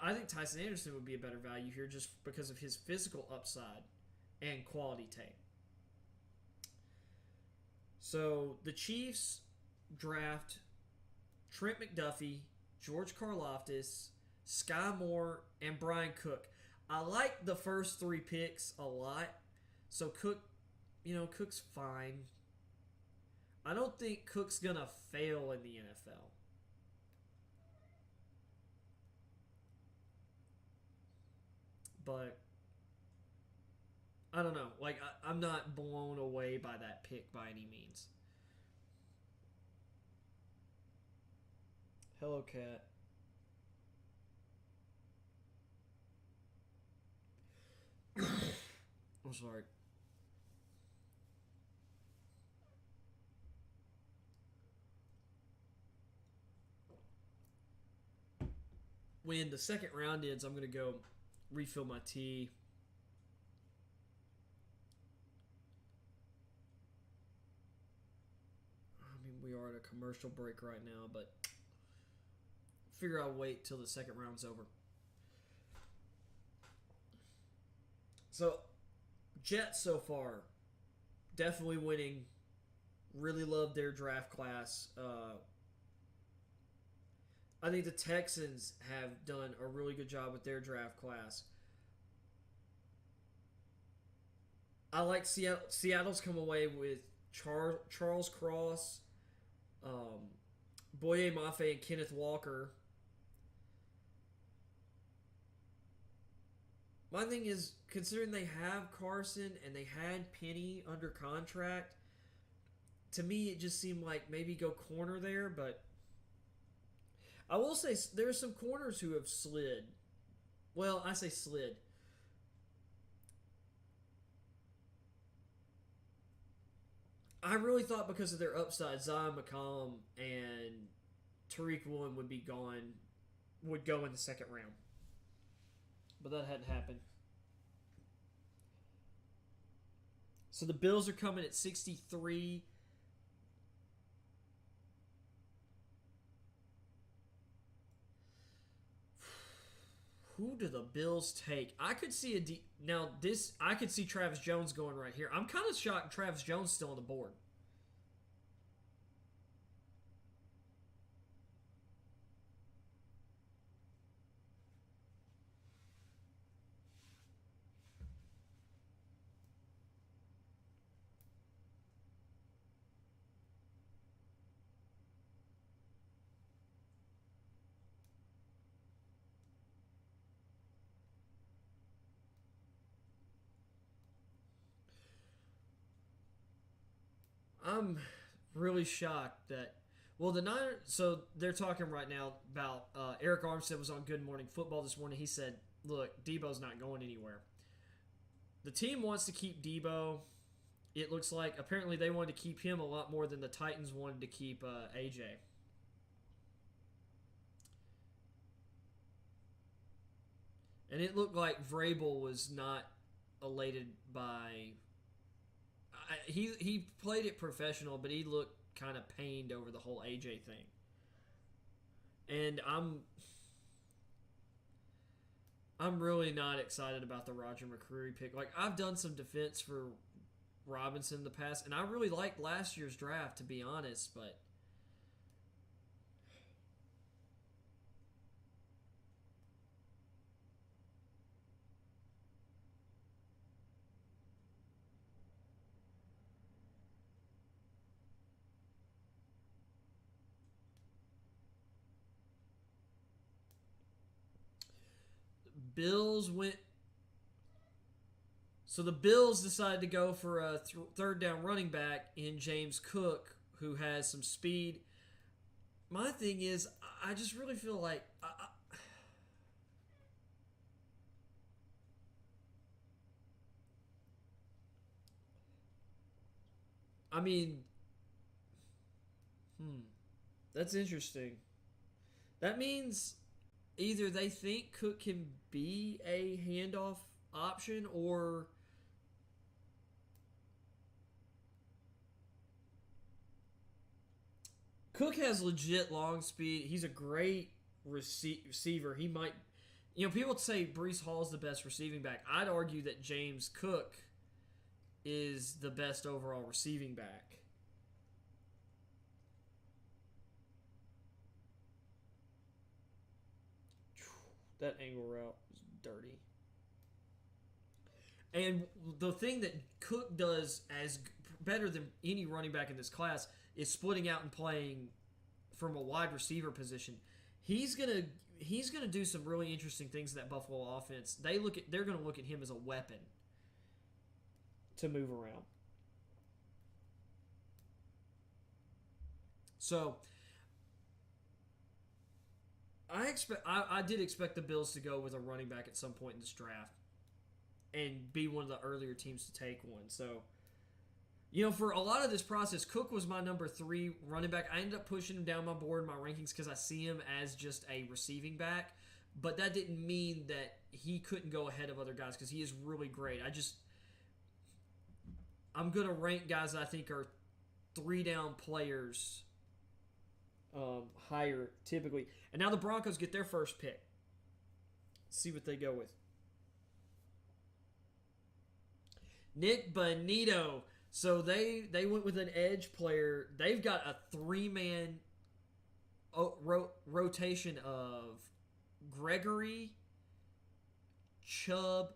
I think Tyson Anderson would be a better value here just because of his physical upside and quality tape. So the Chiefs draft Trent McDuffie, George Karlaftis, Sky Moore, and Brian Cook. I like the first 3 picks a lot. So Cook's fine. I don't think Cook's going to fail in the NFL. But I don't know. I'm not blown away by that pick by any means. Hello, cat. I'm sorry. When the second round ends, I'm going to go refill my tea. I mean, we are at a commercial break right now, but figure I'll wait till the second round's over. So, Jets so far, definitely winning. Really love their draft class. I think the Texans have done a really good job with their draft class. I like Seattle. Seattle's come away with Charles Cross, Boye Mafe, and Kenneth Walker. My thing is, considering they have Carson and they had Penny under contract, to me it just seemed like maybe go corner there, but I will say there's some corners who have slid. Well, I say slid. I really thought because of their upside, Zion McCollum and Tariq Woolen would go in the second round. But that hadn't happened. So the Bills are coming at 63. Who do the Bills take? I could see I could see Travis Jones going right here. I'm kind of shocked Travis Jones still on the board. I'm really shocked that. Well, the Niners. So they're talking right now about Eric Armstead was on Good Morning Football this morning. He said, "Look, Debo's not going anywhere. The team wants to keep Debo. It looks like apparently they wanted to keep him a lot more than the Titans wanted to keep AJ." And it looked like Vrabel was not elated by. He played it professional, but he looked kind of pained over the whole AJ thing. And I'm really not excited about the Roger McCreary pick. Like, I've done some defense for Robinson in the past, and I really liked last year's draft, to be honest, but Bills went. So the Bills decided to go for a third down running back in James Cook, who has some speed. My thing is, I just really feel like I mean, that's interesting. That means either they think Cook can be a handoff option, or Cook has legit long speed. He's a great receiver. He might, people say Brees Hall is the best receiving back. I'd argue that James Cook is the best overall receiving back. That angle route was dirty. And the thing that Cook does as better than any running back in this class is splitting out and playing from a wide receiver position. He's gonna do some really interesting things in that Buffalo offense. They're gonna look at him as a weapon to move around. So I did expect the Bills to go with a running back at some point in this draft and be one of the earlier teams to take one. So, for a lot of this process, Cook was my number 3 running back. I ended up pushing him down my board in my rankings because I see him as just a receiving back. But that didn't mean that he couldn't go ahead of other guys because he is really great. I'm going to rank guys that I think are 3-down players higher typically. And now the Broncos get their first pick. Let's see what they go with. Nick Bonito. So they went with an edge player. They've got a 3-man rotation of Gregory, Chubb,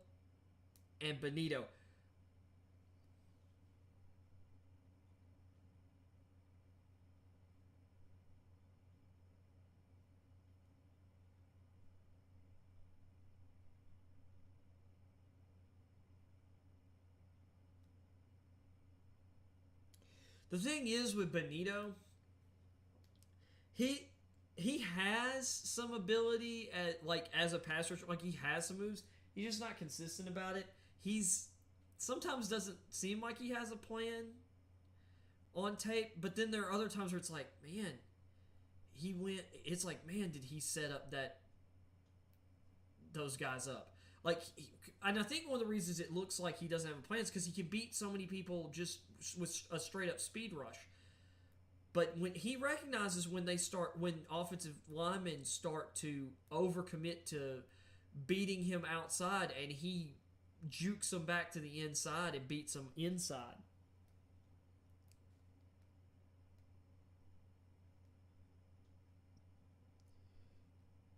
and Bonito. The thing is with Bonito, he has some ability at as a pass rusher. Like, he has some moves. He's just not consistent about it. He's sometimes doesn't seem like he has a plan on tape, but then there are other times where it's like, man, he went. It's like, man, did he set up those guys up? And I think one of the reasons it looks like he doesn't have a plan is because he can beat so many people just with a straight up speed rush. But when he recognizes when offensive linemen start to overcommit to beating him outside, and he jukes them back to the inside and beats them inside.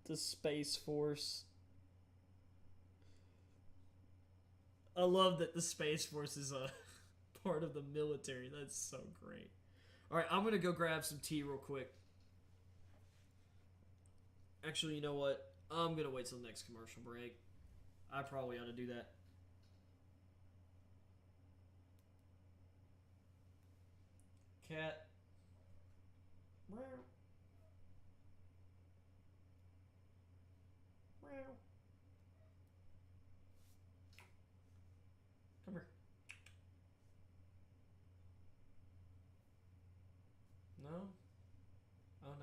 The Space Force. I love that the Space Force is a part of the military. That's so great. All right, I'm going to go grab some tea real quick. Actually, you know what? I'm going to wait till the next commercial break. I probably ought to do that. Cat.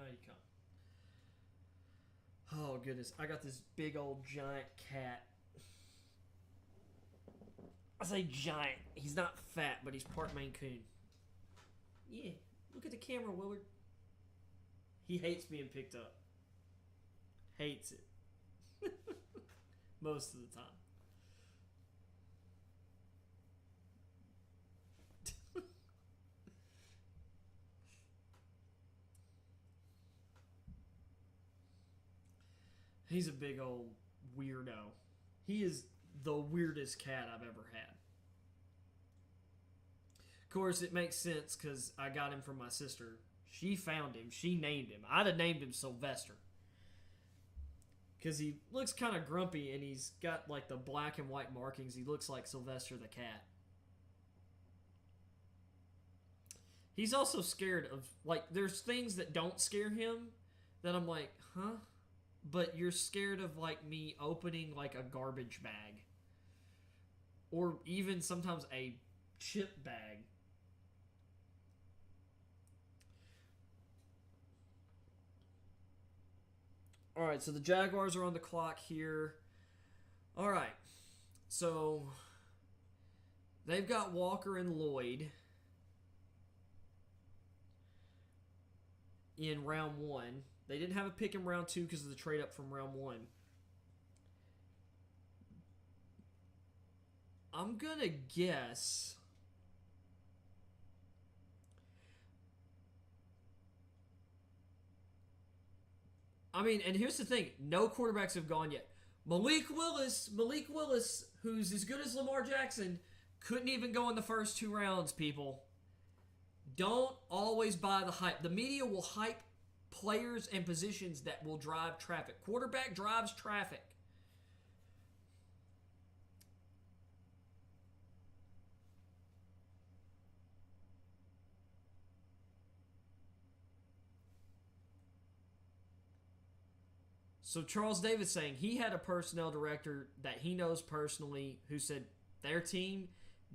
Down you come. Oh, goodness. I got this big old giant cat. I say giant. He's not fat, but he's part Maine Coon. Yeah. Look at the camera, Willard. He hates being picked up. Hates it. Most of the time. He's a big old weirdo. He is the weirdest cat I've ever had. Of course, it makes sense because I got him from my sister. She found him. She named him. I'd have named him Sylvester. Because he looks kind of grumpy and he's got like the black and white markings. He looks like Sylvester the cat. He's also scared of, like, there's things that don't scare him that I'm like, huh? But you're scared of, like, me opening, like, a garbage bag. Or even sometimes a chip bag. Alright, so the Jaguars are on the clock here. Alright, so they've got Walker and Lloyd in round 1. They didn't have a pick in round 2 because of the trade up from round 1. I'm going to guess... I mean, and here's the thing. No quarterbacks have gone yet. Malik Willis, who's as good as Lamar Jackson, couldn't even go in the first 2 rounds, people. Don't always buy the hype. The media will hype players and positions that will drive traffic. Quarterback drives traffic. So Charles Davis saying he had a personnel director that he knows personally who said their team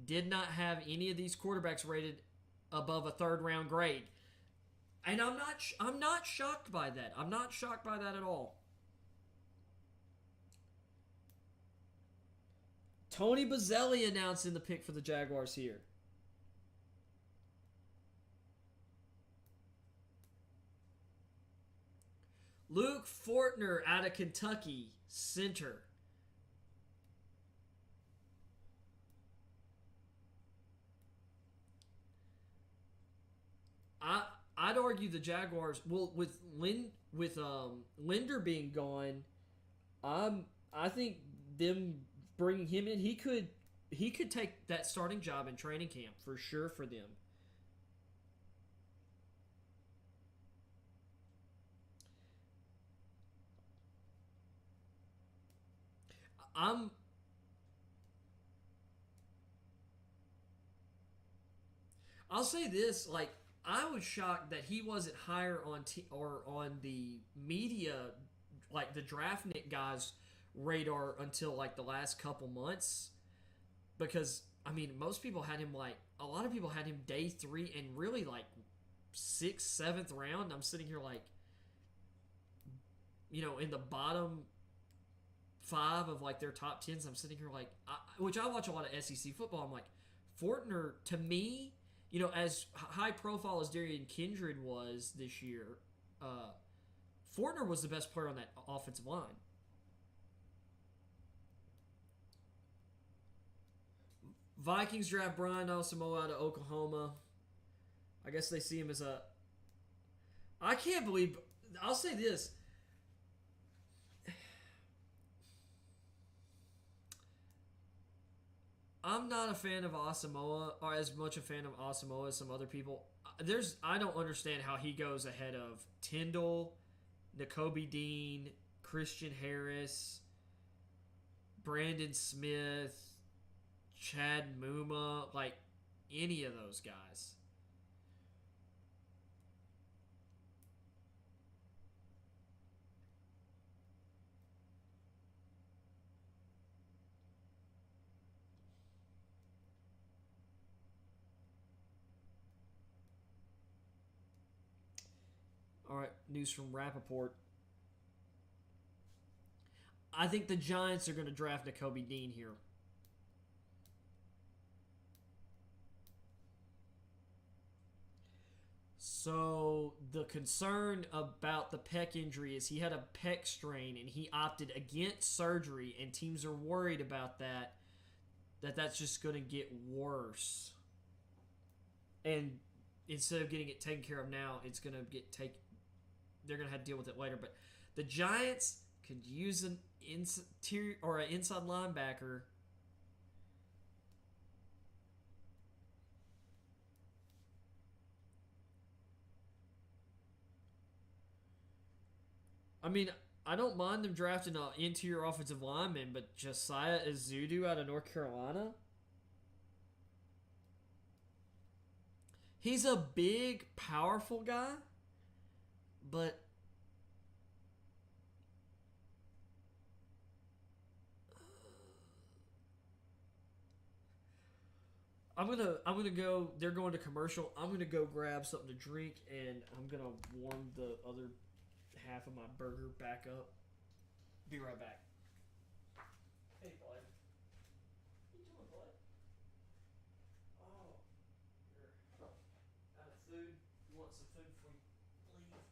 did not have any of these quarterbacks rated above a 3rd round grade. And I'm not shocked by that. I'm not shocked by that at all. Tony Bazzelli announcing the pick for the Jaguars here. Luke Fortner out of Kentucky, center. I'd argue the Jaguars. Well, with Linder being gone, I think them bringing him in, he could take that starting job in training camp for sure for them. I'll say this, like, I was shocked that he wasn't higher on the media, like the DraftNet guys' radar until like the last couple months, because I mean most people had him like a lot of people had him day 3 and really like 6th, 7th round. I'm sitting here like, you know, in the bottom 5 of like their top 10s. I'm sitting here like, which I watch a lot of SEC football. I'm like, Fortner to me. You know, as high profile as Darian Kindred was this year, Fortner was the best player on that offensive line. Vikings draft Brian Asamoah out of Oklahoma. I guess they see him as a... I can't believe... I'll say this. I'm not a fan of Asamoah, or as much a fan of Asamoah as some other people. I don't understand how he goes ahead of Tyndall, Nakobe Dean, Christian Harris, Brandon Smith, Chad Muma, like any of those guys. All right, news from Rappaport. I think the Giants are going to draft Nakobe Dean here. So the concern about the pec injury is he had a pec strain and he opted against surgery, and teams are worried about that's just going to get worse. And instead of getting it taken care of now, it's going to get taken. They're going to have to deal with it later. But the Giants could use an interior or an inside linebacker. I mean, I don't mind them drafting an interior offensive lineman, but Josiah Ezeudu out of North Carolina? He's a big, powerful guy, but I'm gonna go. They're going to commercial. I'm gonna go grab something to drink, and I'm gonna warm the other half of my burger back up. Be right back. Hey, bud. What you doing, bud? Oh, you're out of food. You want some food before you leave? There you go, bud.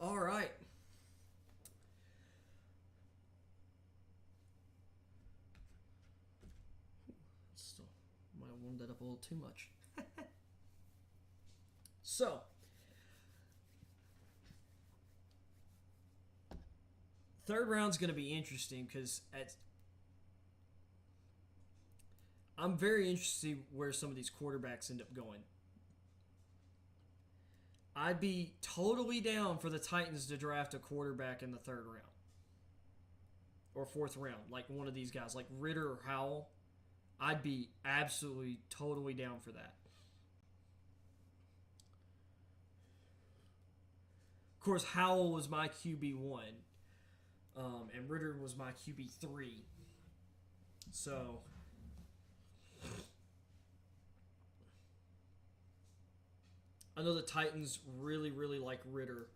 All right. Still might have warmed that up a little too much. So, third round's going to be interesting because I'm very interested where some of these quarterbacks end up going. I'd be totally down for the Titans to draft a quarterback in the third round or fourth round, like one of these guys, like Ritter or Howell. I'd be absolutely, totally down for that. Of course, Howell was my QB1, and Ritter was my QB3. So, I know the Titans really, really like Ritter.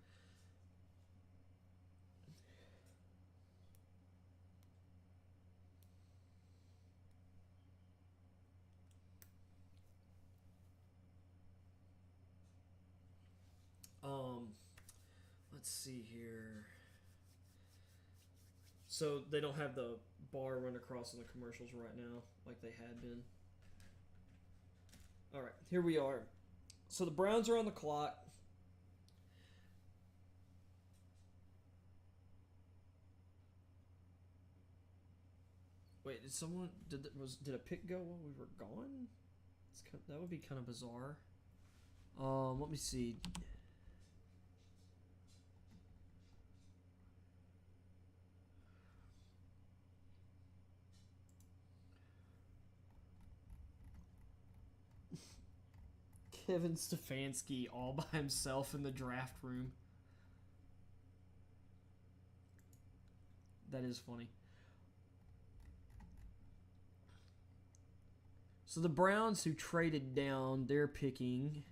Let's see here. So they don't have the bar run across in the commercials right now like they had been. All right, here we are. So the Browns are on the clock. Wait, did a pick go while we were gone? That would be kind of bizarre. Let me see. Kevin Stefanski all by himself in the draft room. That is funny. So the Browns, who traded down, they're picking.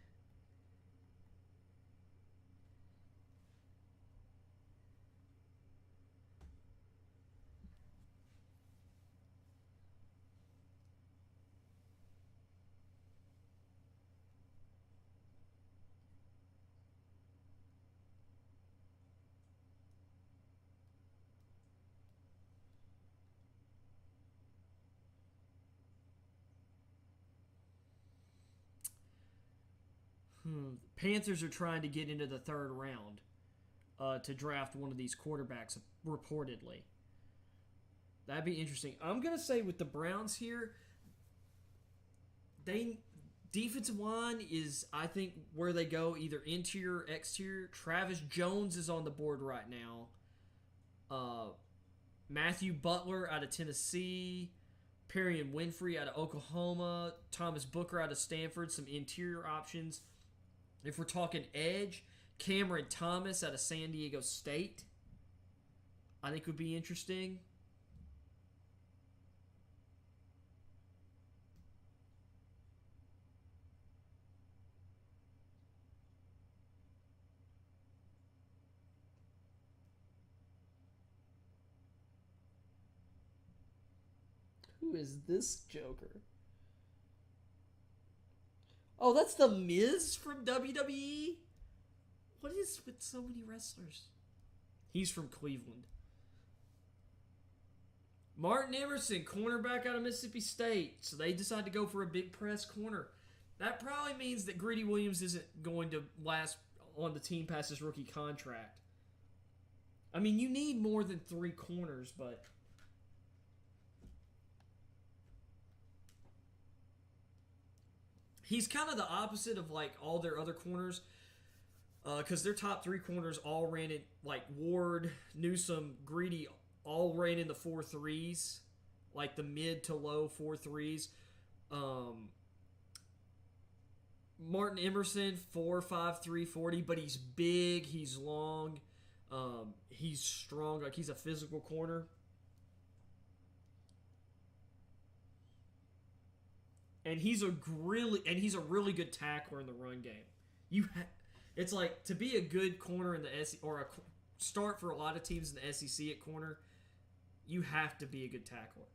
Panthers are trying to get into the third round to draft one of these quarterbacks, reportedly. That'd be interesting. I'm going to say with the Browns here, defensive line is, I think, where they go, either interior or exterior. Travis Jones is on the board right now. Matthew Butler out of Tennessee. Perrion Winfrey out of Oklahoma. Thomas Booker out of Stanford. Some interior options. If we're talking edge, Cameron Thomas out of San Diego State, I think would be interesting. Who is this Joker? Oh, that's the Miz from WWE? What is with so many wrestlers? He's from Cleveland. Martin Emerson, cornerback out of Mississippi State. So they decide to go for a big press corner. That probably means that Greedy Williams isn't going to last on the team past his rookie contract. I mean, you need more than 3 corners, but... he's kind of the opposite of like all their other corners, because their top 3 corners all ran in, like Ward, Newsome, Greedy, all ran in the 4.3s, like the mid to low 4.3s. Martin Emerson 4.5 340, but he's big, he's long, he's strong, like he's a physical corner. And he's a really good tackler in the run game. It's like, to be a good corner in the SEC, or a start for a lot of teams in the SEC at corner, you have to be a good tackler.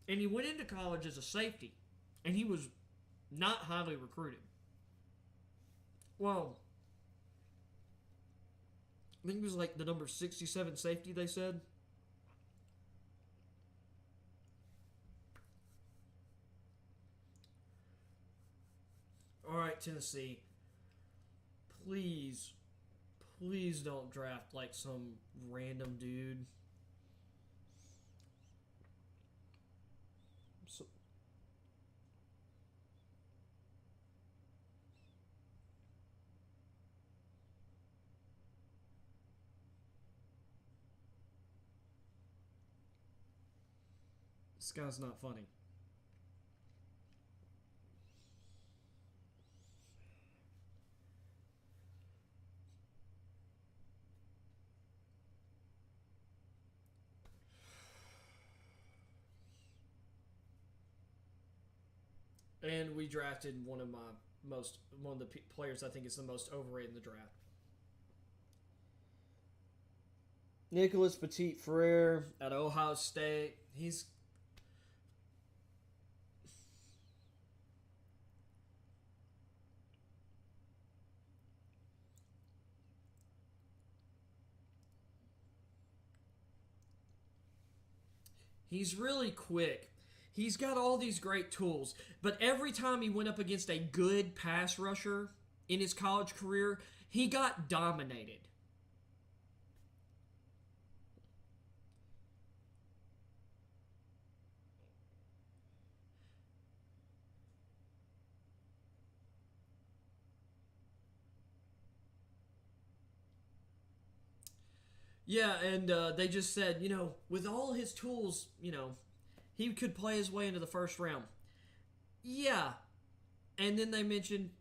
And he went into college as a safety, and he was not highly recruited. Well, I think it was like the number 67 safety, they said. All right, Tennessee. Please don't draft like some random dude. This guy's not funny. And we drafted one of the players I think is the most overrated in the draft. Nicholas Petit-Frere at Ohio State. He's really quick. He's got all these great tools. But every time he went up against a good pass rusher in his college career, he got dominated. Yeah, and they just said, with all his tools, he could play his way into the first round. Yeah. And then they mentioned,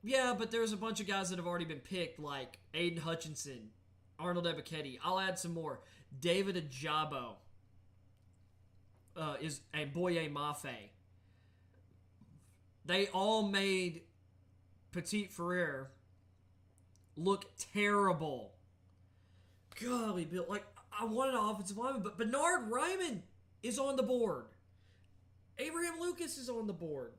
yeah, but there's a bunch of guys that have already been picked, like Aiden Hutchinson, Arnold Ebiketie. I'll add some more. David Ajabo and Boye Mafe. They all made Petit-Frere look terrible. Golly, Bill, I wanted an offensive lineman, but Bernard Ryman is on the board. Abraham Lucas is on the board.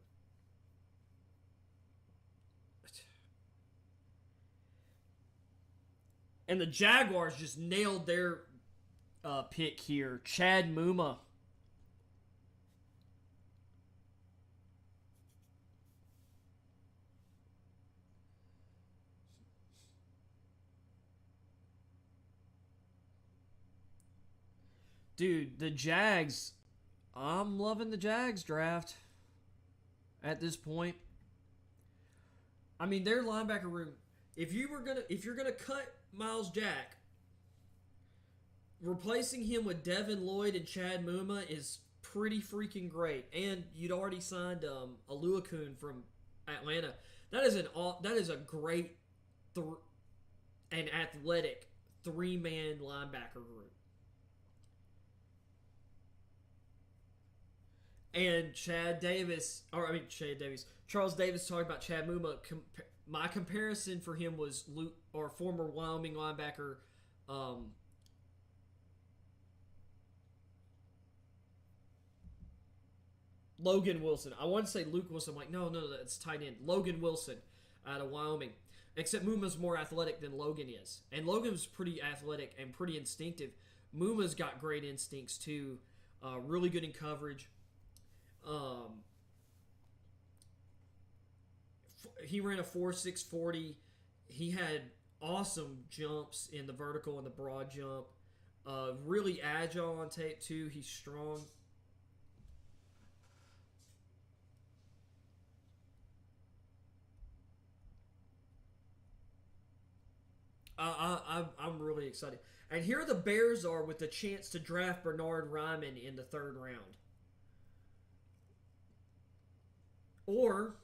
And the Jaguars just nailed their pick here. Chad Muma. Dude, the Jags. I'm loving the Jags draft at this point. I mean, their linebacker room. If you're gonna cut Miles Jack, replacing him with Devin Lloyd and Chad Muma is pretty freaking great. And you'd already signed Aluakun from Atlanta. That is a great and athletic 3-man linebacker group. And Charles Davis talked about Chad Muma. My comparison for him was former Wyoming linebacker Logan Wilson. I want to say Luke Wilson. I'm like, no, that's tight end. Logan Wilson out of Wyoming. Except Muma's more athletic than Logan is. And Logan's pretty athletic and pretty instinctive. Muma's got great instincts too. Really good in coverage. He ran a 4.6 40. He had awesome jumps in the vertical and the broad jump. Really agile on tape too. He's strong. I'm really excited. And here the Bears are with the chance to draft Bernard Ryman in the 3rd round. Or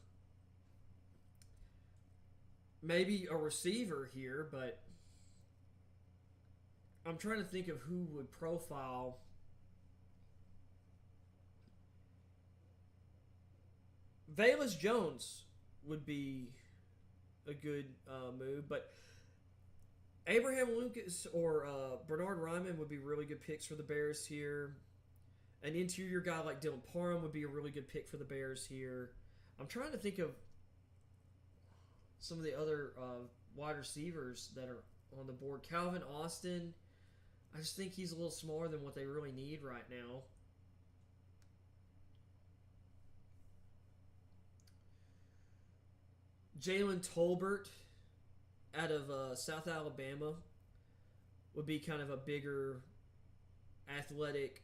maybe a receiver here, but I'm trying to think of who would profile. Velus Jones would be a good move, but Abraham Lucas or Bernard Ryman would be really good picks for the Bears here. An interior guy like Dylan Parham would be a really good pick for the Bears here. I'm trying to think of some of the other wide receivers that are on the board. Calvin Austin, I just think he's a little smaller than what they really need right now. Jalen Tolbert out of South Alabama would be kind of a bigger, athletic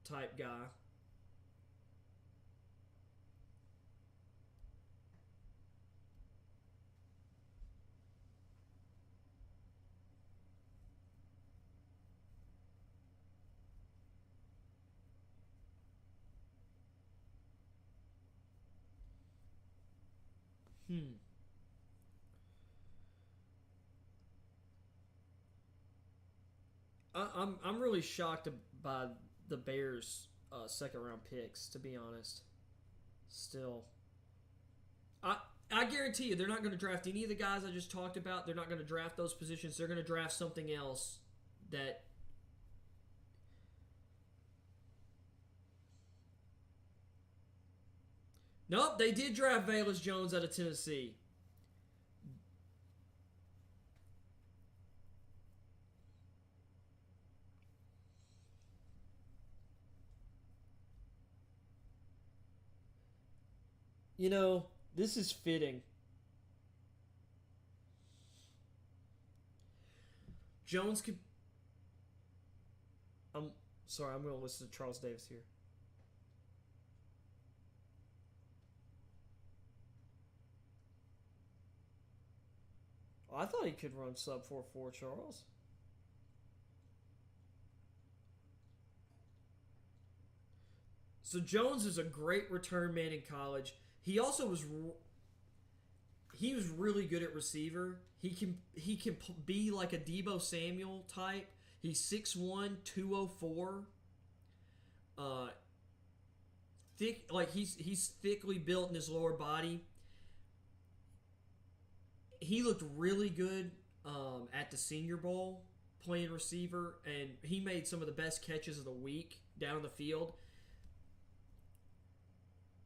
type guy. I'm really shocked by the Bears' 2nd round picks, to be honest. Still, I guarantee you they're not going to draft any of the guys I just talked about. They're not going to draft those positions. They're going to draft something else that. Nope, they did draft Velus Jones out of Tennessee. You know, this is fitting. Jones could. I'm sorry, I'm going to listen to Charles Davis here. Oh, I thought he could run sub 4.4, Charles. So Jones is a great return man in college. He also was really good at receiver. He can be like a Deebo Samuel type. He's 6'1", 204. He's thickly built in his lower body. He looked really good at the Senior Bowl playing receiver, and he made some of the best catches of the week down the field.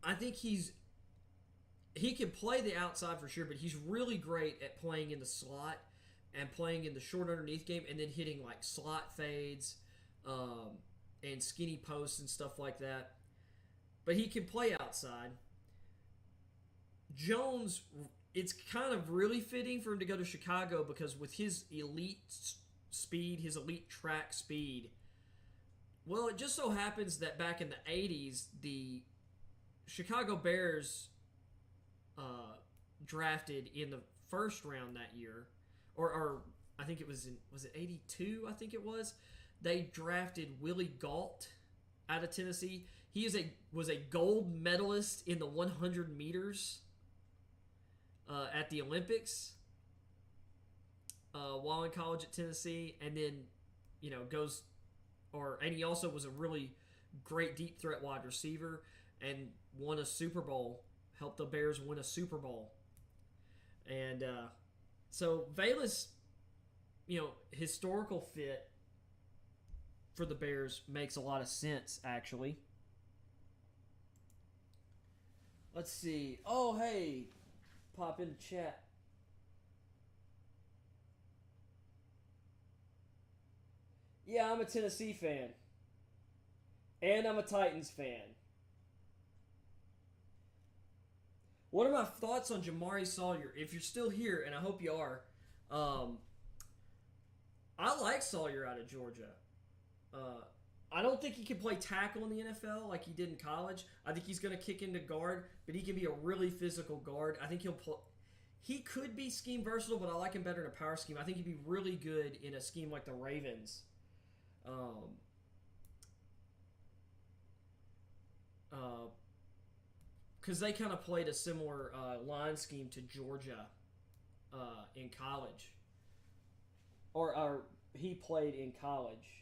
I think he can play the outside for sure, but he's really great at playing in the slot and playing in the short underneath game and then hitting like slot fades and skinny posts and stuff like that. But he can play outside. Jones it's kind of really fitting for him to go to Chicago because with his elite speed, his elite track speed, well, it just so happens that back in the 80s, the Chicago Bears drafted in the first round that year, or I think it was it 82? I think it was. They drafted Willie Gault out of Tennessee. He was a gold medalist in the 100 meters at the Olympics while in college at Tennessee, and then and he also was a really great deep threat wide receiver and won a Super Bowl, helped the Bears win a Super Bowl. And so Velus, historical fit for the Bears makes a lot of sense, actually. Let's see. Oh, hey. Pop into chat. Yeah, I'm a Tennessee fan. And I'm a Titans fan. What are my thoughts on Jamari Sawyer? If you're still here, and I hope you are, I like Sawyer out of Georgia. I don't think he can play tackle in the NFL like he did in college. I think he's going to kick into guard, but he can be a really physical guard. I think he could be scheme versatile, but I like him better in a power scheme. I think he'd be really good in a scheme like the Ravens. Because they kind of played a similar line scheme to Georgia in college. Or he played in college.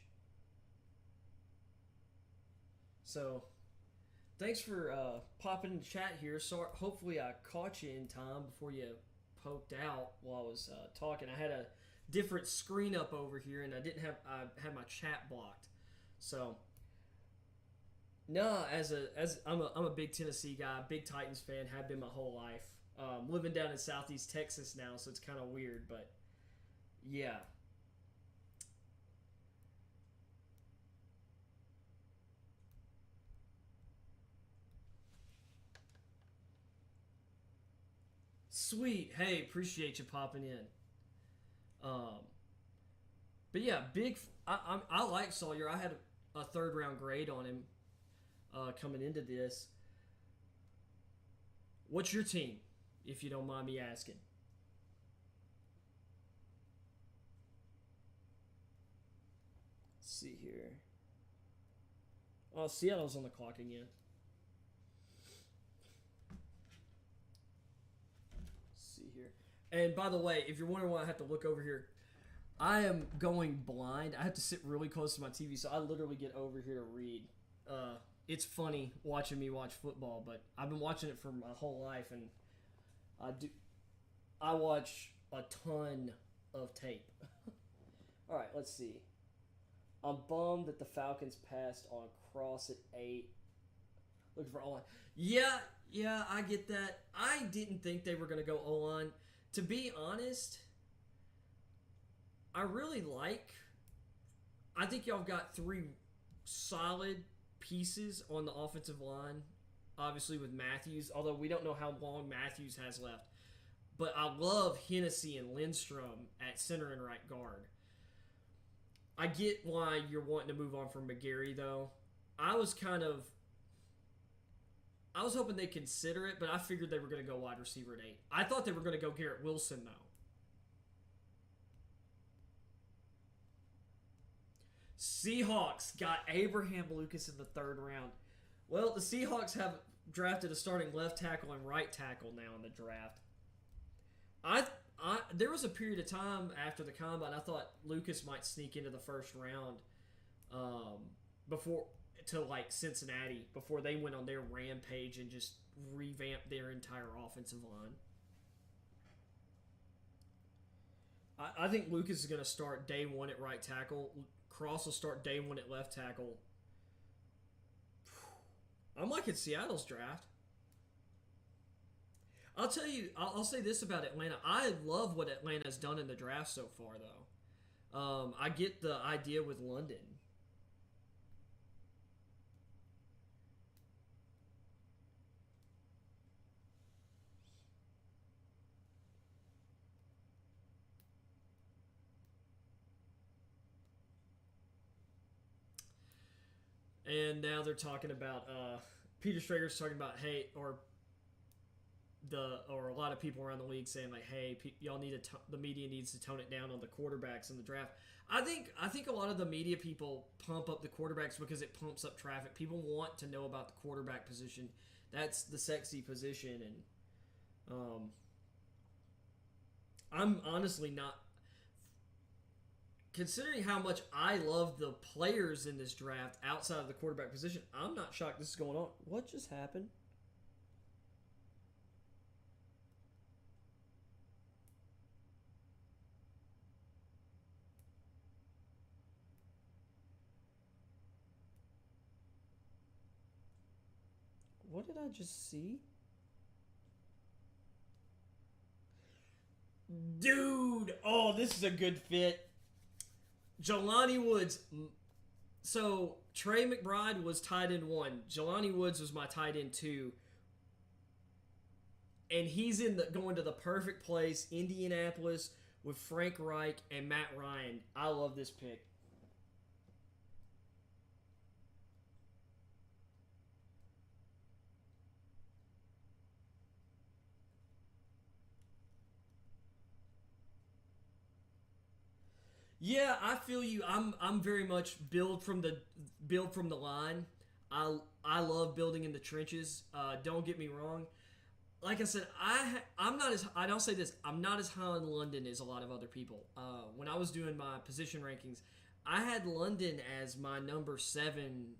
So, thanks for popping in the chat here. So, hopefully I caught you in time before you poked out while I was talking. I had a different screen up over here, and I had my chat blocked. So, no, I'm a big Tennessee guy, big Titans fan, have been my whole life. Living down in Southeast Texas now, so it's kind of weird, but yeah. Sweet. Hey, appreciate you popping in. But yeah, I like Sawyer. I had a third round grade on him coming into this. What's your team, if you don't mind me asking? Let's see here. Oh, Seattle's on the clock again. Here. And by the way, if you're wondering why I have to look over here, I am going blind. I have to sit really close to my TV, so I literally get over here to read. It's funny watching me watch football, but I've been watching it for my whole life, and I watch a ton of tape. All right, let's see. I'm bummed that the Falcons passed on Cross at 8. Looking for O-line. Yeah, I get that. I didn't think they were going to go O-line. To be honest, I think y'all got 3 solid pieces on the offensive line. Obviously with Matthews, although we don't know how long Matthews has left. But I love Hennessy and Lindstrom at center and right guard. I get why you're wanting to move on from McGarry, though. I was hoping they'd consider it, but I figured they were going to go wide receiver at 8. I thought they were going to go Garrett Wilson, though. Seahawks got Abraham Lucas in the 3rd round. Well, the Seahawks have drafted a starting left tackle and right tackle now in the draft. There was a period of time after the combine I thought Lucas might sneak into the 1st round before to like Cincinnati before they went on their rampage and just revamped their entire offensive line. I think Lucas is going to start day 1 at right tackle. Cross will start day 1 at left tackle. I'm liking Seattle's draft. I'll tell you, I'll say this about Atlanta. I love what Atlanta's done in the draft so far, though. I get the idea with London. And now they're talking about Peter Strager's talking about or a lot of people around the league saying like, hey, y'all need the media needs to tone it down on the quarterbacks in the draft. I think a lot of the media people pump up the quarterbacks because it pumps up traffic. People want to know about the quarterback position. That's the sexy position, and I'm honestly not. Considering how much I love the players in this draft outside of the quarterback position, I'm not shocked this is going on. What just happened? What did I just see? Dude! Oh, this is a good fit. Jelani Woods. So, Trey McBride was tight end 1. Jelani Woods was my tight end 2. And he's going to the perfect place, Indianapolis, with Frank Reich and Matt Ryan. I love this pick. Yeah, I feel you. I'm very much build from the line. I love building in the trenches. Don't get me wrong. Like I said, I'm not as I don't say this. I'm not as high on London as a lot of other people. When I was doing my position rankings, I had London as my number 7.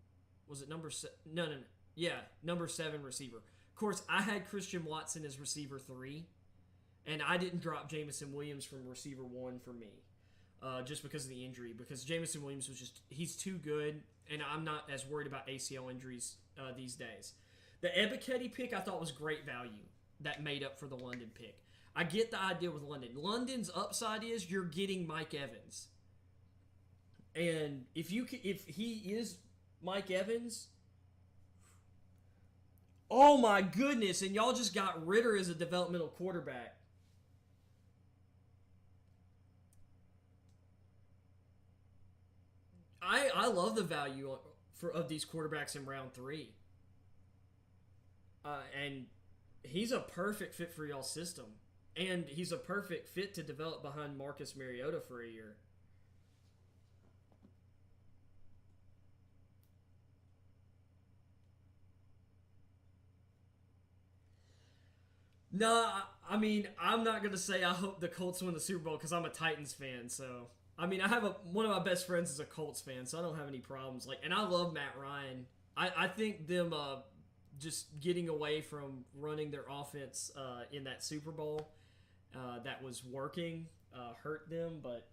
Was it number 7? No. Yeah, number 7 receiver. Of course, I had Christian Watson as receiver 3, and I didn't drop Jamison Williams from receiver 1 for me. Just because of the injury. Because Jamison Williams he's too good, and I'm not as worried about ACL injuries these days. The Ebiketie pick I thought was great value that made up for the London pick. I get the idea with London. London's upside is you're getting Mike Evans. And if he is Mike Evans, oh my goodness, and y'all just got Ritter as a developmental quarterback. I love the value of these quarterbacks in round 3. And he's a perfect fit for y'all's system. And he's a perfect fit to develop behind Marcus Mariota for a year. No, I mean, I'm not going to say I hope the Colts win the Super Bowl because I'm a Titans fan, so... I mean, I have one of my best friends is a Colts fan, so I don't have any problems. And I love Matt Ryan. I think them just getting away from running their offense in that Super Bowl that was working hurt them. But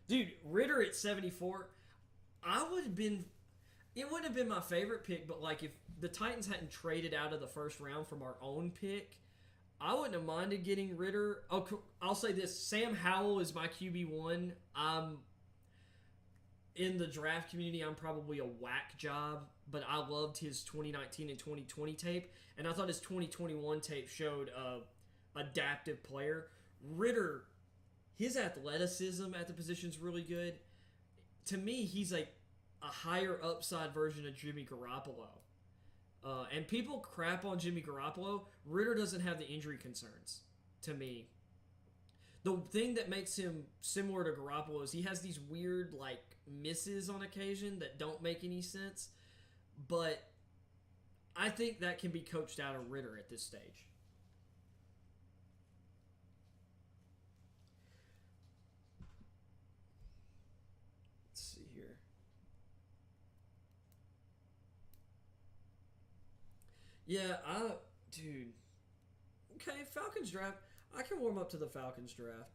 dude, Ritter at 74, it would have been my favorite pick. But like if the Titans hadn't traded out of the first round from our own pick, I wouldn't have minded getting Ritter. Oh, I'll say this: Sam Howell is my QB1. In the draft community, I'm probably a whack job, but I loved his 2019 and 2020 tape, and I thought his 2021 tape showed a adaptive player. Ritter, his athleticism at the position is really good. To me, he's like a higher upside version of Jimmy Garoppolo. And people crap on Jimmy Garoppolo. Ritter doesn't have the injury concerns, to me. The thing that makes him similar to Garoppolo is he has these weird, like, misses on occasion that don't make any sense. But I think that can be coached out of Ritter at this stage. Let's see here. Yeah, dude. Okay, Falcons draft. I can warm up to the Falcons draft.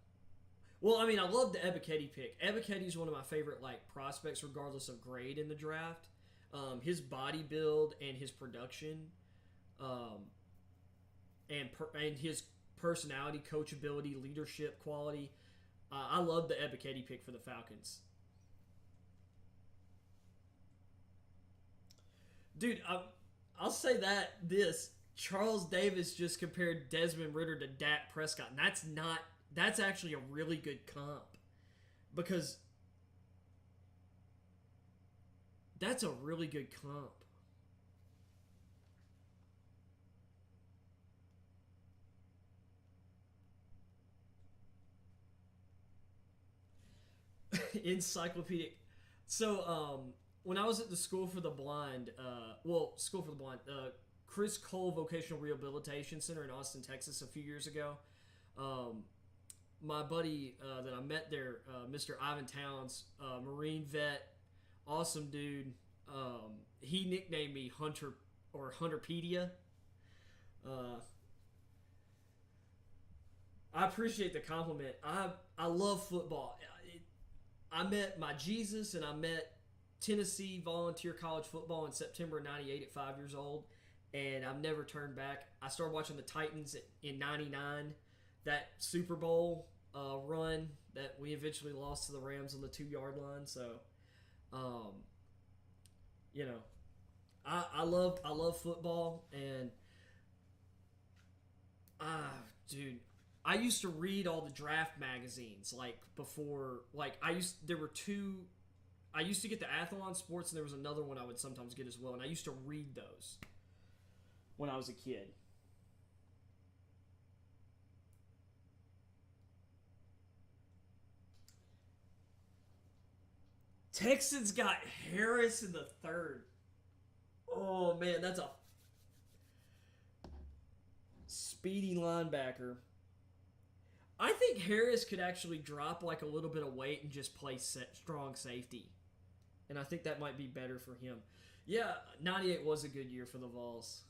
Well, I mean, I love the Ebiketie pick. Ebiketie is one of my favorite prospects, regardless of grade in the draft. His body build and his production, and his personality, coachability, leadership quality. I love the Ebiketie pick for the Falcons. Dude, I'll say this. Charles Davis just compared Desmond Ritter to Dak Prescott, and that's actually a really good comp because That's a really good comp. Encyclopedic. So, when I was at the School for the Blind, School for the Blind, Chris Cole Vocational Rehabilitation Center in Austin, Texas, a few years ago, um, my buddy that I met there, Mr. Ivan Towns, Marine vet, awesome dude. He nicknamed me Hunter or Hunterpedia. Uh, I appreciate the compliment. I love football. I met my Jesus and I met Tennessee Volunteer College Football in September '98 at 5 years old, and I've never turned back. I started watching the Titans in '99, that Super Bowl run that we eventually lost to the Rams on the 2 yard line. So, um, you know, I love football, and dude, I used to read all the draft magazines like before. Like there were two. I used to get the Athlon Sports, and there was another one I would sometimes get as well. And I used to read those when I was a kid. Texans got Harris in the third. Oh man, that's a speedy linebacker. I think Harris could actually drop like a little bit of weight and just play strong safety. And I think that might be better for him. Yeah, '98 was a good year for the Vols.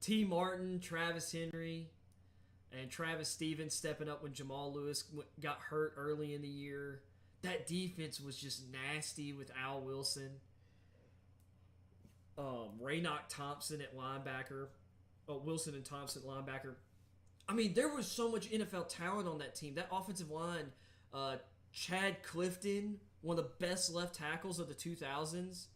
T. Martin, Travis Henry, and Travis Stevens stepping up when Jamal Lewis got hurt early in the year. That defense was just nasty with Al Wilson. Raynoch Thompson at linebacker. Wilson and Thompson at linebacker. I mean, there was so much NFL talent on that team. That offensive line, Chad Clifton, one of the best left tackles of the 2000s.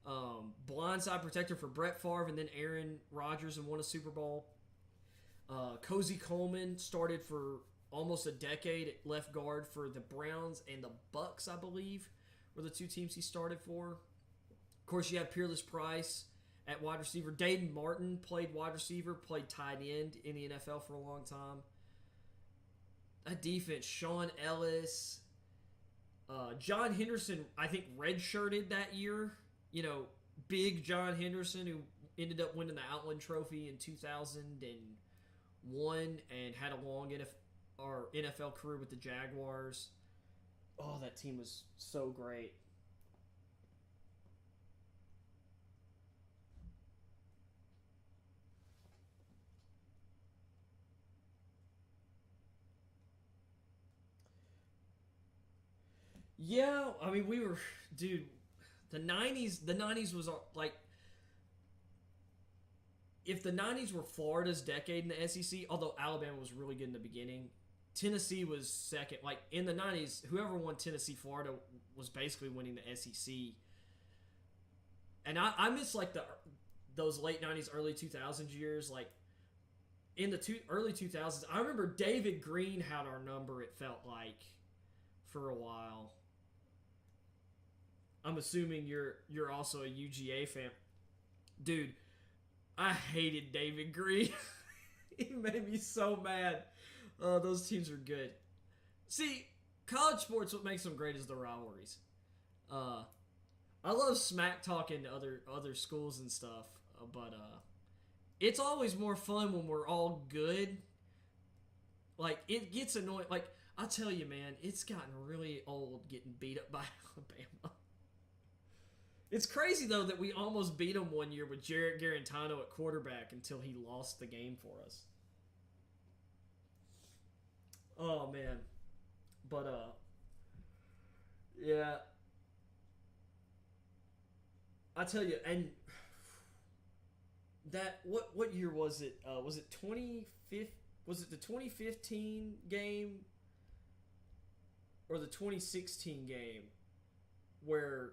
Blindside protector for Brett Favre and then Aaron Rodgers and won a Super Bowl. Cozy Coleman started for almost a decade at left guard for the Browns and the Bucks, I believe, were the two teams he started for. Of course, you have Peerless Price at wide receiver. Dayton Martin played wide receiver, played tight end in the NFL for a long time. That defense, Sean Ellis, John Henderson, I think redshirted that year. You know, big John Henderson, who ended up winning the Outland Trophy in 2001 and had a long NFL career with the Jaguars. Oh, that team was so great. Yeah, I mean, dude, the '90s was like, if the '90s were Florida's decade in the SEC, although Alabama was really good in the beginning, Tennessee was second. Like, in the '90s, whoever won Tennessee, Florida was basically winning the SEC. And I miss, like, those late '90s, early 2000s years. Like, in the early 2000s, I remember David Green had our number, it felt like, for a while. I'm assuming you're also a UGA fan. Dude, I hated David Green. He made me so mad. Those teams are good. See, college sports, what makes them great is the rivalries. I love smack talking to other schools and stuff, but it's always more fun when we're all good. Like, it gets annoying. Like, I tell you, man, it's gotten really old getting beat up by Alabama. It's crazy, though, that we almost beat them one year with Jarrett Garantano at quarterback until he lost the game for us. Oh, man. But, yeah. I tell you, and that, what year was it? Was it 2015? Was it the 2015 game or the 2016 game where,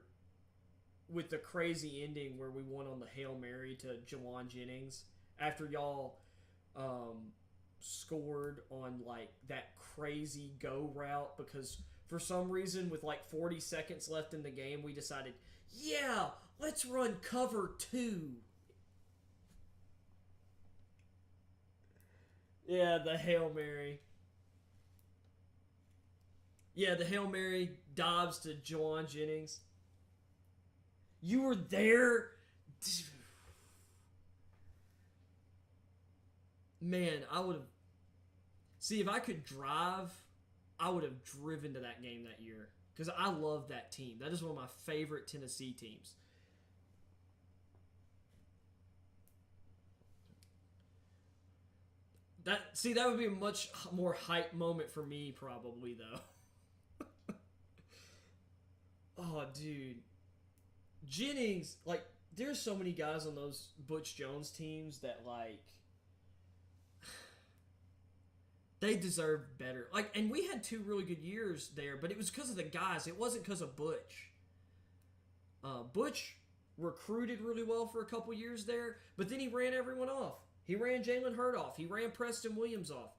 with the crazy ending where we won on the Hail Mary to Jawan Jennings after y'all scored on like that crazy go route, because for some reason, with like 40 seconds left in the game, we decided, yeah, let's run cover 2. Yeah, the Hail Mary. Yeah, the Hail Mary, Dobbs to Jawan Jennings. You were there? Man, I would have. See, if I could drive, I would have driven to that game that year. Because I love that team. That is one of my favorite Tennessee teams. That would be a much more hype moment for me, probably, though. Oh, dude. Jennings, like, there's so many guys on those Butch Jones teams that, like, they deserve better. Like, and we had 2 really good years there, but it was because of the guys. It wasn't because of Butch. Butch recruited really well for a couple years there, but then he ran everyone off. He ran Jalen Hurd off. He ran Preston Williams off.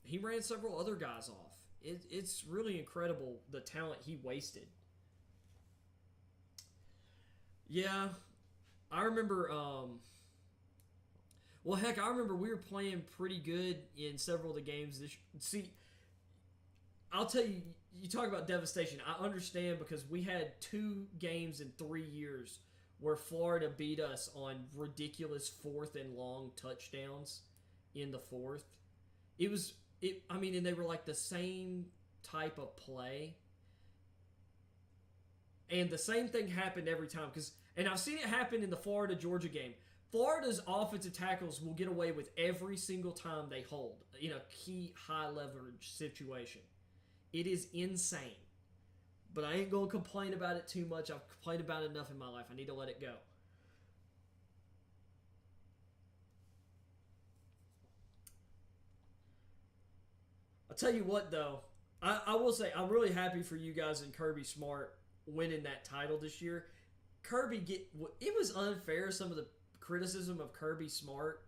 He ran several other guys off. It's really incredible the talent he wasted. Yeah, I remember. Well, heck, I remember we were playing pretty good in several of the games. See, I'll tell you. You talk about devastation. I understand because we had 2 games in 3 years where Florida beat us on ridiculous 4th and long touchdowns in the 4th. I mean, and they were like the same type of play. And the same thing happened every time. And I've seen it happen in the Florida-Georgia game. Florida's offensive tackles will get away with every single time they hold in a key high leverage situation. It is insane. But I ain't going to complain about it too much. I've complained about it enough in my life. I need to let it go. I'll tell you what, though. I will say I'm really happy for you guys and Kirby Smart winning that title this year. It was unfair, some of the criticism of Kirby Smart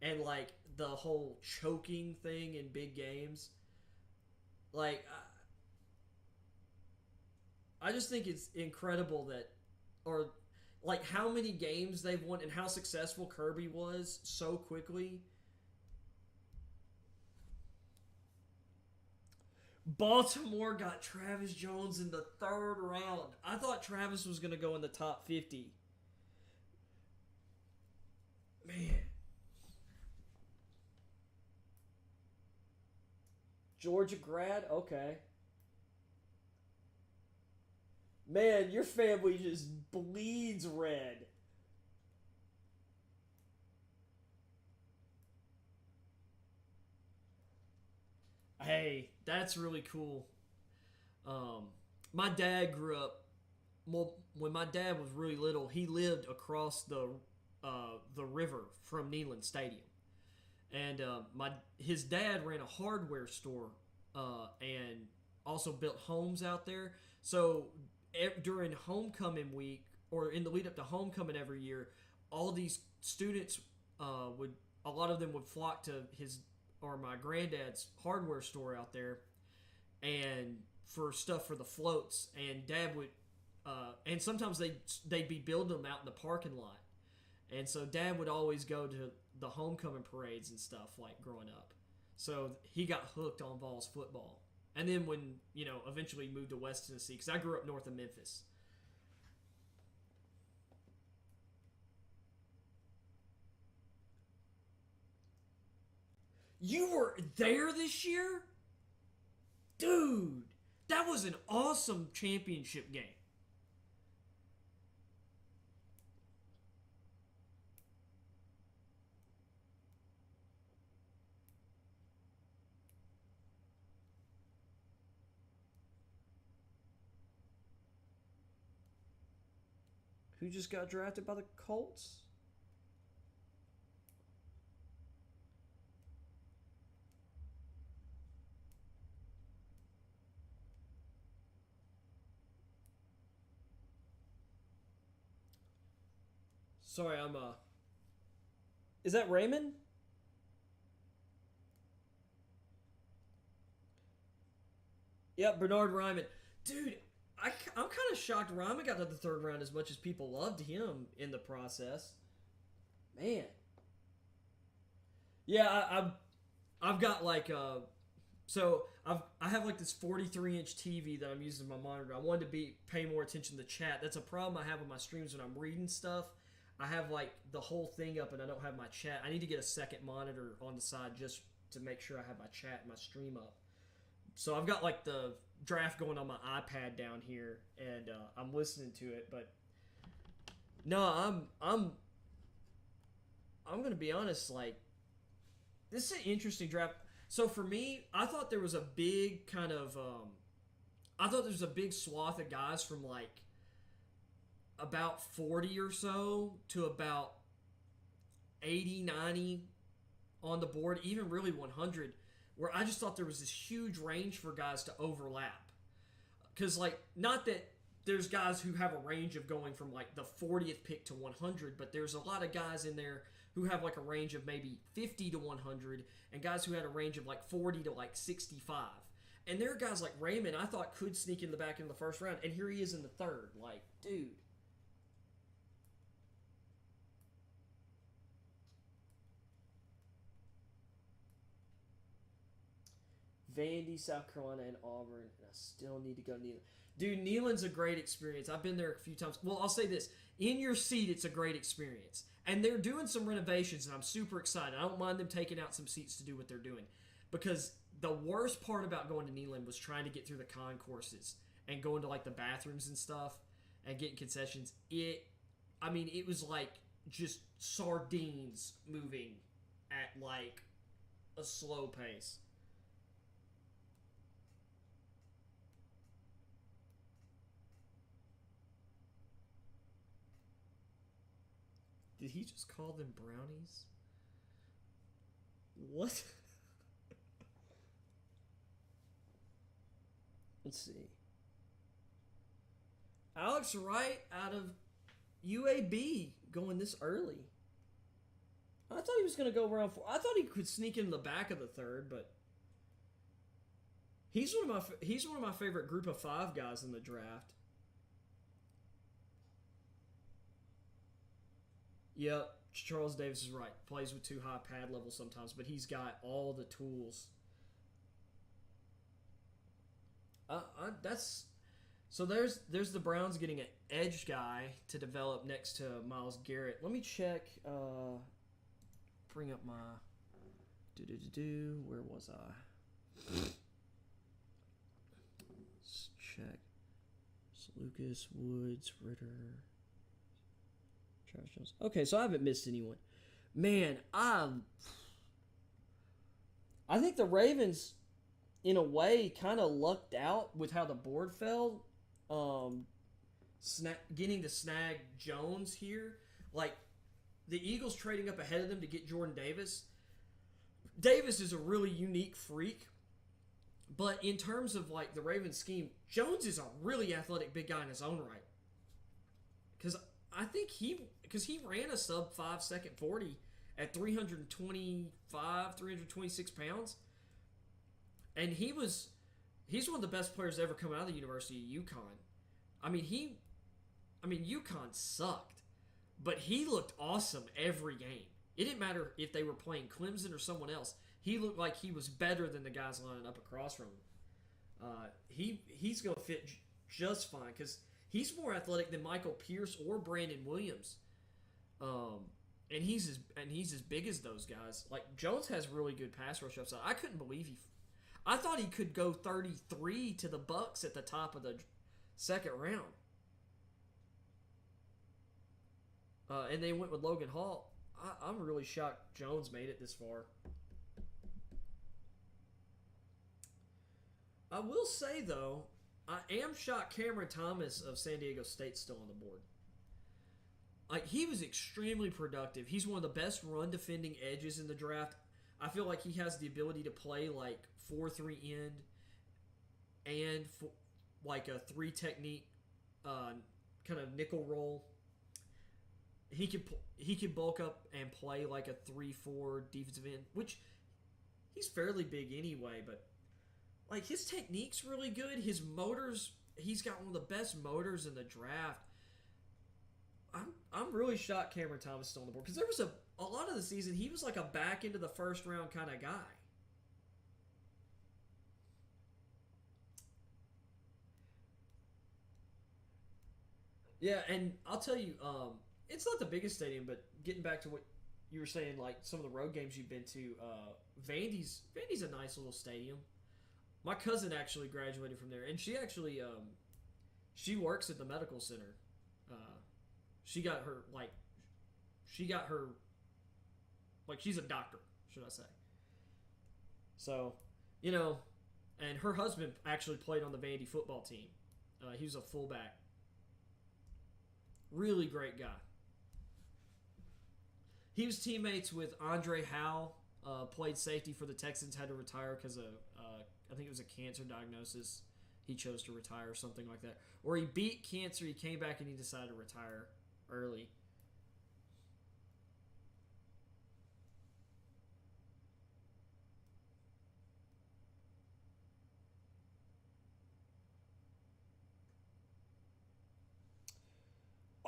and, like, the whole choking thing in big games. Like, I just think it's incredible like, how many games they've won and how successful Kirby was so quickly. Baltimore got Travis Jones in the 3rd round. I thought Travis was going to go in the top 50. Man. Georgia grad? Okay. Man, your family just bleeds red. Hey, that's really cool. My dad grew up. Well, when my dad was really little, he lived across the river from Neyland Stadium, and his dad ran a hardware store and also built homes out there. So during homecoming week or in the lead up to homecoming every year, all these students would a lot of them would flock to his or my granddad's hardware store out there, and for stuff for the floats. And Dad would, and sometimes they'd be building them out in the parking lot, and so Dad would always go to the homecoming parades and stuff like growing up. So he got hooked on Vols football, and then when eventually moved to West Tennessee because I grew up north of Memphis. You were there this year? Dude, that was an awesome championship game. Who just got drafted by the Colts? Sorry, Is that Raymond? Yeah, Bernard Ryman. Dude, I'm kind of shocked Ryman got to the third round as much as people loved him in the process. Man. Yeah, I've got like so I have like this 43-inch TV that I'm using as my monitor. I wanted to pay more attention to the chat. That's a problem I have with my streams when I'm reading stuff. I have like the whole thing up and I don't have my chat. I need to get a second monitor on the side just to make sure I have my chat and my stream up. So I've got like the draft going on my iPad down here and I'm listening to it. But no, I'm gonna be honest. Like, this is an interesting draft. So for me, I thought there was a big kind of I thought there was a big swath of guys from like about 40 or so to about 80, 90 on the board, even really 100, where I just thought there was this huge range for guys to overlap. Because, like, not that there's guys who have a range of going from like the 40th pick to 100, but there's a lot of guys in there who have like a range of maybe 50 to 100, and guys who had a range of like 40 to like 65. And there are guys like Raymond I thought could sneak in the back in the first round, and here he is in the third. Like, dude. Vandy, South Carolina, and Auburn, and I still need to go Neyland. Dude, Neyland's a great experience. I've been there a few times. Well, I'll say this. In your seat, it's a great experience. And they're doing some renovations, and I'm super excited. I don't mind them taking out some seats to do what they're doing. Because the worst part about going to Neyland was trying to get through the concourses and going to, like, the bathrooms and stuff and getting concessions. It was like just sardines moving at, like, a slow pace. Did he just call them brownies? What? Let's see. Alex Wright out of UAB going this early. I thought he was going to go around 4. I thought he could sneak in the back of the third, but he's one of my favorite group of 5 guys in the draft. Yep, Charles Davis is right. Plays with too high pad level sometimes, but he's got all the tools. So there's the Browns getting an edge guy to develop next to Myles Garrett. Let me check. Bring up my Where was I? Let's check. It's Lucas, Woods, Ritter. Travis Jones. Okay, so I haven't missed anyone. Man, I think the Ravens, in a way, kind of lucked out with how the board fell. Getting to snag Jones here. Like, the Eagles trading up ahead of them to get Jordan Davis. Davis is a really unique freak. But in terms of, like, the Ravens scheme, Jones is a really athletic big guy in his own right. Because I think he ran a sub 5 second 40 at 325, 326 pounds. And he's one of the best players to ever come out of the University of UConn. I mean, UConn sucked, but he looked awesome every game. It didn't matter if they were playing Clemson or someone else. He looked like he was better than the guys lining up across from him. He's going to fit just fine because he's more athletic than Michael Pierce or Brandon Williams. And he's as big as those guys. Like, Jones has really good pass rush upside. I couldn't believe I thought he could go 33 to the Bucs at the top of the second round. And they went with Logan Hall. I'm really shocked Jones made it this far. I will say, though, I am shocked Cameron Thomas of San Diego State's still on the board. Like, he was extremely productive. He's one of the best run defending edges in the draft. I feel like he has the ability to play like 4-3 end and like a 3 technique kind of nickel roll. He could bulk up and play like a 3-4 defensive end, which he's fairly big anyway. But like his technique's really good. His motors, he's got one of the best motors in the draft. I'm really shocked Cameron Thomas is still on the board because there was a lot of the season he was like a back into the first round kind of guy. Yeah, and I'll tell you, it's not the biggest stadium, but getting back to what you were saying, like some of the road games you've been to, Vandy's a nice little stadium. My cousin actually graduated from there, and she actually she works at the medical center. Uh, she got her she got her like she's a doctor, should I say? So, you know, and her husband actually played on the Vandy football team. He was a fullback. Really great guy. He was teammates with Andre Howe. Played safety for the Texans. Had to retire because of I think it was a cancer diagnosis. He chose to retire or something like that. Or he beat cancer. He came back and he decided to retire early.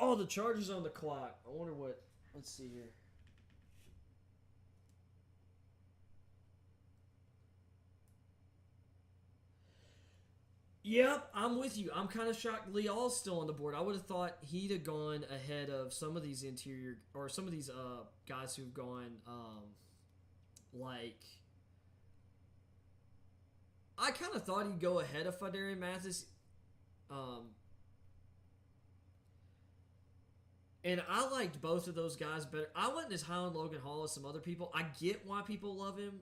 Oh, the Chargers on the clock. I wonder what. Let's see here. Yep, I'm with you. I'm kind of shocked Leal's still on the board. I would have thought he'd have gone ahead of some of these interior or some of these guys who've gone like I kind of thought he'd go ahead of Fadarian Mathis. Um, and I liked both of those guys better. I wasn't as high on Logan Hall as some other people. I get why people love him.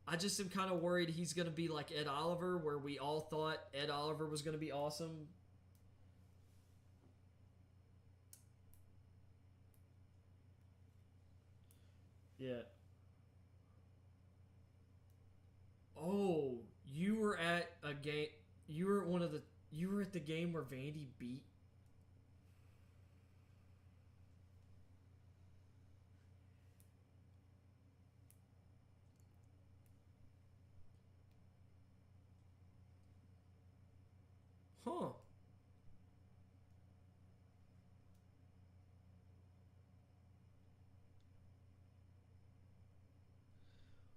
I just am kind of worried he's going to be like Ed Oliver, where we all thought Ed Oliver was going to be awesome. Yeah. Oh, you were at a game. You were at one of the. You were at the game where Vandy beat. Huh.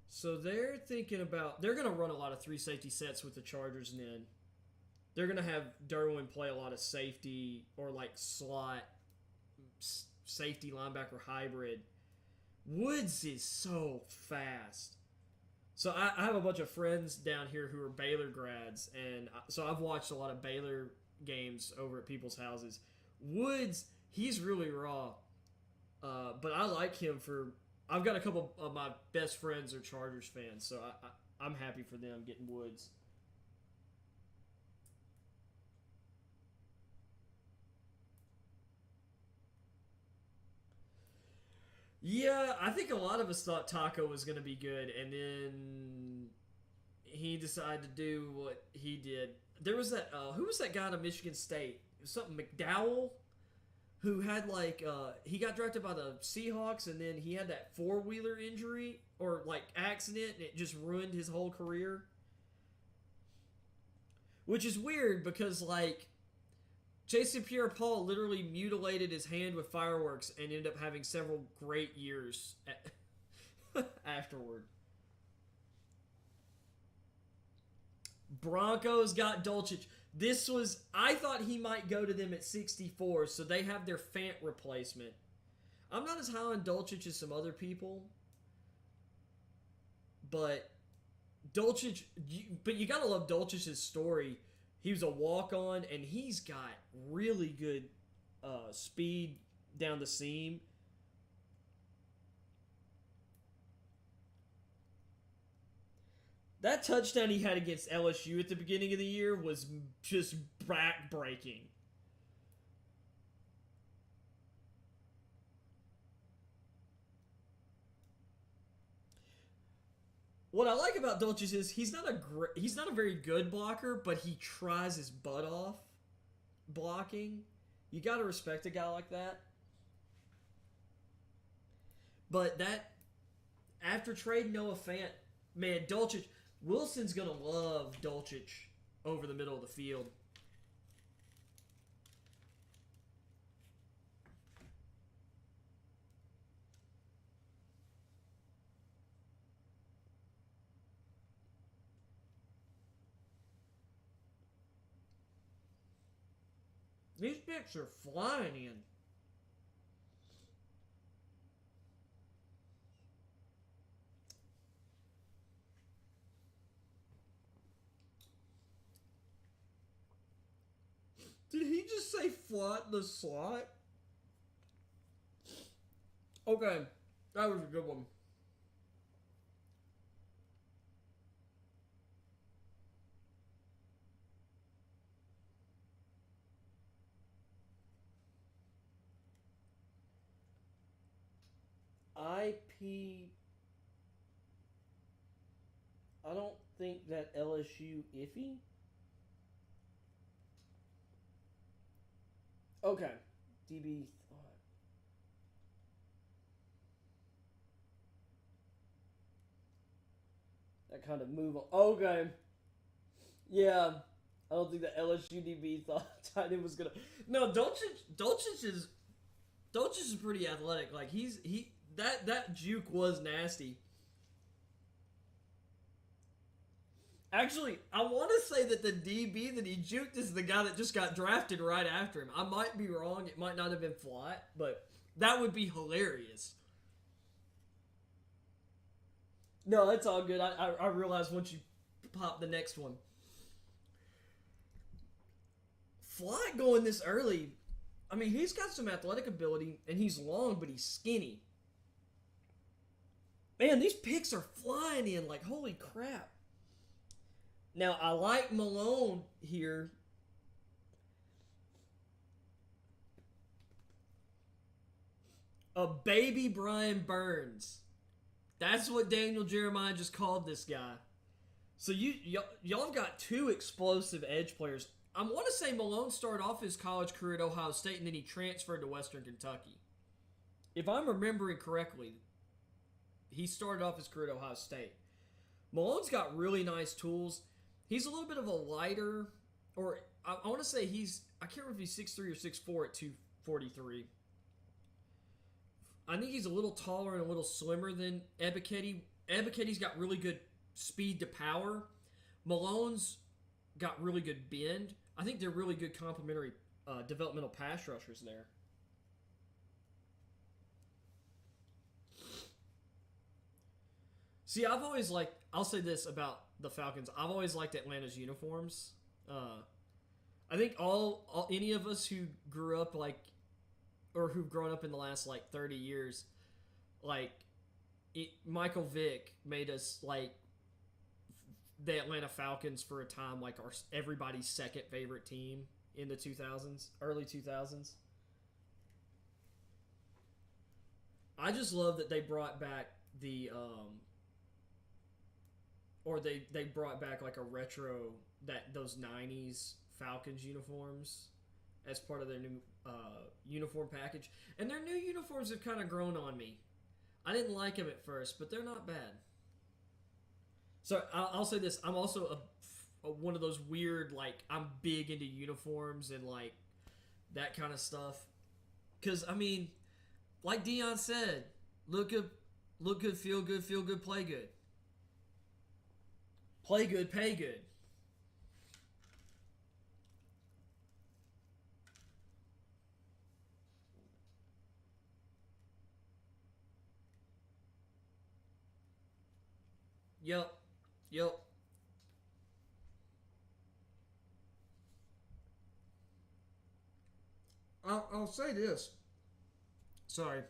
So they're thinking about. They're going to run a lot of three safety sets with the Chargers, and then they're going to have Derwin play a lot of safety or like slot safety linebacker hybrid. Woods is so fast. So I have a bunch of friends down here who are Baylor grads, and so I've watched a lot of Baylor games over at people's houses. Woods, he's really raw, but I like him for. I've got a couple of my best friends are Chargers fans, so I'm happy for them getting Woods. Yeah, I think a lot of us thought Taco was going to be good, and then he decided to do what he did. There was that who was that guy to Michigan State? It was something McDowell, who had like he got drafted by the Seahawks, and then he had that four-wheeler injury or like accident, and it just ruined his whole career. Which is weird because like Jason Pierre-Paul literally mutilated his hand with fireworks and ended up having several great years afterward. Broncos got Dolchich. This was I thought he might go to them at 64, so they have their Fant replacement. I'm not as high on Dolchich as some other people, but but you gotta love Dolchich's story. He was a walk-on, and he's got really good speed down the seam. That touchdown he had against LSU at the beginning of the year was just back-breaking. What I like about Dolchich is he's not a very good blocker, but he tries his butt off blocking. You got to respect a guy like that. But that after trade Noah Fant, man, Dolchich Wilson's going to love Dulcich over the middle of the field. These picks are flying in. Did he just say flat the slot? Okay, that was a good one. IP. I don't think that LSU iffy. Okay. DB thought. That kind of move on. Okay. Yeah. I don't think the LSU DB thought tight end was gonna. No, Dolchich is pretty athletic. Like that juke was nasty. Actually, I want to say that the DB that he juked is the guy that just got drafted right after him. I might be wrong. It might not have been flat, but that would be hilarious. No, that's all good. I realized once you pop the next one. Flat going this early. I mean, he's got some athletic ability, and he's long, but he's skinny. Man, these picks are flying in like holy crap. Now, I like Malone here. A baby Brian Burns. That's what Daniel Jeremiah just called this guy. So y'all have got two explosive edge players. I want to say Malone started off his college career at Ohio State, and then he transferred to Western Kentucky. If I'm remembering correctly, he started off his career at Ohio State. Malone's got really nice tools. He's a little bit of a lighter, or I want to say I can't remember if he's 6'3 or 6'4 at 243. I think he's a little taller and a little slimmer than Ebiketie. Ebiketie's got really good speed to power. Malone's got really good bend. I think they're really good complementary developmental pass rushers there. See, I'll say this about the Falcons. I've always liked Atlanta's uniforms. I think any of us who grew up or who've grown up in the last 30 years, Michael Vick made us like the Atlanta Falcons for a time everybody's second favorite team in the 2000s, early 2000s. I just love that they brought back they brought back a retro those 90s Falcons uniforms as part of their new uniform package. And their new uniforms have kind of grown on me. I didn't like them at first, but they're not bad. So I'll say this. I'm also one of those weird, I'm big into uniforms and, that kind of stuff. Because, I mean, like Dion said, look good, feel good, play good. Play good, pay good. Yep. I'll say this. Sorry.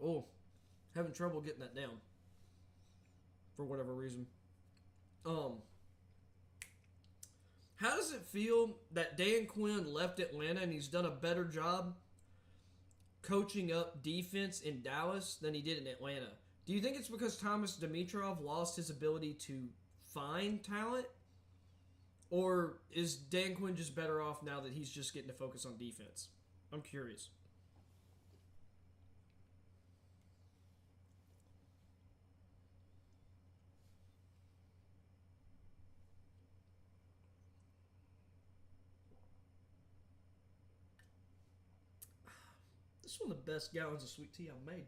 Oh, having trouble getting that down. For whatever reason. How does it feel that Dan Quinn left Atlanta and he's done a better job coaching up defense in Dallas than he did in Atlanta? Do you think it's because Thomas Dimitrov lost his ability to find talent? Or is Dan Quinn just better off now that he's just getting to focus on defense? I'm curious. is one of the best gallons of sweet tea I've made.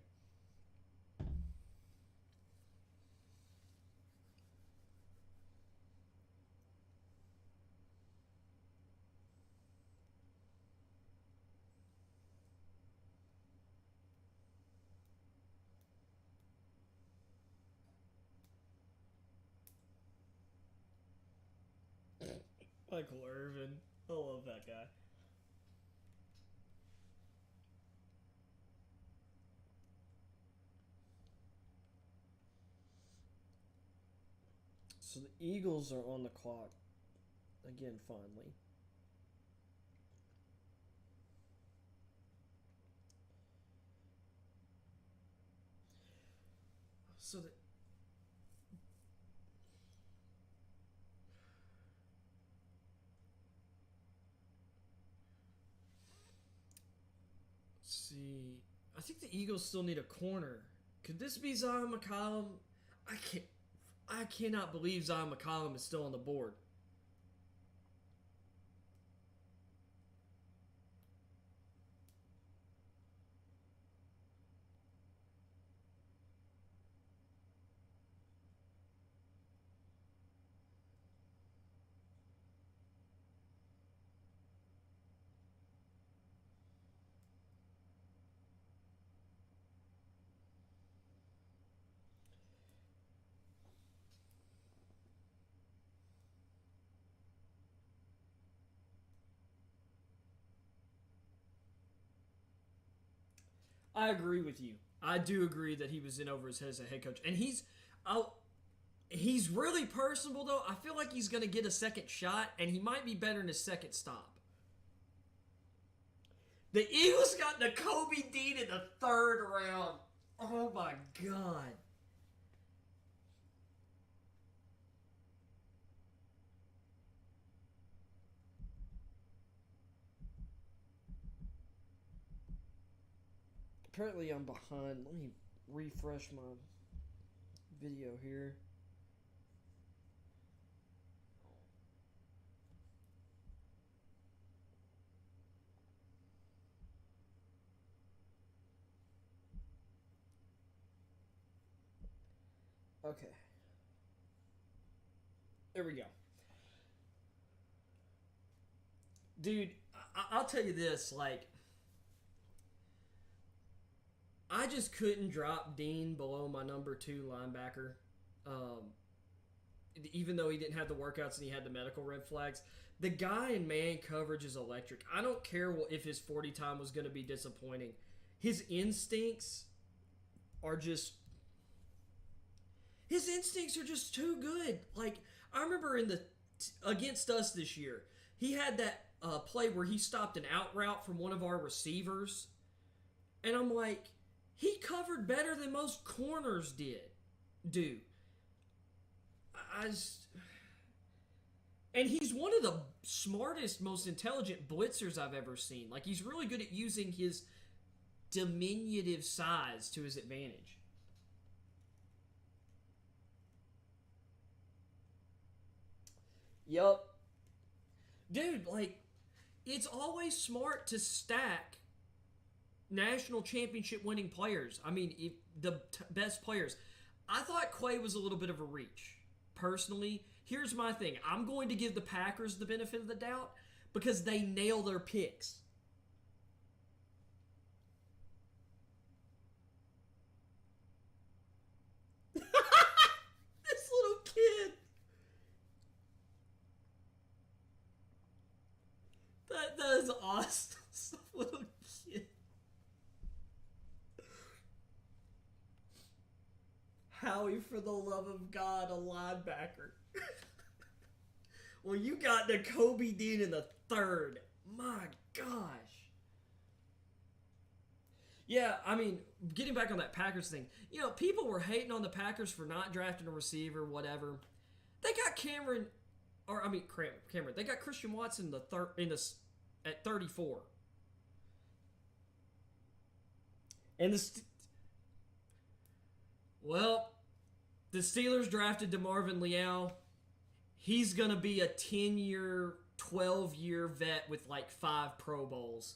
Michael Irvin. I love that guy. So the Eagles are on the clock again, finally. So the see, I think the Eagles still need a corner. Could this be Zion McCollum? I cannot believe Zion McCollum is still on the board. I agree with you. I do agree that he was in over his head as a head coach, and he's really personable though. I feel like he's going to get a second shot, and he might be better in his second stop. The Eagles got Nakobe Dean in the third round. Oh my God. Apparently I'm behind. Let me refresh my video here. Okay. There we go. Dude, I'll tell you this, like, I just couldn't drop Dean below my number 2 linebacker. Even though he didn't have the workouts and he had the medical red flags. The guy in man coverage is electric. I don't care if his 40 time was going to be disappointing. His instincts are just... His instincts are just too good. Like, I remember against us this year, he had that play where he stopped an out route from one of our receivers. And I'm like, he covered better than most corners do. And he's one of the smartest, most intelligent blitzers I've ever seen. Like, he's really good at using his diminutive size to his advantage. Yup. Dude, like, it's always smart to stack national championship winning players. I mean, the best players. I thought Quay was a little bit of a reach. Personally, here's my thing. I'm going to give the Packers the benefit of the doubt because they nail their picks. This little kid. That is awesome. Some little kid. Howie, for the love of God, a linebacker. Well, you got Nakobe Dean in the third. My gosh. Yeah, I mean, getting back on that Packers thing, people were hating on the Packers for not drafting a receiver, whatever. They got Cameron. They got Christian Watson at 34. And the Steelers drafted DeMarvin Leal. He's going to be a 10-year, 12-year vet with like 5 Pro Bowls.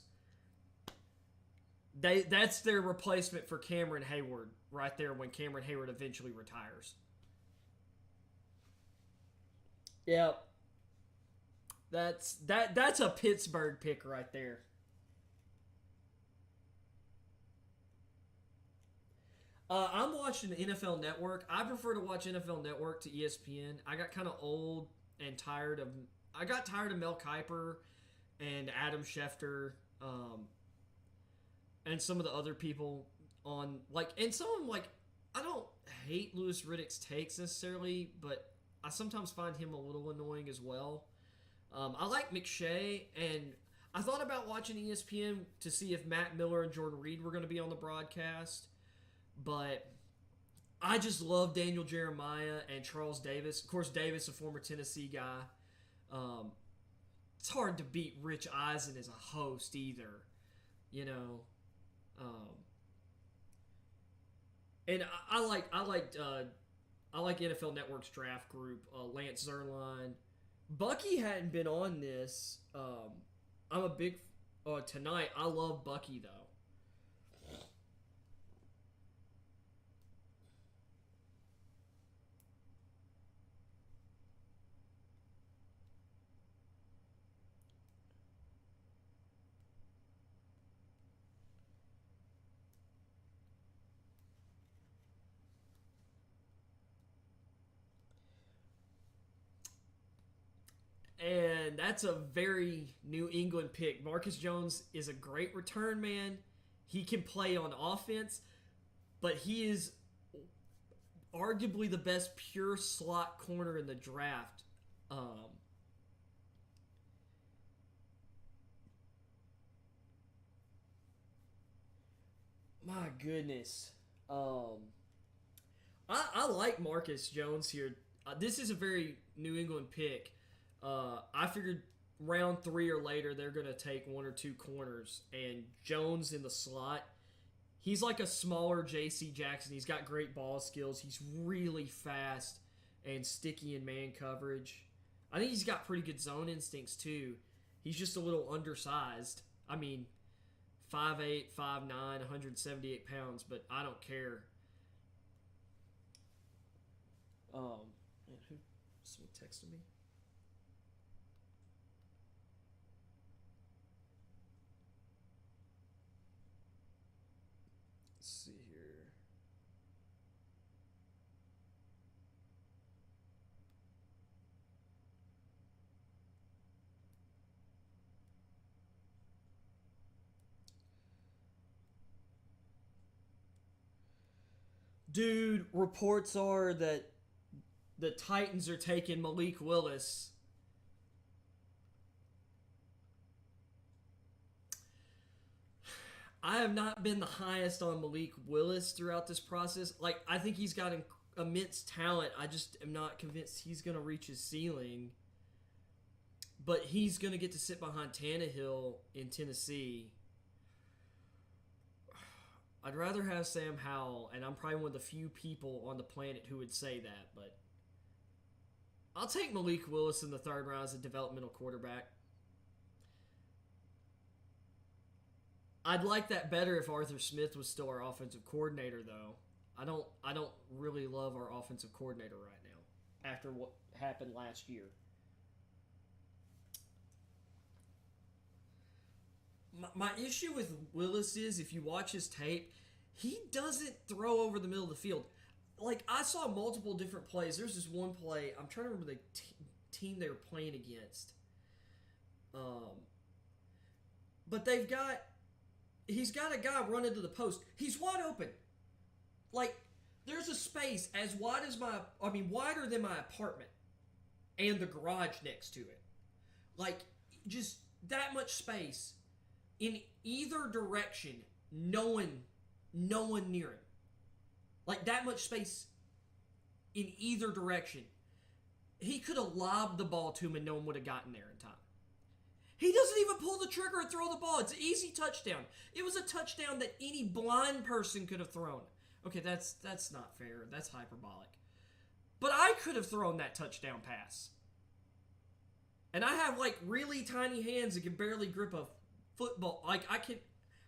that's their replacement for Cameron Hayward right there when Cameron Hayward eventually retires. Yep. That's a Pittsburgh pick right there. I'm watching the NFL Network. I prefer to watch NFL Network to ESPN. I got kind of old and tired of. I got tired of Mel Kiper and Adam Schefter, and some of the other people on and some of them I don't hate Louis Riddick's takes necessarily, but I sometimes find him a little annoying as well. I like McShay, and I thought about watching ESPN to see if Matt Miller and Jordan Reed were going to be on the broadcast, but I just love Daniel Jeremiah and Charles Davis. Of course, Davis, a former Tennessee guy. It's hard to beat Rich Eisen as a host either, you know. And I like NFL Network's draft group. Lance Zierlein. Bucky hadn't been on this. I'm a big tonight. I love Bucky though. And that's a very New England pick. Marcus Jones is a great return man. He can play on offense, but he is arguably the best pure slot corner in the draft. My goodness. I like Marcus Jones here. This is a very New England pick. I figured round 3 or later they're going to take 1 or 2 corners, and Jones in the slot, he's like a smaller J.C. Jackson. He's got great ball skills. He's really fast and sticky in man coverage. I think he's got pretty good zone instincts too. He's just a little undersized. I mean, 5'8", 5'9", 178 pounds, but I don't care. Someone texted me. Let's see here. Dude, reports are that the Titans are taking Malik Willis. I have not been the highest on Malik Willis throughout this process. I think he's got immense talent. I just am not convinced he's going to reach his ceiling. But he's going to get to sit behind Tannehill in Tennessee. I'd rather have Sam Howell, and I'm probably one of the few people on the planet who would say that, but I'll take Malik Willis in the 3rd round as a developmental quarterback. I'd like that better if Arthur Smith was still our offensive coordinator, though. I don't really love our offensive coordinator right now after what happened last year. My issue with Willis is, if you watch his tape, he doesn't throw over the middle of the field. I saw multiple different plays. There's this one play. I'm trying to remember the team they were playing against. But he's got a guy run into the post. He's wide open. There's a space as wide as wider than my apartment and the garage next to it. Just that much space in either direction. No one near him. That much space in either direction. He could have lobbed the ball to him and no one would have gotten there in time. He doesn't even pull the trigger and throw the ball. It's an easy touchdown. It was a touchdown that any blind person could have thrown. Okay, that's not fair. That's hyperbolic. But I could have thrown that touchdown pass. And I have really tiny hands that can barely grip a football.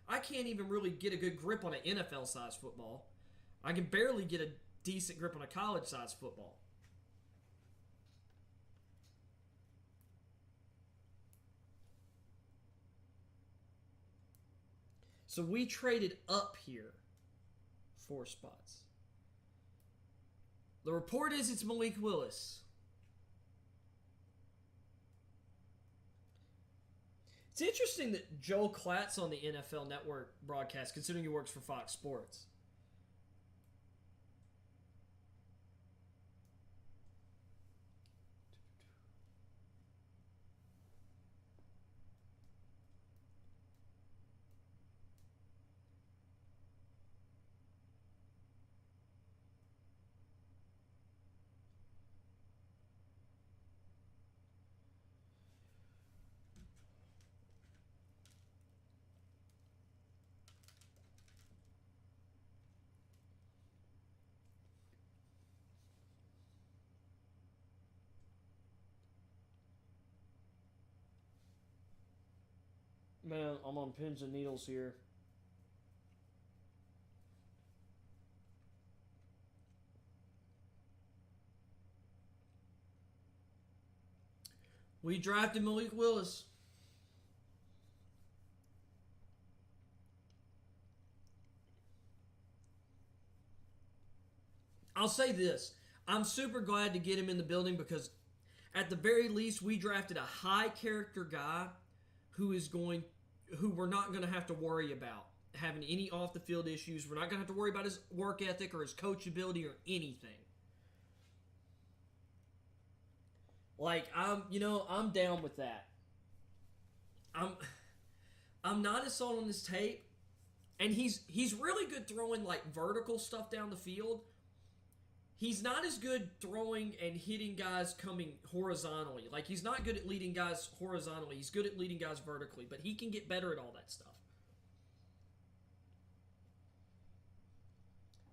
I can't even really get a good grip on an NFL-sized football. I can barely get a decent grip on a college-sized football. So we traded up here 4 spots. The report is it's Malik Willis. It's interesting that Joel Klatt's on the NFL Network broadcast, considering he works for Fox Sports. Man, I'm on pins and needles here. We drafted Malik Willis. I'll say this. I'm super glad to get him in the building because at the very least we drafted a high character guy who we're not going to have to worry about having any off the field issues. We're not going to have to worry about his work ethic or his coachability or anything. Like I'm down with that. I'm not as sold on this tape, and he's really good throwing like vertical stuff down the field. He's not as good throwing and hitting guys coming horizontally. Like, he's not good at leading guys horizontally. He's good at leading guys vertically, but he can get better at all that stuff.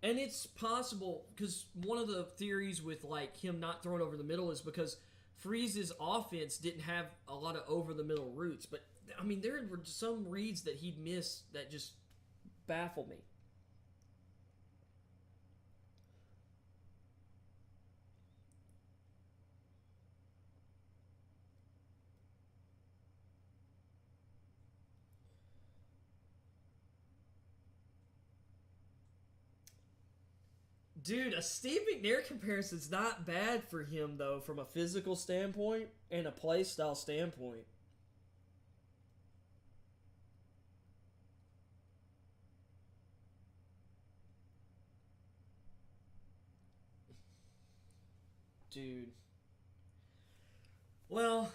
And it's possible, because one of the theories with, like, him not throwing over the middle is because Freeze's offense didn't have a lot of over-the-middle routes. But, I mean, there were some reads that he'd miss that just baffle me. Dude, a Steve McNair comparison's not bad for him, though, from a physical standpoint and a play style standpoint. Dude. Well,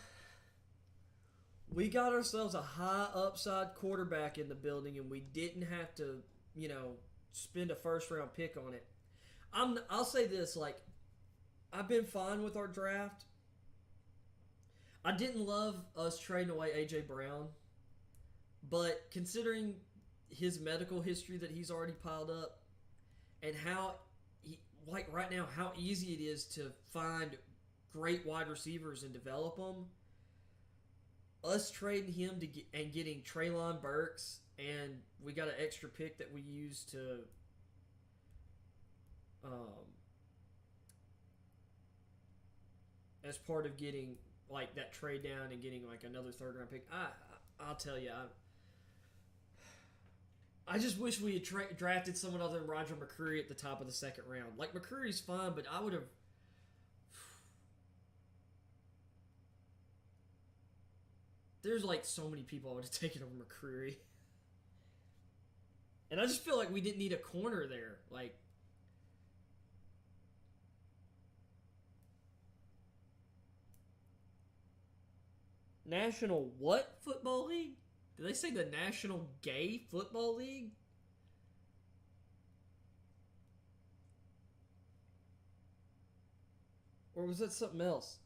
we got ourselves a high upside quarterback in the building, and we didn't have to, spend a first round pick on it. I'll say this, like, I've been fine with our draft. I didn't love us trading away A.J. Brown, but considering his medical history that he's already piled up and how, right now, how easy it is to find great wide receivers and develop them, us trading him and getting Treylon Burks, and we got an extra pick that we used to as part of getting like that trade down and getting like another third round pick. I'll tell you, I just wish we had drafted someone other than Roger McCreary at the top of the second round. Like, McCreary's fine, but I would have. There's like so many people I would have taken over McCreary. And I just feel like we didn't need a corner there. Like, National what football league? Did they say the National Gay Football League? Or was that something else?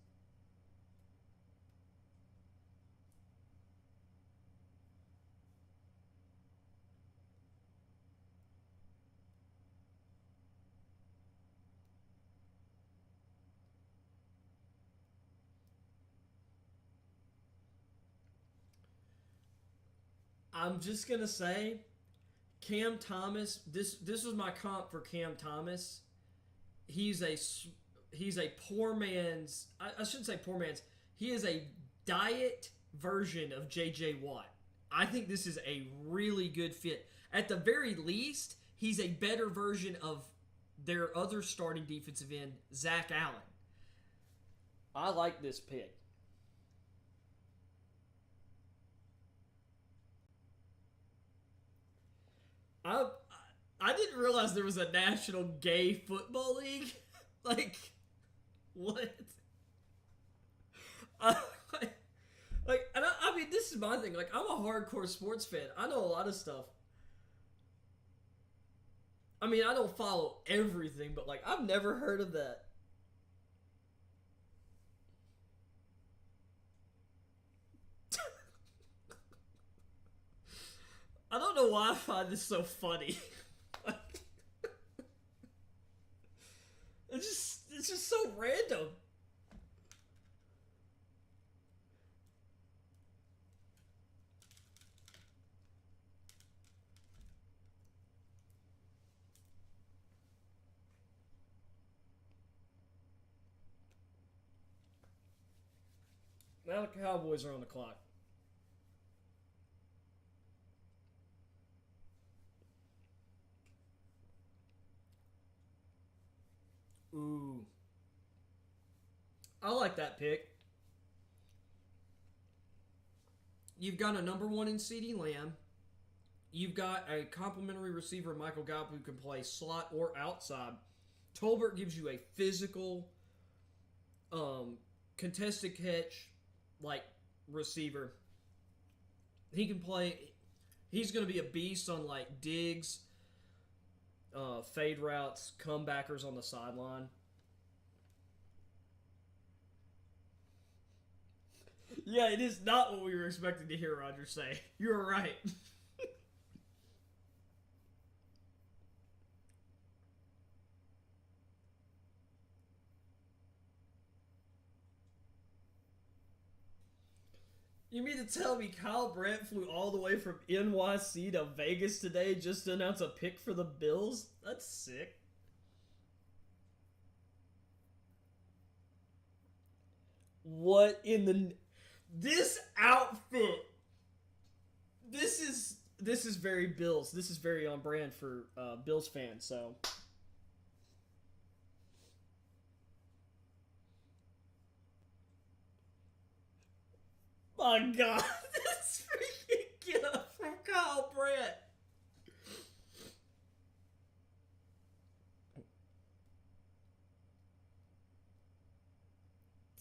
I'm just gonna say Cam Thomas. This was my comp for Cam Thomas. He's a poor man's. I shouldn't say poor man's. He is a diet version of J.J. Watt. I think this is a really good fit. At the very least, he's a better version of their other starting defensive end, Zach Allen. I like this pick. I didn't realize there was a national gay football league. Like, what? Uh, and I mean, this is my thing. Like, I'm a hardcore sports fan. I know a lot of stuff. I mean, I don't follow everything, but like, I've never heard of that. I don't know why I find this so funny. It's just so random. Now the Cowboys are on the clock. Ooh. I like that pick. You've got a number one in CeeDee Lamb. You've got a complimentary receiver, Michael Gallup, who can play slot or outside. Tolbert gives you a physical, contested catch, like, receiver. He can play. He's going to be a beast on, like, digs, fade routes, comebackers on the sideline. Yeah, it is not what we were expecting to hear Roger say. You were right. You mean to tell me Kyle Brandt flew all the way from NYC to Vegas today just to announce a pick for the Bills? That's sick. What in the... This outfit... This is very Bills. This is very on brand for Bills fans, so... My God, this freaking get up from Kyle Brandt.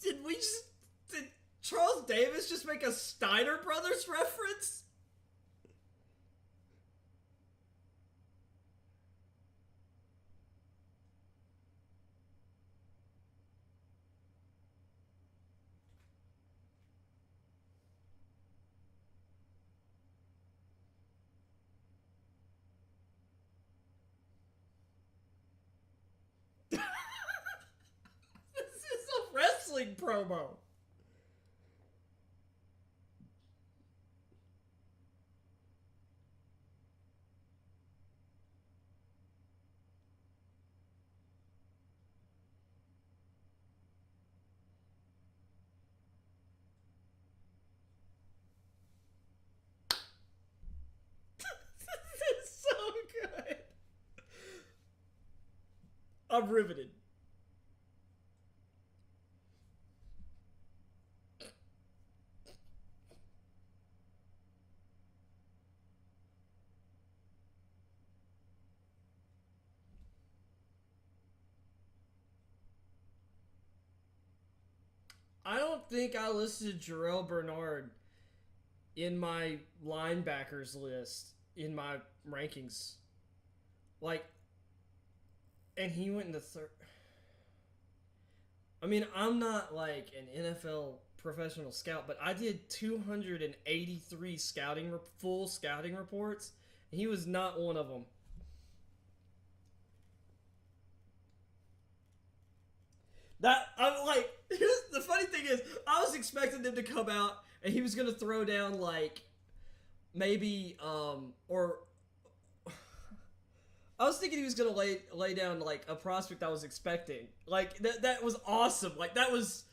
Did Charles Davis just make a Steiner Brothers reference? This is a wrestling promo. This is so good. I'm riveted. I don't think I listed Jarrell Bernard in my linebackers list in my rankings. Like, and he went in the third. I mean, I'm not like an NFL professional scout, but I did 283 full scouting reports, and he was not one of them. That I'm like, the funny thing is, I was expecting him to come out and he was gonna throw down like maybe or I was thinking he was gonna lay down like a prospect I was expecting. Like that was awesome. Like that was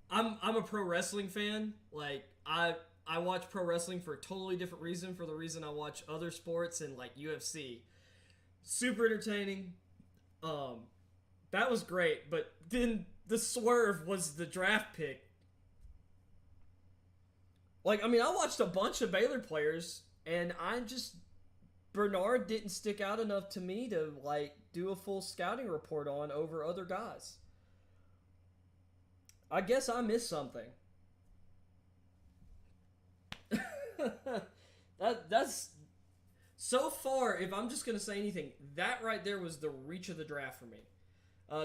I'm a pro wrestling fan. Like I watch pro wrestling for a totally different reason, for the reason I watch other sports and like UFC. Super entertaining. Um that was great, but then the swerve was the draft pick. Like I mean, I watched a bunch of Baylor players and I just Bernard didn't stick out enough to me to like do a full scouting report on over other guys. I guess I missed something. That's so far. If I'm just gonna say anything, that right there was the reach of the draft for me.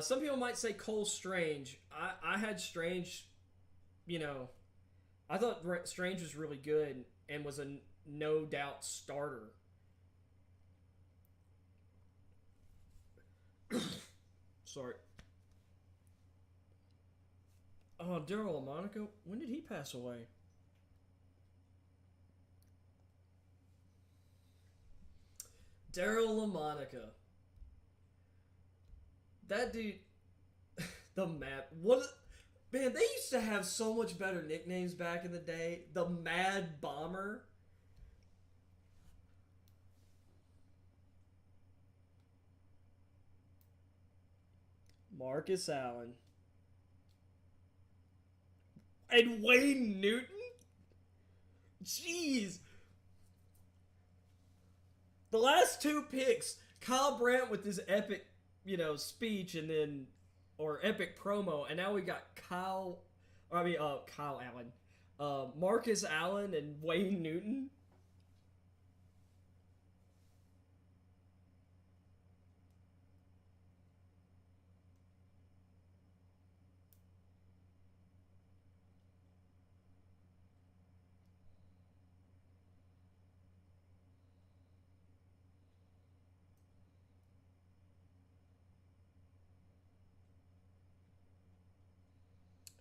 Some people might say Cole Strange. I had Strange. You know, I thought Strange was really good and was a no doubt starter. Sorry. Oh, Daryl Monaco. When did he pass away? Daryl LaMonica. That dude, the map. What? Man, they used to have so much better nicknames back in the day. The Mad Bomber. Marcus Allen. And Wayne Newton? Jeez. The last two picks, Kyle Brandt with his epic, speech and then, or epic promo, and now we got Kyle Allen. Marcus Allen and Wayne Newton.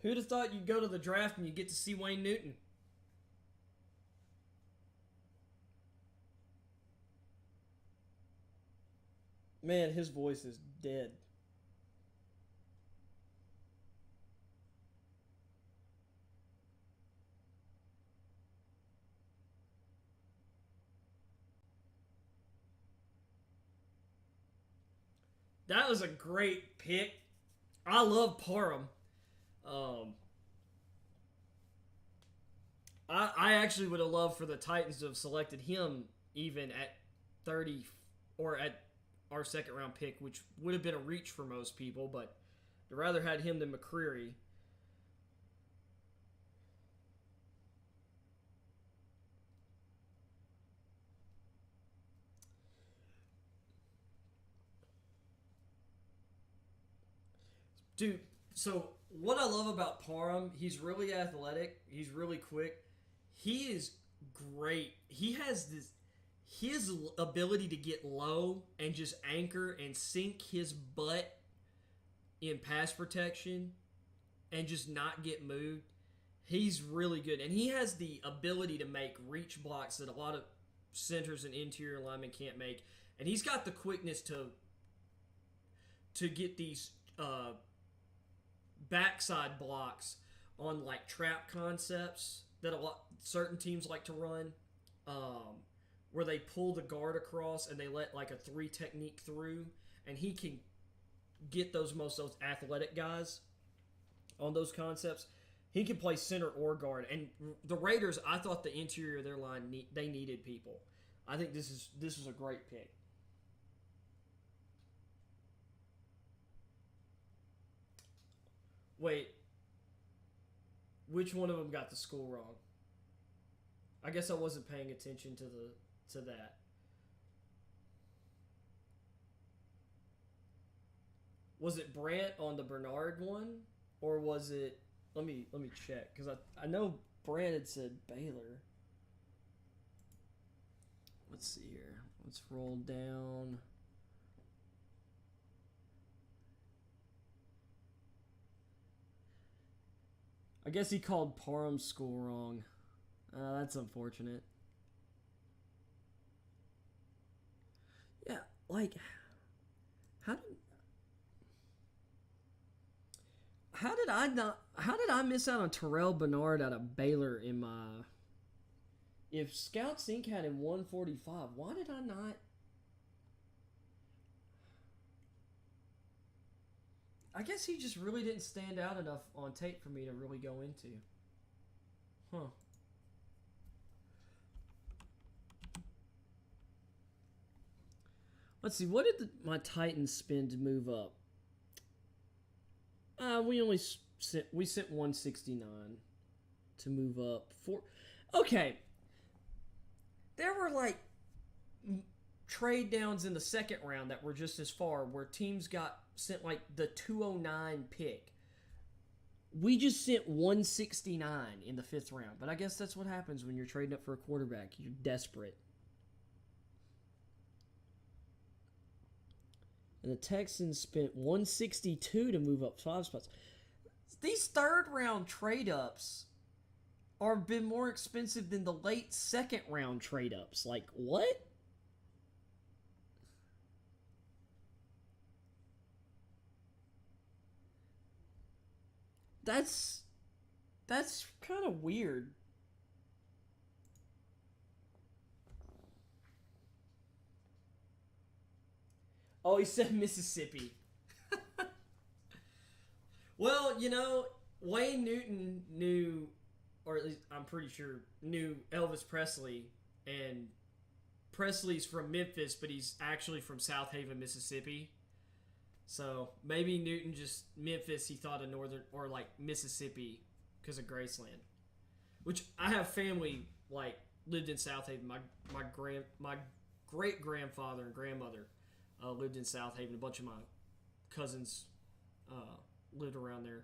Who'd have thought you'd go to the draft and you get to see Wayne Newton? Man, his voice is dead. That was a great pick. I love Parham. Um, I actually would have loved for the Titans to have selected him even at 30 or at our second round pick, which would have been a reach for most people, but I'd rather had him than McCreary. Dude, so what I love about Parham, he's really athletic, he's really quick. He is great. He has this his ability to get low and just anchor and sink his butt in pass protection and just not get moved. He's really good. And he has the ability to make reach blocks that a lot of centers and interior linemen can't make. And he's got the quickness to get these backside blocks on like trap concepts that certain teams like to run, where they pull the guard across and they let like a three technique through, and he can get those athletic guys on those concepts. He can play center or guard, and the Raiders, I thought the interior of their line they needed people. I think this is a great pick. Wait, which one of them got the school wrong? I guess I wasn't paying attention to that. Was it Brant on the Bernard one, or was it? Let me check because I know Brant had said Baylor. Let's see here. Let's roll down. I guess he called Parham's school wrong. That's unfortunate. like, how did I miss out on Terrell Bernard out of Baylor in my? If Scouts Inc. had him 145, why did I not? I guess he just really didn't stand out enough on tape for me to really go into. Huh. Let's see. What did my Titans spend to move up? We sent 169 to move up. Okay. There were like trade downs in the second round that were just as far, where teams sent like the 209 pick. We just sent 169 in the fifth round. But I guess that's what happens when you're trading up for a quarterback. You're desperate. And the Texans spent 162 to move up 5 spots. These third round trade ups are been more expensive than the late second round trade ups. Like, what? That's kind of weird. Oh, he said Mississippi. Well, Wayne Newton knew, or at least I'm pretty sure, knew Elvis Presley. And Presley's from Memphis, but he's actually from South Haven, Mississippi. So maybe Newton just, Memphis, he thought of northern, or like Mississippi because of Graceland. Which I have family, like, lived in South Haven. My great grandfather and grandmother lived in South Haven. A bunch of my cousins lived around there.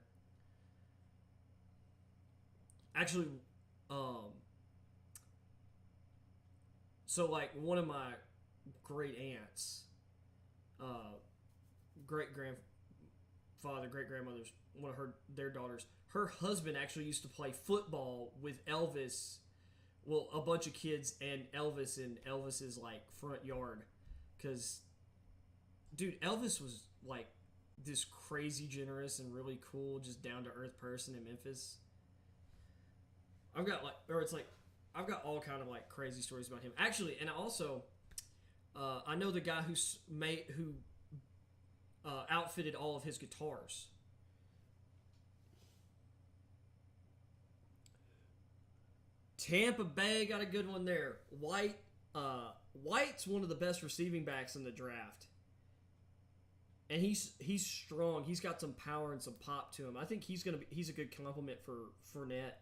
Actually, so like one of my great aunts, great grandmother's, one of their daughters, her husband actually used to play football with Elvis. Well, a bunch of kids and Elvis in Elvis's like front yard, because dude, Elvis was like this crazy generous and really cool, just down to earth person in Memphis. I've got all kind of like crazy stories about him. Actually, and also, I know the guy who outfitted all of his guitars. Tampa Bay got a good one there. White's one of the best receiving backs in the draft. And he's strong. He's got some power and some pop to him. I think he's a good complement for Fournette.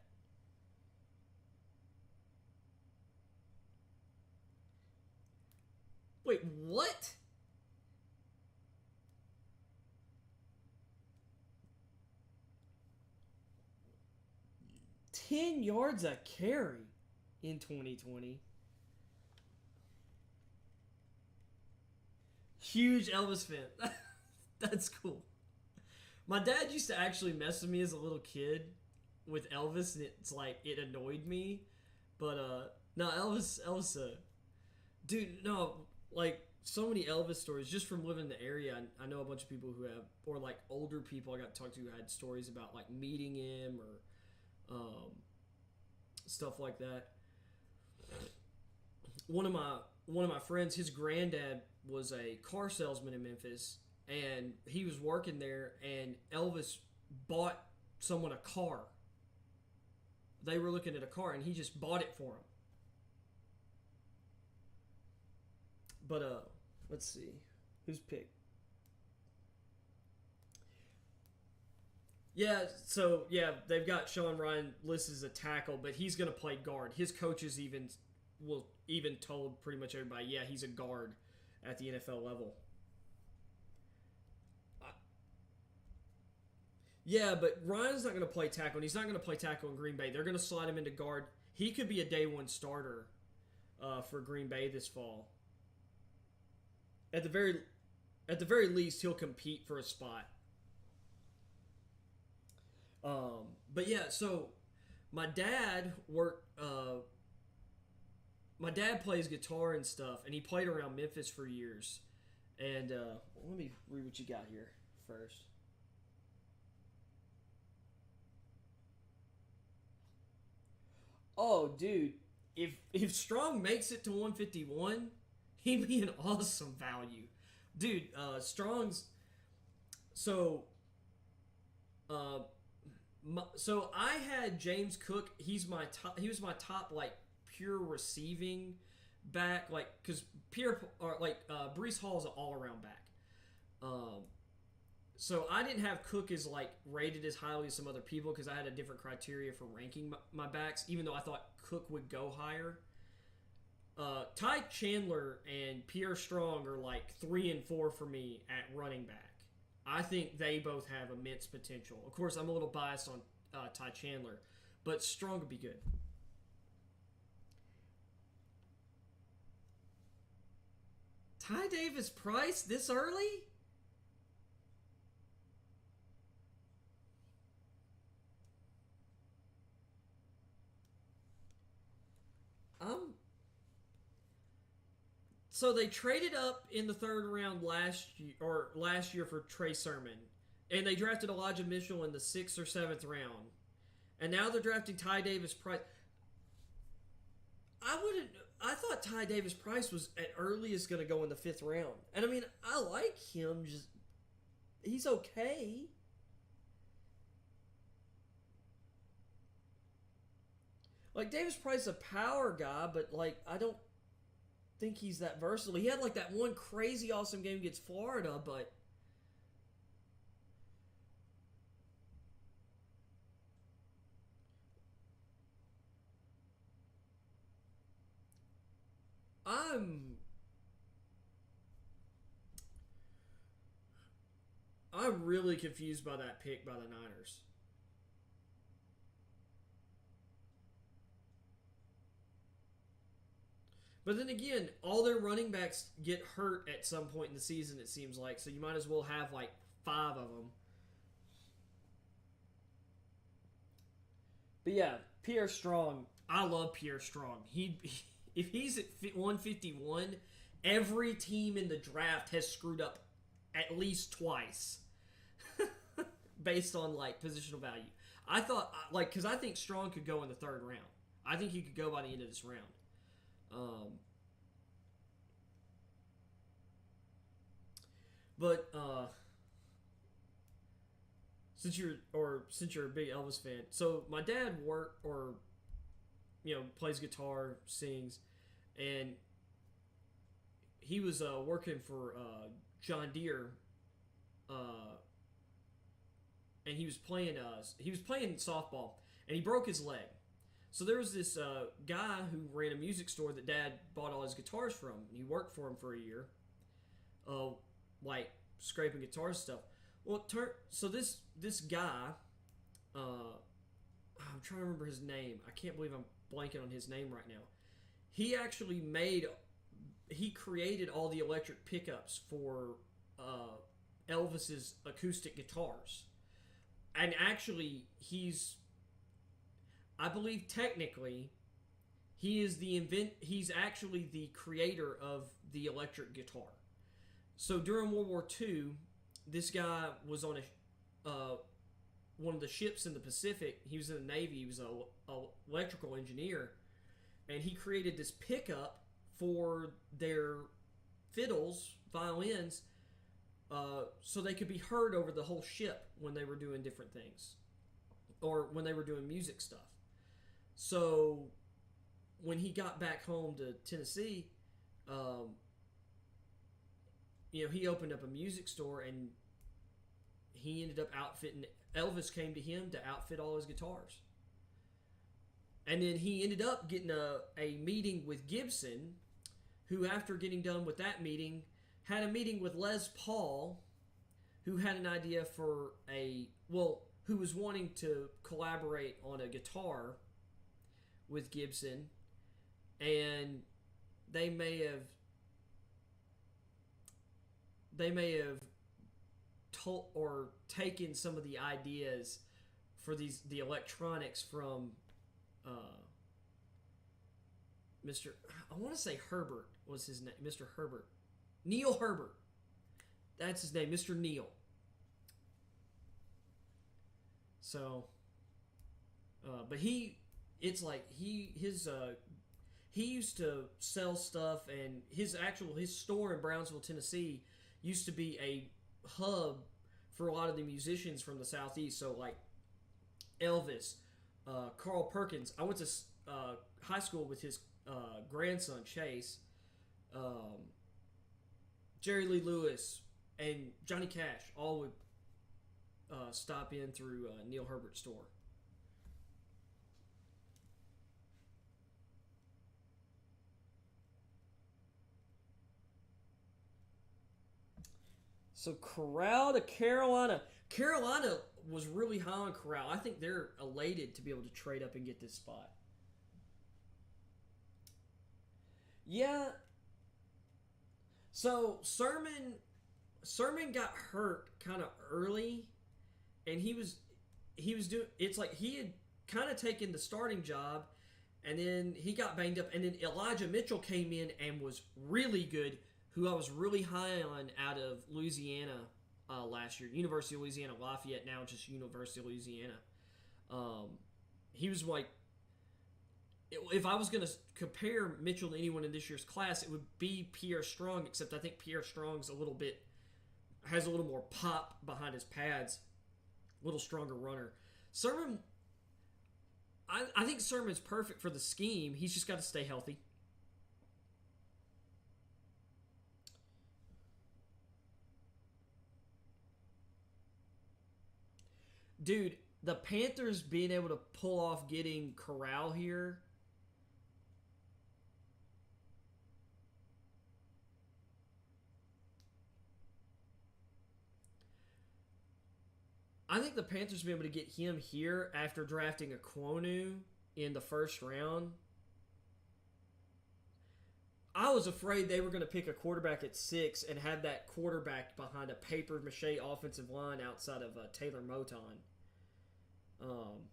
Wait, what? $10 yards a carry in 2020. Huge Elvis fan. That's cool. My dad used to actually mess with me as a little kid with Elvis, and it's like it annoyed me. But no, Elvis, dude, no, like so many Elvis stories just from living in the area. I know a bunch of people who have, or like older people I got to talk to who had stories about like meeting him or stuff like that. One of my friends, his granddad was a car salesman in Memphis, and he was working there, and Elvis bought someone a car. They were looking at a car, and he just bought it for him. But let's see, who's picked? Yeah, so yeah, they've got Sean Ryan listed as a tackle, but he's going to play guard. His coaches even told pretty much everybody, yeah, he's a guard at the NFL level. Yeah, but Ryan's not going to play tackle, and he's not going to play tackle in Green Bay. They're going to slide him into guard. He could be a day one starter for Green Bay this fall. At the very least, he'll compete for a spot. But yeah, so my dad my dad plays guitar and stuff, and he played around Memphis for years. And let me read what you got here first. Oh, dude, if Strong makes it to 151, he'd be an awesome value, dude. Strong's so uh, so I had James Cook. He's my top. He was my top like pure receiving back, like because pure or like Brees Hall is an all around back. Um, so I didn't have Cook as like rated as highly as some other people because I had a different criteria for ranking my backs. Even though I thought Cook would go higher, Ty Chandler and Pierre Strong are like 3 and 4 for me at running back. I think they both have immense potential. Of course, I'm a little biased on Ty Chandler, but Strong would be good. Ty Davis Price this early? Um, so they traded up in the third round last year for Trey Sermon, and they drafted Elijah Mitchell in the 6th or 7th round, and now they're drafting Ty Davis Price. I wouldn't. I thought Ty Davis Price was at earliest going to go in the 5th round, and I mean I like him. Just he's okay. Like Davis Price is a power guy, but like I don't think he's that versatile. He had like that one crazy awesome game against Florida, but I'm I'm really confused by that pick by the Niners. But then again, all their running backs get hurt at some point in the season. It seems like so you might as well have like 5 of them. But yeah, Pierre Strong. I love Pierre Strong. He if he's at 151, every team in the draft has screwed up at least twice based on like positional value. I thought like because I think Strong could go in the 3rd round. I think he could go by the end of this round. Um, but since you're a big Elvis fan, so my dad work or plays guitar, sings, and he was working for John Deere, uh, and he was playing softball, and he broke his leg. So there was this guy who ran a music store that Dad bought all his guitars from, and he worked for him for a year, uh, like scraping guitars and stuff. Well, so this guy, I'm trying to remember his name. I can't believe I'm blanking on his name right now. He actually he created all the electric pickups for Elvis's acoustic guitars, and actually I believe technically he's actually the creator of the electric guitar. So during World War II, this guy was on one of the ships in the Pacific. He was in the Navy. He was a electrical engineer, and he created this pickup for their fiddles, violins, so they could be heard over the whole ship when they were doing different things or when they were doing music stuff. So when he got back home to Tennessee, um, he opened up a music store and he ended up outfitting. Elvis came to him to outfit all his guitars. And then he ended up getting a meeting with Gibson, who, after getting done with that meeting, had a meeting with Les Paul, who had an idea for who was wanting to collaborate on a guitar with Gibson, and they may have told or taken some of the ideas for the electronics from uh, Mr. I want to say Herbert was his name, Mr. Herbert, Neil Herbert. That's his name, Mr. Neal. So, but it's like he used to sell stuff, and his store in Brownsville, Tennessee, used to be a hub for a lot of the musicians from the Southeast. So like Elvis, Carl Perkins. I went to high school with his grandson Chase, um, Jerry Lee Lewis, and Johnny Cash. All would stop in through Neil Herbert's store. So Corral to Carolina. Carolina was really high on Corral. I think they're elated to be able to trade up and get this spot. Yeah. So Sermon got hurt kind of early, and he was doing. It's like he had kind of taken the starting job, and then he got banged up, and then Elijah Mitchell came in and was really good, who I was really high on out of Louisiana last year. University of Louisiana Lafayette, now just University of Louisiana. Um, he was like, if I was going to compare Mitchell to anyone in this year's class, it would be Pierre Strong, except I think Pierre Strong's has a little more pop behind his pads, a little stronger runner. Sermon, I think Sermon's perfect for the scheme. He's just got to stay healthy. Dude, the Panthers being able to pull off getting Corral here. I think the Panthers being able to get him here after drafting Aquonu in the first round. I was afraid they were going to pick a quarterback at 6 and have that quarterback behind a paper mache offensive line outside of Taylor Moton. Um,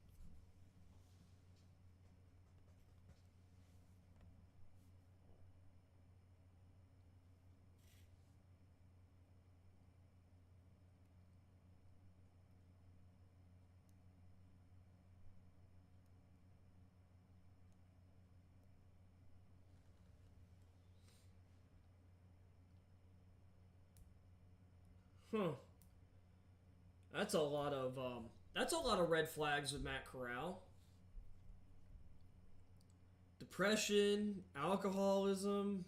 huh. That's a lot of red flags with Matt Corral. Depression, alcoholism.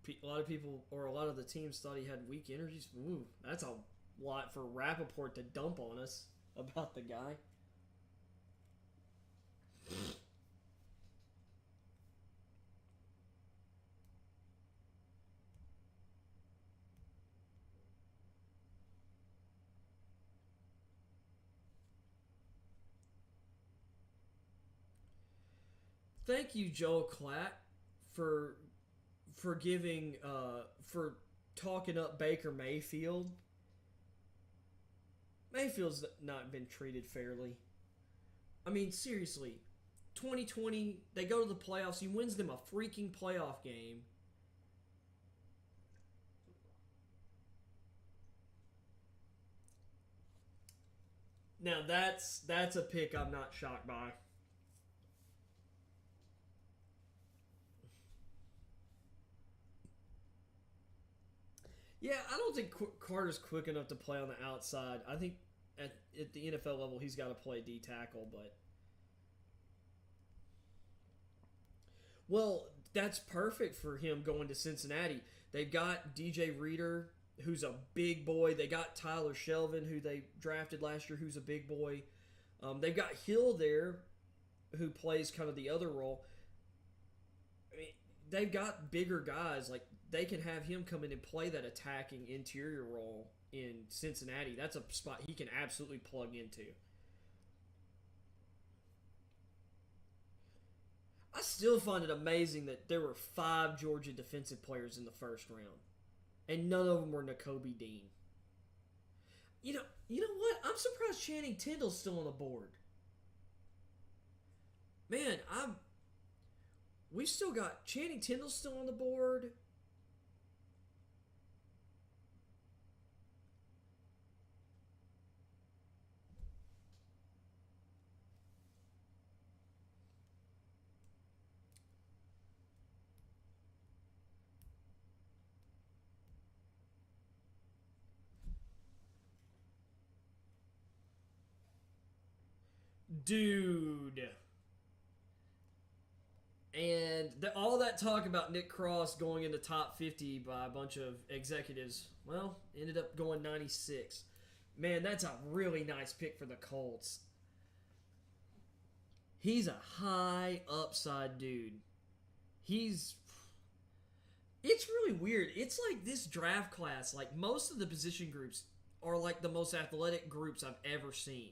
A lot of people, or a lot of the teams, thought he had weak energies. Ooh, that's a lot for Rappaport to dump on us about the guy. Thank you, Joel Klatt, for giving for talking up Baker Mayfield. Mayfield's not been treated fairly. I mean, seriously, 2020 they go to the playoffs. He wins them a freaking playoff game. Now that's a pick I'm not shocked by. Yeah, I don't think Carter's quick enough to play on the outside. I think at the NFL level he's got to play D tackle, but well, that's perfect for him going to Cincinnati. They've got DJ Reader, who's a big boy. They got Tyler Shelvin, who they drafted last year, who's a big boy. They've got Hill there, who plays kind of the other role. I mean, they've got bigger guys. Like, they can have him come in and play that attacking interior role in Cincinnati. That's a spot he can absolutely plug into. I still find it amazing that there were 5 Georgia defensive players in the first round, and none of them were N'Kobe Dean. You know what? I'm surprised Channing Tindall's still on the board. Man, we've still got Channing Tindall still on the board. Dude. And all that talk about Nick Cross going in the top 50 by a bunch of executives, well, ended up going 96. Man, that's a really nice pick for the Colts. He's a high upside dude. It's really weird. It's like this draft class, like most of the position groups are like the most athletic groups I've ever seen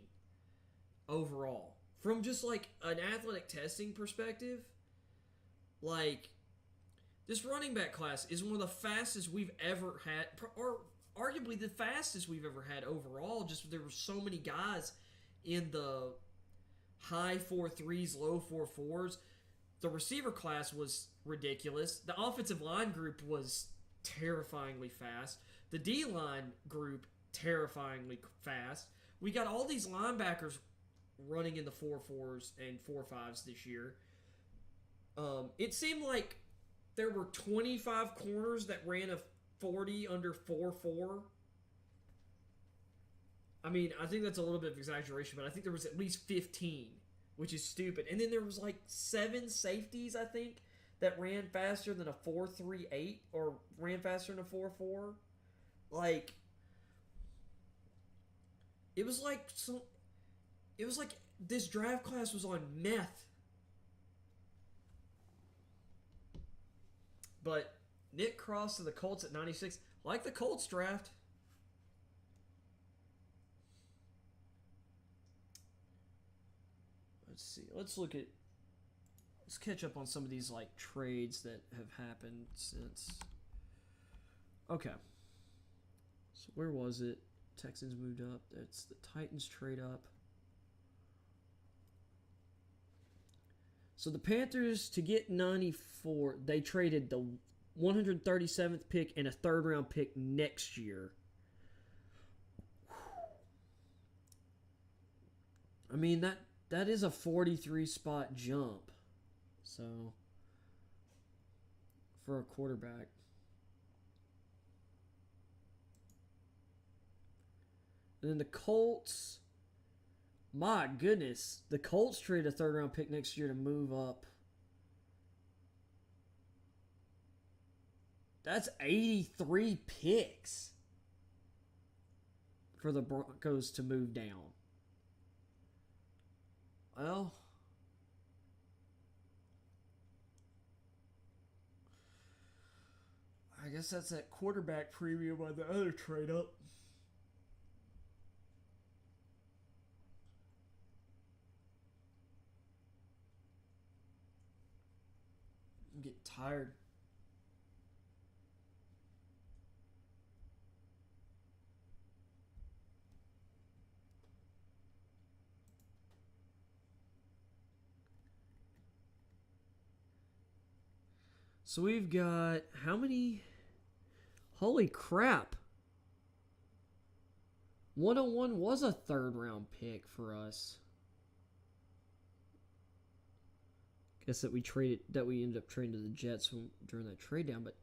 overall. From just like an athletic testing perspective, like this running back class is one of the fastest we've ever had, or arguably the fastest we've ever had overall. Just there were so many guys in the high 4.3s, low 4.4s. The receiver class was ridiculous. The offensive line group was terrifyingly fast. The D-line group, terrifyingly fast. We got all these linebackers running in the 4.4s and 4.5s this year. It seemed like there were 25 corners that ran a 40 under 4.4. I mean, I think that's a little bit of exaggeration, but I think there was at least 15, which is stupid. And then there was like 7 safeties, I think, that ran faster than a 4.38 or ran faster than a 4.4. Like, it was like this draft class was on meth. But Nick Cross to the Colts at 96, like the Colts draft. Let's see. Let's catch up on some of these like trades that have happened since. Okay. So where was it? Texans moved up. That's the Titans trade up. So the Panthers, to get 94, they traded the 137th pick and a third-round pick next year. I mean, that is a 43-spot jump. So, for a quarterback. And then the Colts... My goodness, the Colts trade a third-round pick next year to move up. That's 83 picks for the Broncos to move down. Well, I guess that's that quarterback premium on the other trade up. I'm getting tired. So we've got how many? Holy crap. 101 was a third round pick for us. Guess that we ended up trading to the Jets during that trade down, but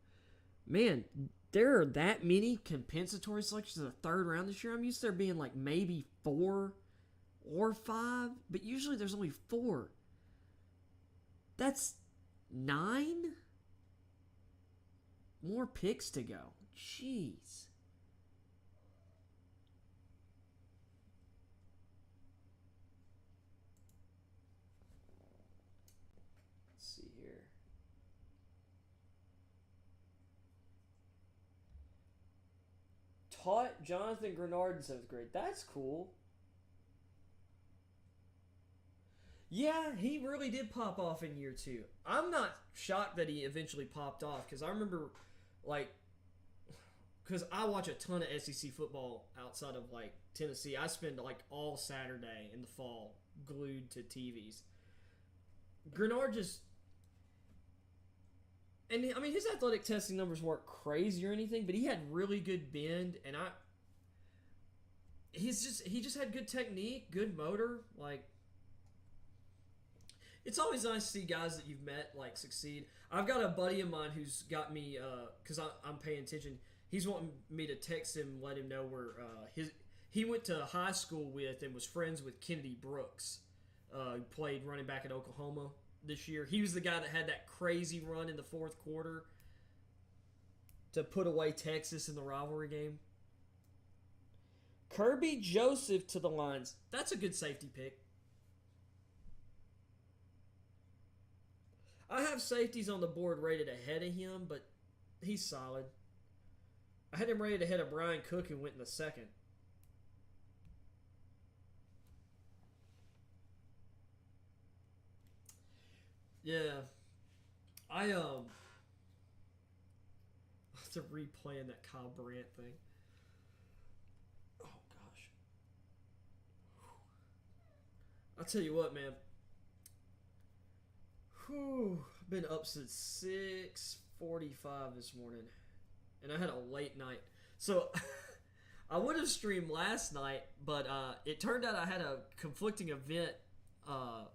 man, there are that many compensatory selections in the third round this year. I'm used to there being like maybe 4 or 5, but usually there's only 4. That's 9 more picks to go. Jeez. Taught Jonathan Grenard in 7th grade. That's cool. Yeah, he really did pop off in year 2. I'm not shocked that he eventually popped off because I remember, because I watch a ton of SEC football outside of, Tennessee. I spend, all Saturday in the fall glued to TVs. Grenard and I mean his athletic testing numbers weren't crazy or anything, but he had really good bend, and he just had good technique, good motor. Like, it's always nice to see guys that you've met like succeed. I've got a buddy of mine who's got me because I'm paying attention. He's wanting me to text him, let him know where he went to high school with and was friends with Kennedy Brooks, who played running back at Oklahoma this year. He was the guy that had that crazy run in the fourth quarter to put away Texas in the rivalry game. Kirby Joseph to the Lions. That's a good safety pick. I have safeties on the board rated ahead of him, but he's solid. I had him rated ahead of Brian Cook and went in the second. Yeah. I have to replaying that Kyle Brandt thing. Oh gosh. I'll tell you what, man. I've been up since 6:45 this morning, and I had a late night. So I would have streamed last night, but it turned out I had a conflicting event. I'm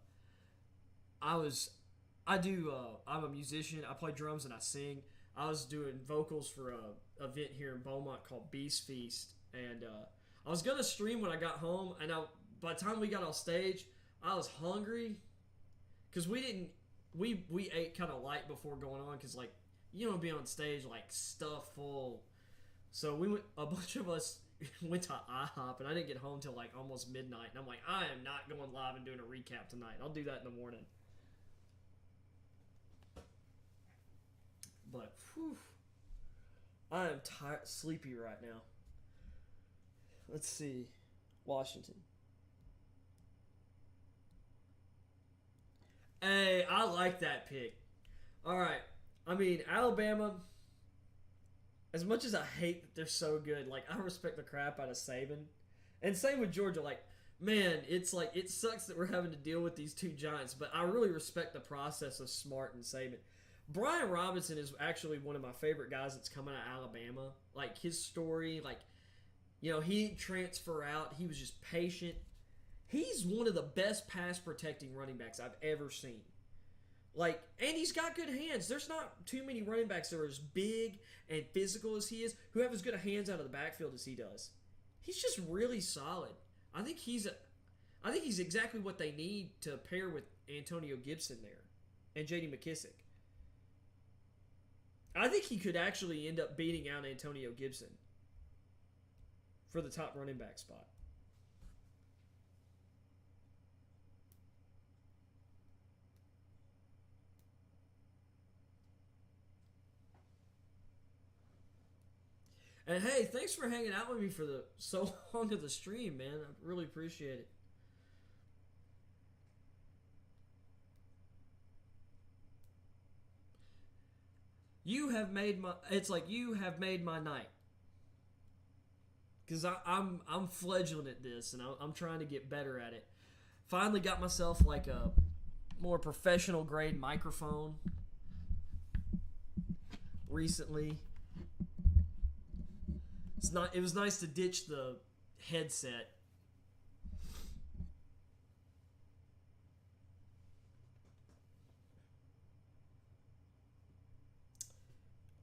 a musician. I play drums and I sing. I was doing vocals for a event here in Beaumont called Beast Feast, and I was gonna stream when I got home. And by the time we got off stage, I was hungry because we ate kind of light before going on because like you don't be on stage like stuff full. So a bunch of us went to IHOP, and I didn't get home till like almost midnight. And I'm like, I am not going live and doing a recap tonight. I'll do that in the morning. But whew, I am tired, sleepy right now. Let's see, Washington. Hey, I like that pick. All right, I mean Alabama. As much as I hate that they're so good, like I respect the crap out of Saban, and same with Georgia. Like, man, it's like it sucks that we're having to deal with these two giants, but I really respect the process of Smart and Saban. Brian Robinson is actually one of my favorite guys that's coming out of Alabama. Like his story, like he didn't transfer out. He was just patient. He's one of the best pass protecting running backs I've ever seen. Like, and he's got good hands. There's not too many running backs that are as big and physical as he is who have as good hands out of the backfield as he does. He's just really solid. I think he's exactly what they need to pair with Antonio Gibson there and J.D. McKissick. I think he could actually end up beating out Antonio Gibson for the top running back spot. And hey, thanks for hanging out with me for so long of the stream, man. I really appreciate it. You have made my night. Because I'm fledgling at this, and I'm trying to get better at it. Finally got myself like a more professional grade microphone recently. It was nice to ditch the headset.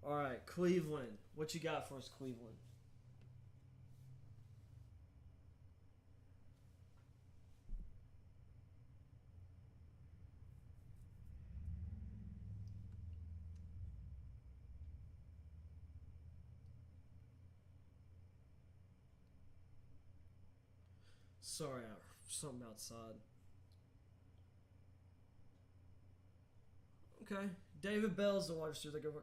All right, Cleveland. What you got for us, Cleveland? Sorry, something outside. Okay, David Bell's the wide receiver they go for.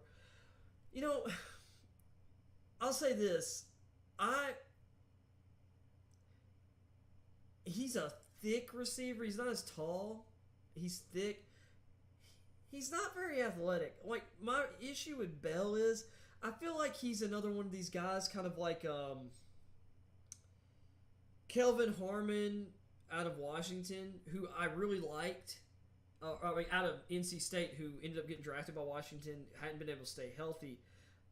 I'll say this. He's a thick receiver. He's not as tall. He's thick. He's not very athletic. Like, my issue with Bell is I feel like he's another one of these guys kind of like Kelvin Harmon out of Washington, who I really liked. out of NC State, who ended up getting drafted by Washington, hadn't been able to stay healthy.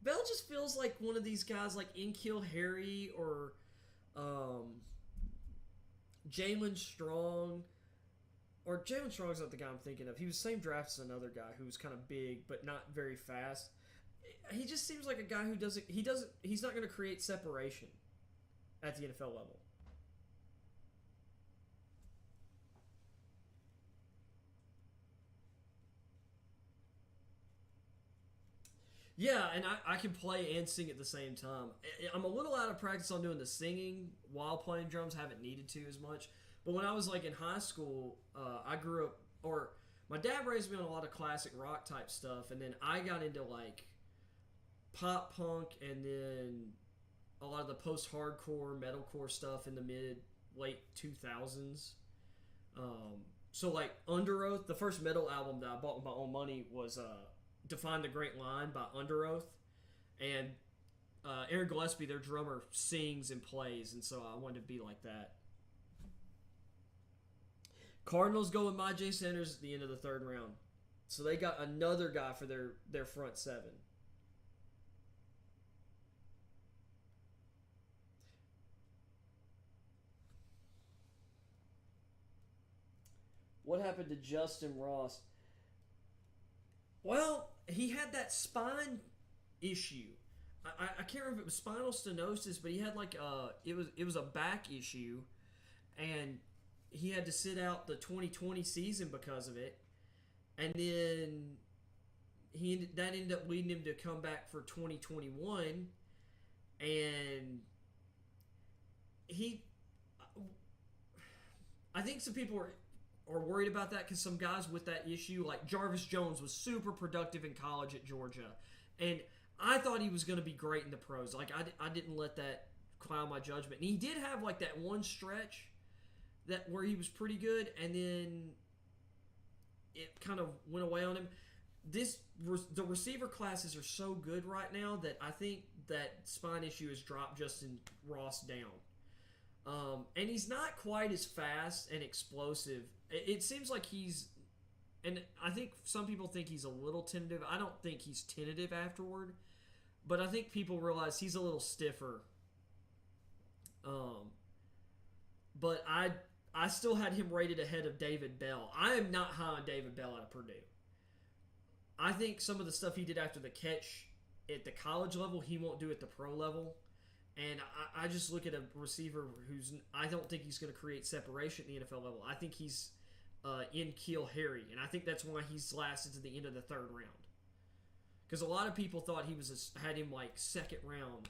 Bell just feels like one of these guys like N'Keal Harry or Jalen Strong. Or Jalen Strong's not the guy I'm thinking of. He was the same draft as another guy who was kind of big but not very fast. He just seems like a guy who he's not going to create separation at the NFL level. Yeah, and I can play and sing at the same time. I'm a little out of practice on doing the singing while playing drums. Haven't needed to as much. But when I was like in high school, I grew up, or my dad raised me on a lot of classic rock type stuff, and then I got into like pop punk and then a lot of the post-hardcore, metalcore stuff in the late 2000s. So like Under Oath, the first metal album that I bought with my own money was Define the Great Line by Under Oath. And Aaron Gillespie, their drummer, sings and plays, and so I wanted to be like that. Cardinals go with Myjai Sanders at the end of the third round. So they got another guy for their front seven. What happened to Justin Ross? Well, he had that spine issue. I can't remember if it was spinal stenosis, but he had like it was a back issue, and he had to sit out the 2020 season because of it, and then that ended up leading him to come back for 2021, and I think some people are worried about that because some guys with that issue, like Jarvis Jones, was super productive in college at Georgia, and I thought he was going to be great in the pros. Like I didn't let that cloud my judgment, and he did have like that one stretch where he was pretty good, and then it kind of went away on him. The receiver classes are so good right now that I think that spine issue has dropped Justin Ross down. And he's not quite as fast and explosive. It seems like and I think some people think he's a little tentative. I don't think he's tentative afterward, but I think people realize he's a little stiffer. But I still had him rated ahead of David Bell. I am not high on David Bell out of Purdue. I think some of the stuff he did after the catch at the college level, he won't do at the pro level. And I just look at a receiver I don't think he's going to create separation at the NFL level. I think he's N'Keal Harry, and I think that's why he's lasted to the end of the third round. Because a lot of people thought he had him like second round,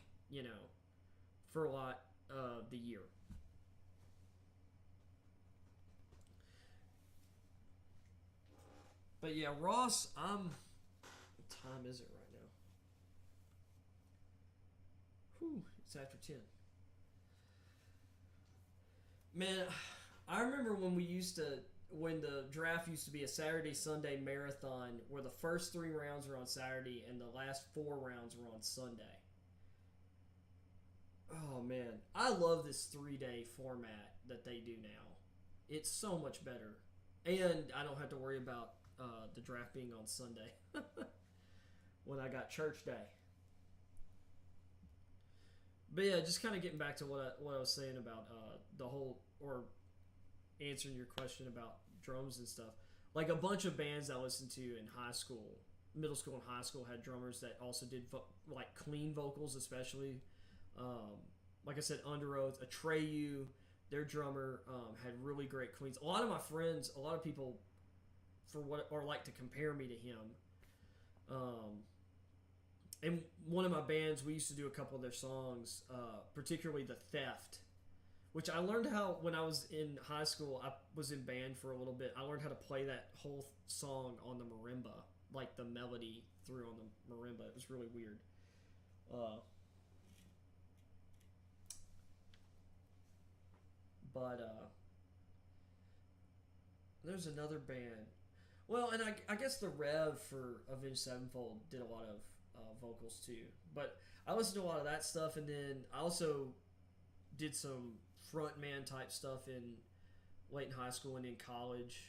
for a lot of the year. But yeah, Ross, what time is it right now? Whew, it's after 10. Man, I remember when the draft used to be a Saturday-Sunday marathon where the first 3 rounds were on Saturday and the last 4 rounds were on Sunday. Oh man, I love this 3-day format that they do now. It's so much better. And I don't have to worry about the draft being on Sunday when I got church day. But yeah, just kind of getting back to what I was saying about the whole, or answering your question about drums and stuff. Like a bunch of bands I listened to in middle school and high school had drummers that also did like clean vocals, especially. Like I said, Under Oath, Atreyu, their drummer had really great cleans. A lot of my friends, a lot of people like to compare me to him. And one of my bands, we used to do a couple of their songs, particularly The Theft, which I learned how when I was in high school. I was in band for a little bit. I learned how to play that whole song on the marimba, like the melody through on the marimba. It was really weird. But there's another band. Well, and I guess the Rev for Avenged Sevenfold did a lot of vocals too. But I listened to a lot of that stuff, and then I also did some frontman type stuff late in high school and in college.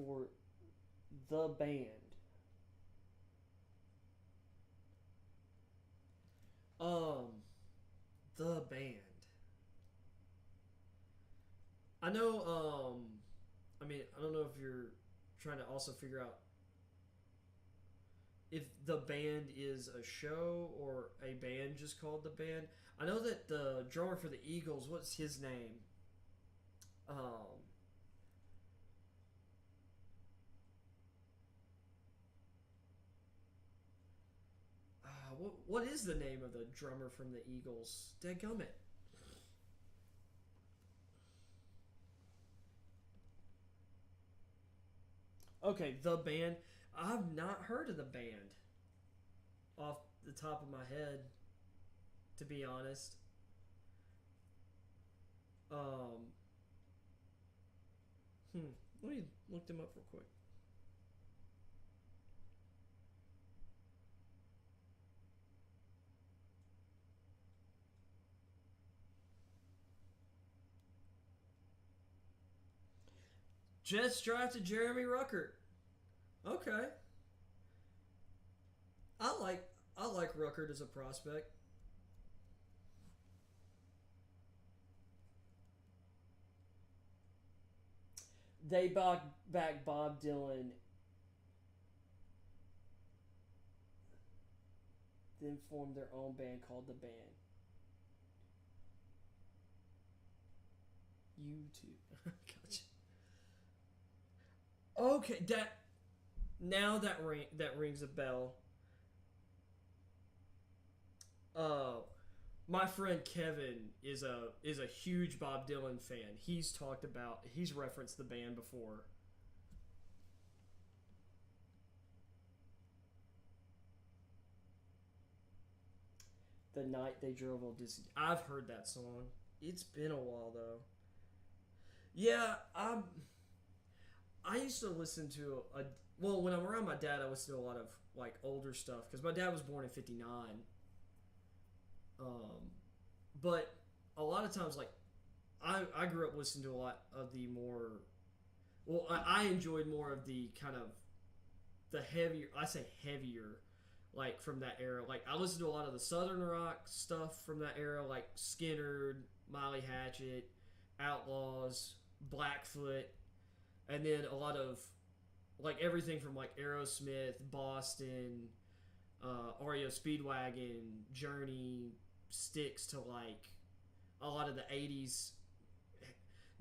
for the band. Um, the band. I know. I mean, I don't know if you're trying to also figure out if the band is a show or a band just called the band. I know that the drummer for the Eagles, what's his name? Um, what is the name of the drummer from the Eagles? Dadgummit. Okay, the band. I've not heard of the band off the top of my head, to be honest. Um, Let me look them up real quick. Jets drafted Jeremy Ruckert. Okay, I like I like Ruckert as a prospect. They brought back Bob Dylan, then formed their own band called the Band. YouTube. Gotcha. Okay, that rings a bell. Uh, my friend Kevin is a huge Bob Dylan fan. He's referenced the band before. The night they drove old Disney. I've heard that song. It's been a while though. Yeah, I used to listen to a well when I'm around my dad. I listen to a lot of like older stuff because my dad was born in '59. Um, but a lot of times, like I grew up listening to a lot of the more. Well, I enjoyed more of the kind of the heavier. I say heavier, like from that era. Like I listened to a lot of the Southern rock stuff from that era, like Skinner, Miley Hatchet, Outlaws, Blackfoot, and then a lot of like everything from like Aerosmith, Boston, REO Speedwagon, Journey, Styx to like a lot of the '80s.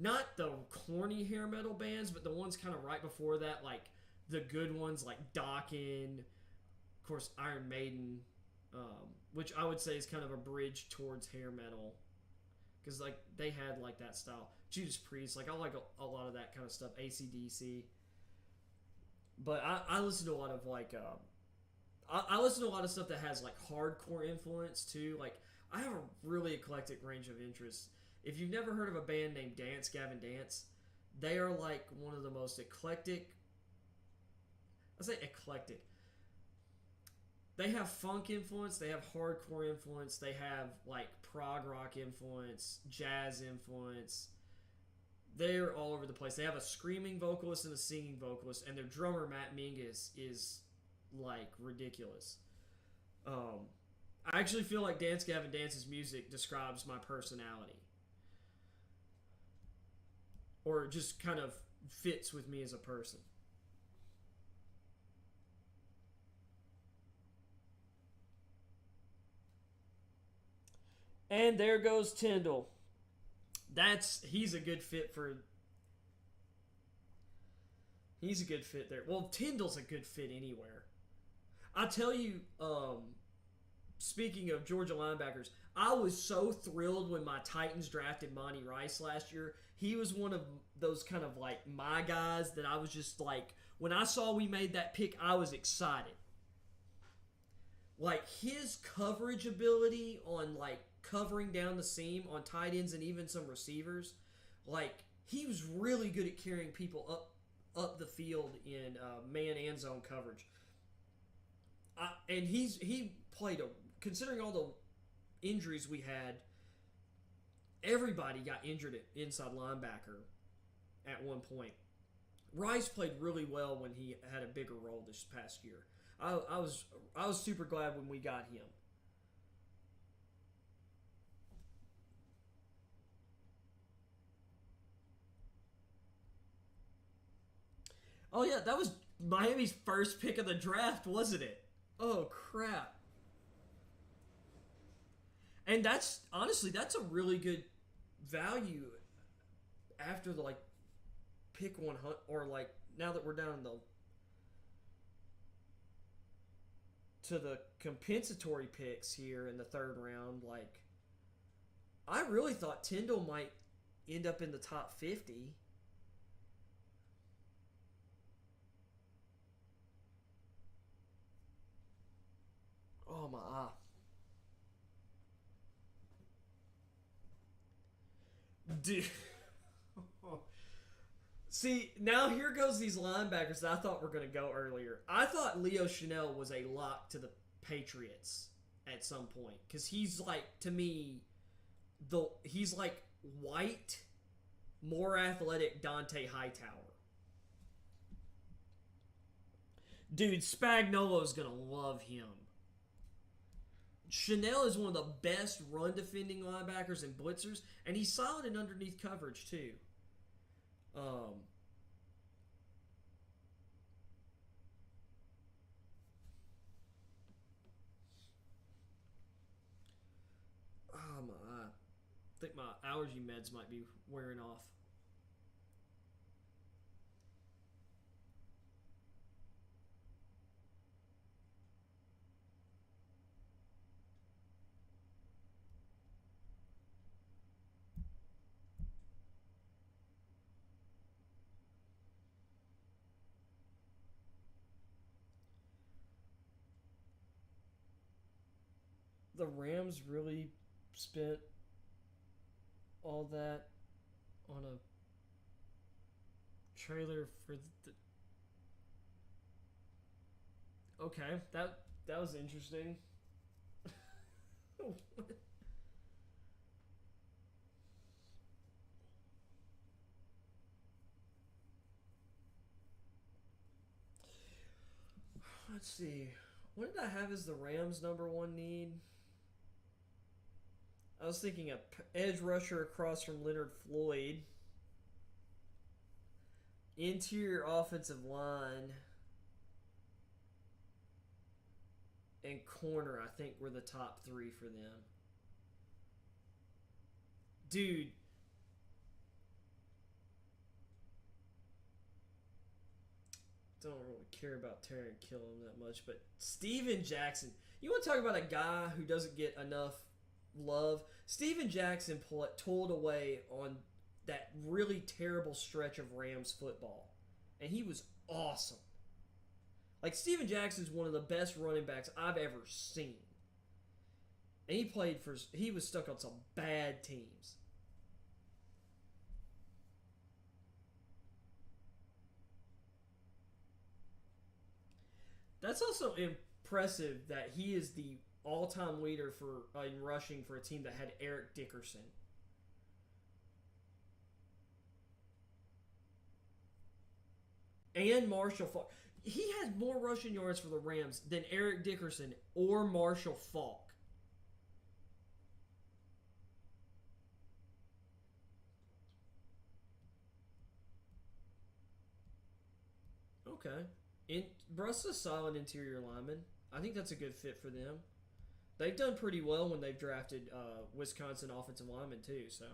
Not the corny hair metal bands, but the ones kind of right before that, like the good ones like Dokken, of course Iron Maiden, which I would say is kind of a bridge towards hair metal because like they had like that style. Judas Priest, like I like a lot of that kind of stuff. AC/DC, but I listen to a lot of like I listen to a lot of stuff that has like hardcore influence too. Like I have a really eclectic range of interests. If you've never heard of a band named Dance Gavin Dance, they are like one of the most eclectic. I say eclectic. They have funk influence, they have hardcore influence, they have like prog rock influence, jazz influence. They're all over the place. They have a screaming vocalist and a singing vocalist, and their drummer Matt Mingus is like ridiculous. I actually feel like Dance Gavin Dance's music describes my personality, or just kind of fits with me as a person. And there goes Tyndall. He's a good fit for. He's a good fit there. Well, Tyndall's a good fit anywhere. I tell you, speaking of Georgia linebackers, I was so thrilled when my Titans drafted Monty Rice last year. He was one of those kind of like my guys that I was just like, when I saw we made that pick, I was excited. Like his coverage ability on like covering down the seam on tight ends and even some receivers, like he was really good at carrying people up the field in man and zone coverage. And he played a considering all the injuries we had. Everybody got injured at inside linebacker at one point. Rice played really well when he had a bigger role this past year. I was super glad when we got him. Oh yeah, that was Miami's first pick of the draft, wasn't it? Oh crap. And that's honestly that's a really good value after the like pick 100 or like now that we're down in the to the compensatory picks here in the third round. Like I really thought Tyndall might end up in the top 50. Oh my eye. Dude. See, now here goes these linebackers that I thought were going to go earlier. I thought Leo Chanel was a lock to the Patriots at some point because he's like to me, he's like white, more athletic Dante Hightower. Dude, Spagnuolo's going to love him. Chanel is one of the best run defending linebackers and blitzers, and he's solid in underneath coverage too. Um, oh my, I think my allergy meds might be wearing off. The Rams really spent all that on a trailer for the. Okay, that was interesting. Let's see. What did I have as the Rams' number one need? I was thinking a edge rusher across from Leonard Floyd. Interior offensive line. And corner, I think, were the top three for them. Dude. Don't really care about Terry Killam that much, but Steven Jackson. You want to talk about a guy who doesn't get enough love? Steven Jackson told away on that really terrible stretch of Rams football, and he was awesome. Like, Steven Jackson's one of the best running backs I've ever seen. And he was stuck on some bad teams. That's also impressive that he is the all-time leader for in rushing for a team that had Eric Dickerson. And Marshall Faulk. He has more rushing yards for the Rams than Eric Dickerson or Marshall Faulk. Okay. Bruss is a solid interior lineman. I think that's a good fit for them. They've done pretty well when they've drafted Wisconsin offensive linemen too. So,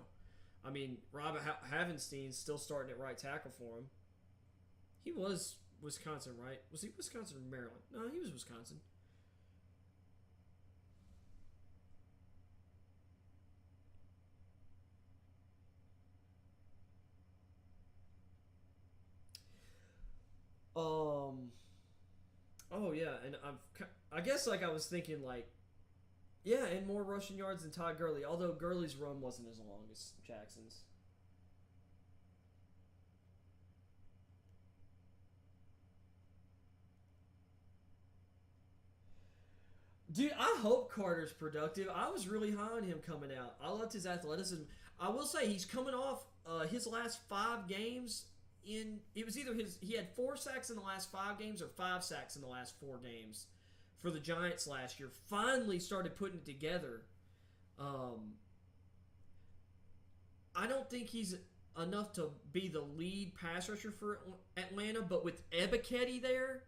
I mean, Rob Havenstein's still starting at right tackle for him. He was Wisconsin, right? Was he Wisconsin or Maryland? No, he was Wisconsin. Um. Oh yeah, and I guess like I was thinking like, yeah, and more rushing yards than Todd Gurley. Although Gurley's run wasn't as long as Jackson's. Dude, I hope Carter's productive. I was really high on him coming out. I loved his athleticism. I will say he's coming off his last 5 games. it was either he had 4 sacks in the last 5 games or 5 sacks in the last 4 games for the Giants last year. Finally started putting it together. I don't think he's enough to be the lead pass rusher for Atlanta, but with Ebiketie there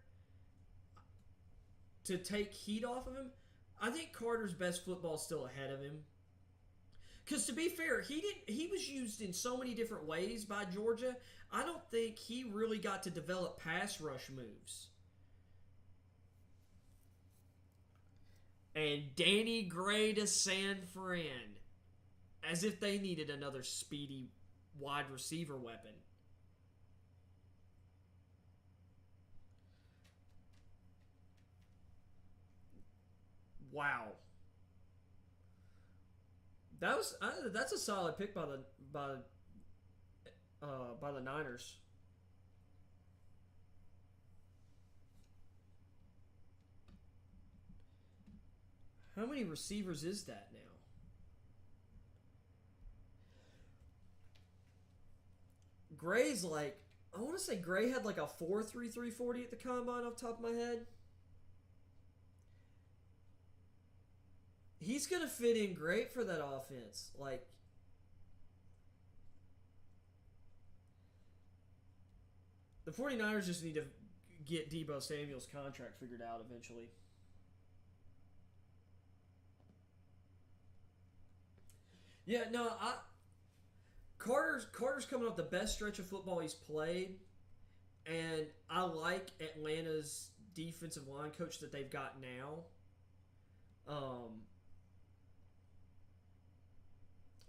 to take heat off of him, I think Carter's best football is still ahead of him. Because to be fair, he was used in so many different ways by Georgia. I don't think he really got to develop pass rush moves. And Danny Gray to San Fran. As if they needed another speedy wide receiver weapon. Wow. That's a solid pick by the Niners. How many receivers is that now? Gray's like, I want to say Gray had like a 4.33 40 at the combine off the top of my head. He's going to fit in great for that offense. Like, the 49ers just need to get Deebo Samuel's contract figured out eventually. Yeah, no, Carter's coming off the best stretch of football he's played, and I like Atlanta's defensive line coach that they've got now.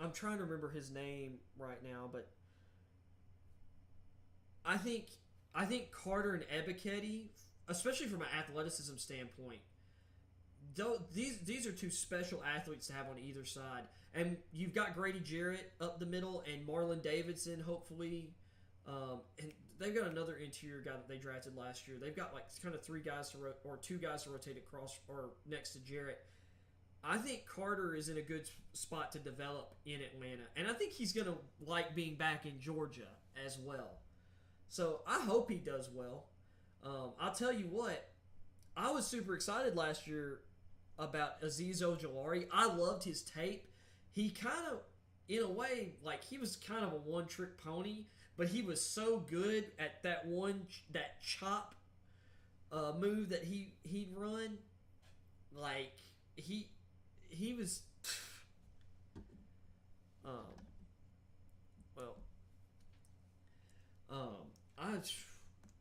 I'm trying to remember his name right now, but I think Carter and Ebiketie, especially from an athleticism standpoint, these are 2 special athletes to have on either side. And you've got Grady Jarrett up the middle and Marlon Davidson, hopefully. And they've got another interior guy that they drafted last year. They've got like kind of 2 guys to rotate across or next to Jarrett. I think Carter is in a good spot to develop in Atlanta. And I think he's going to like being back in Georgia as well. So I hope he does well. I'll tell you what, I was super excited last year about Azeez Ojulari. I loved his tape. He kind of, in a way, like he was kind of a one-trick pony, but he was so good at that chop move that he'd run. Like he was,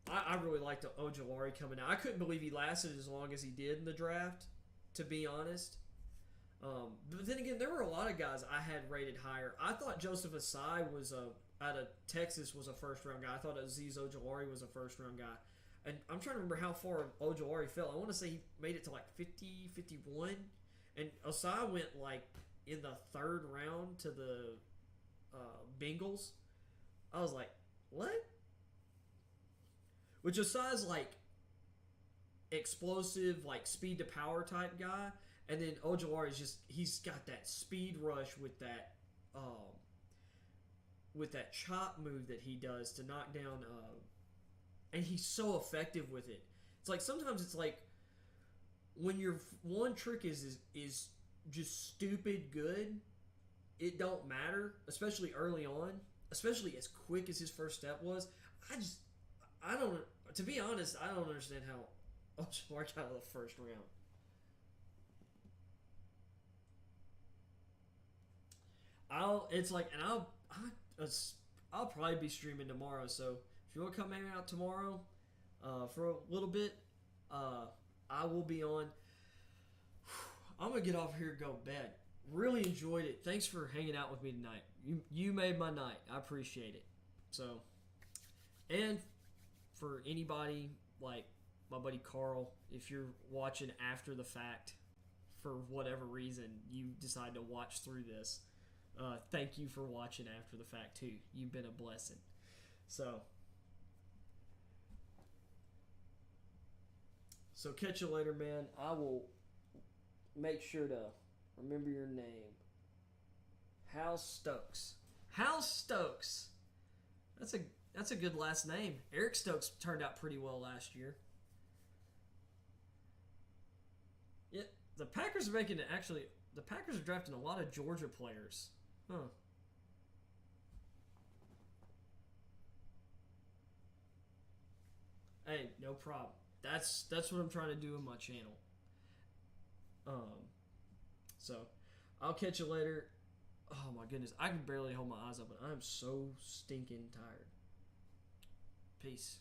I really liked Ojulari coming out. I couldn't believe he lasted as long as he did in the draft, to be honest. But then again, there were a lot of guys I had rated higher. I thought Joseph Asai out of Texas was a first-round guy. I thought Azeez Ojulari was a first-round guy. And I'm trying to remember how far Ojulari fell. I want to say he made it to like 50, 51. And Asai went like in the 3rd round to the Bengals. I was like, what? Which Asai's like explosive, like speed to power type guy. And then Ojulari is he's got that speed rush with that chop move that he does to knock down, and he's so effective with it. It's like sometimes it's like when your one trick is just stupid good, it don't matter, especially early on, especially as quick as his first step was. To be honest, I don't understand how Ojulari got out of the first round. I'll probably be streaming tomorrow. So if you want to come hang out tomorrow, for a little bit, I will be on. I'm gonna get off here and go to bed. Really enjoyed it. Thanks for hanging out with me tonight. You made my night. I appreciate it. So, and for anybody like my buddy Carl, if you're watching after the fact, for whatever reason you decide to watch through this. Thank you for watching after the fact too. You've been a blessing. So catch you later, man. I will make sure to remember your name. Hal Stokes. Hal Stokes. That's a That's a good last name. Eric Stokes turned out pretty well last year. Yeah, the Packers are making it actually. The Packers are drafting a lot of Georgia players. Huh. Hey, no problem. That's what I'm trying to do in my channel. So I'll catch you later. Oh my goodness, I can barely hold my eyes open. I'm so stinking tired. Peace.